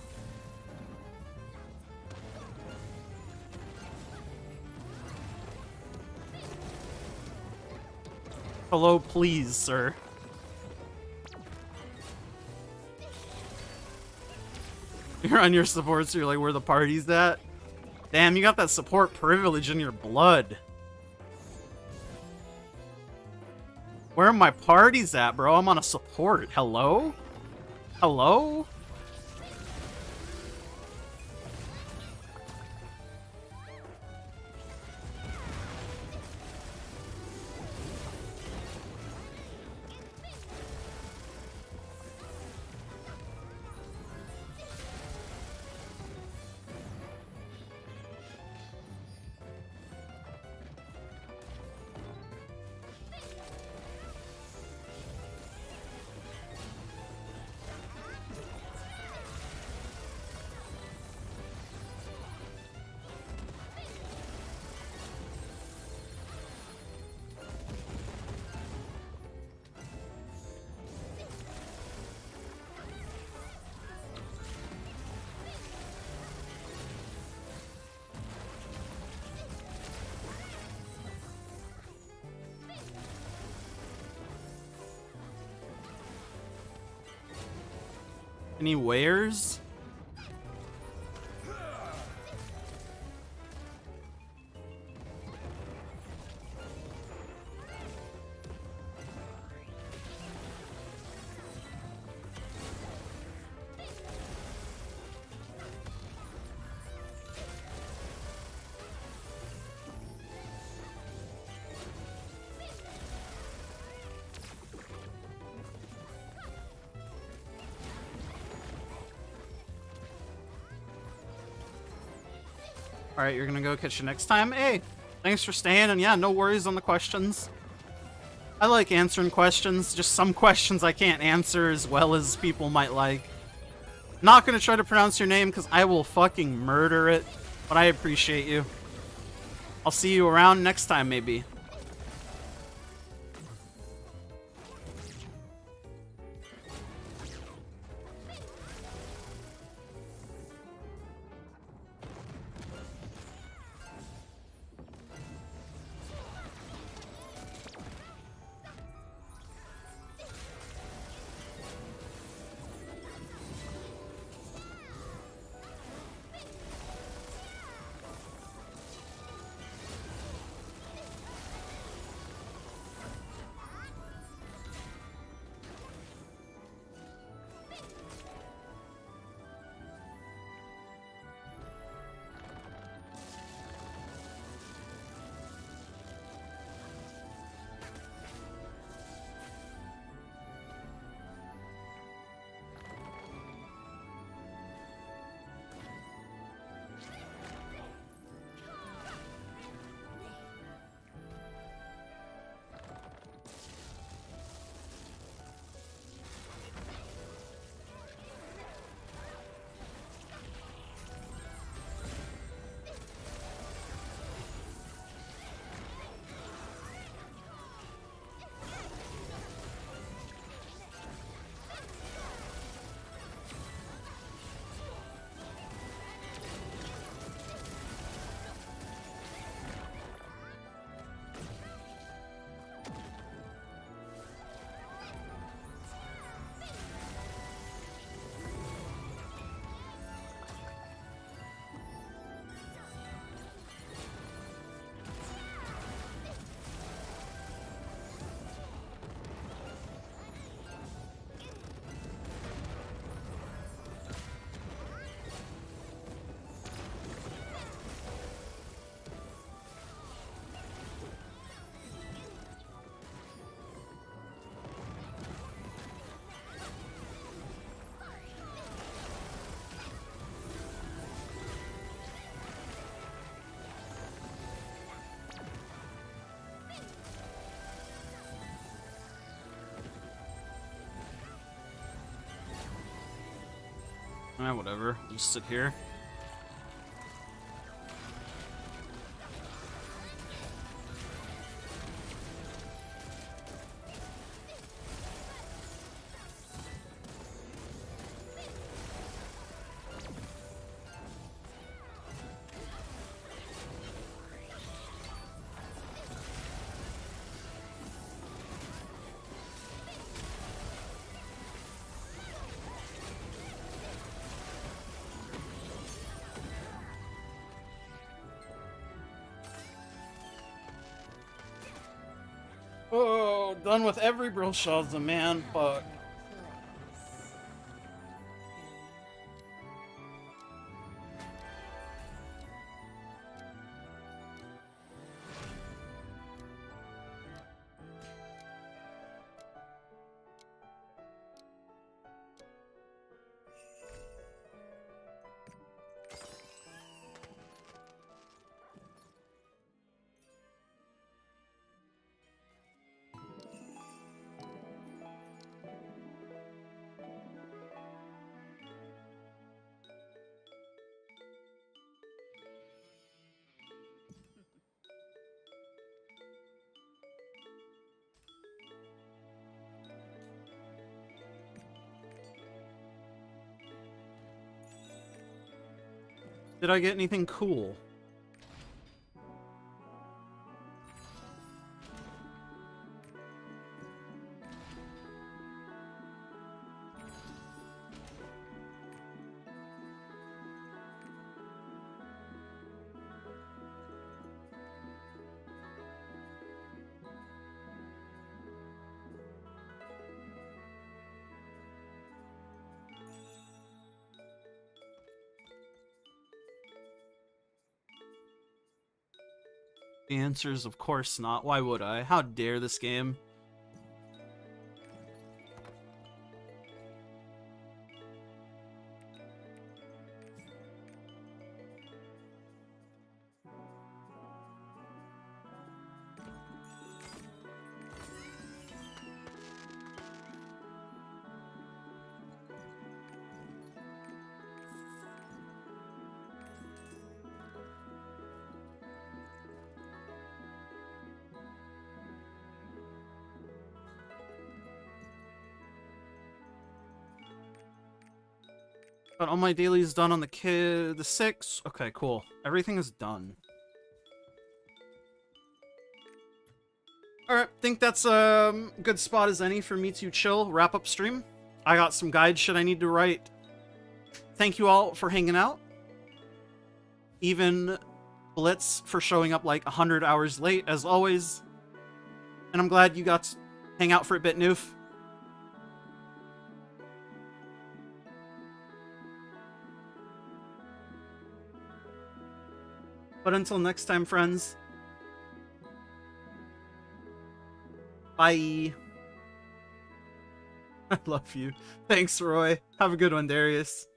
Hello, please, sir. You're on your support, so you're like, where the party's at? Damn, you got that support privilege in your blood. Where are my parties at, bro? I'm on a support. Hello? Hello? Any wares? Alright, you're gonna go catch you next time? Hey, thanks for staying, and yeah, no worries on the questions. I like answering questions, just some questions I can't answer as well as people might like. Not gonna try to pronounce your name because I will fucking murder it, but I appreciate you. I'll see you around next time, maybe. Whatever. Just sit here. Oh, done with every Brillshaw's, man. Fuck. Did I get anything cool? The answer is of course not. Why would I? How dare this game? Got all my dailies done on the 6. Okay, cool. Everything is done. Alright, think that's a good spot as any for me to chill, wrap up stream. I got some guide shit I need to write. Thank you all for hanging out. Even Blitz for showing up like 100 hours late, as always. And I'm glad you got to hang out for a bit, Noof. But until next time, friends. Bye. I love you. Thanks, Roy. Have a good one, Darius.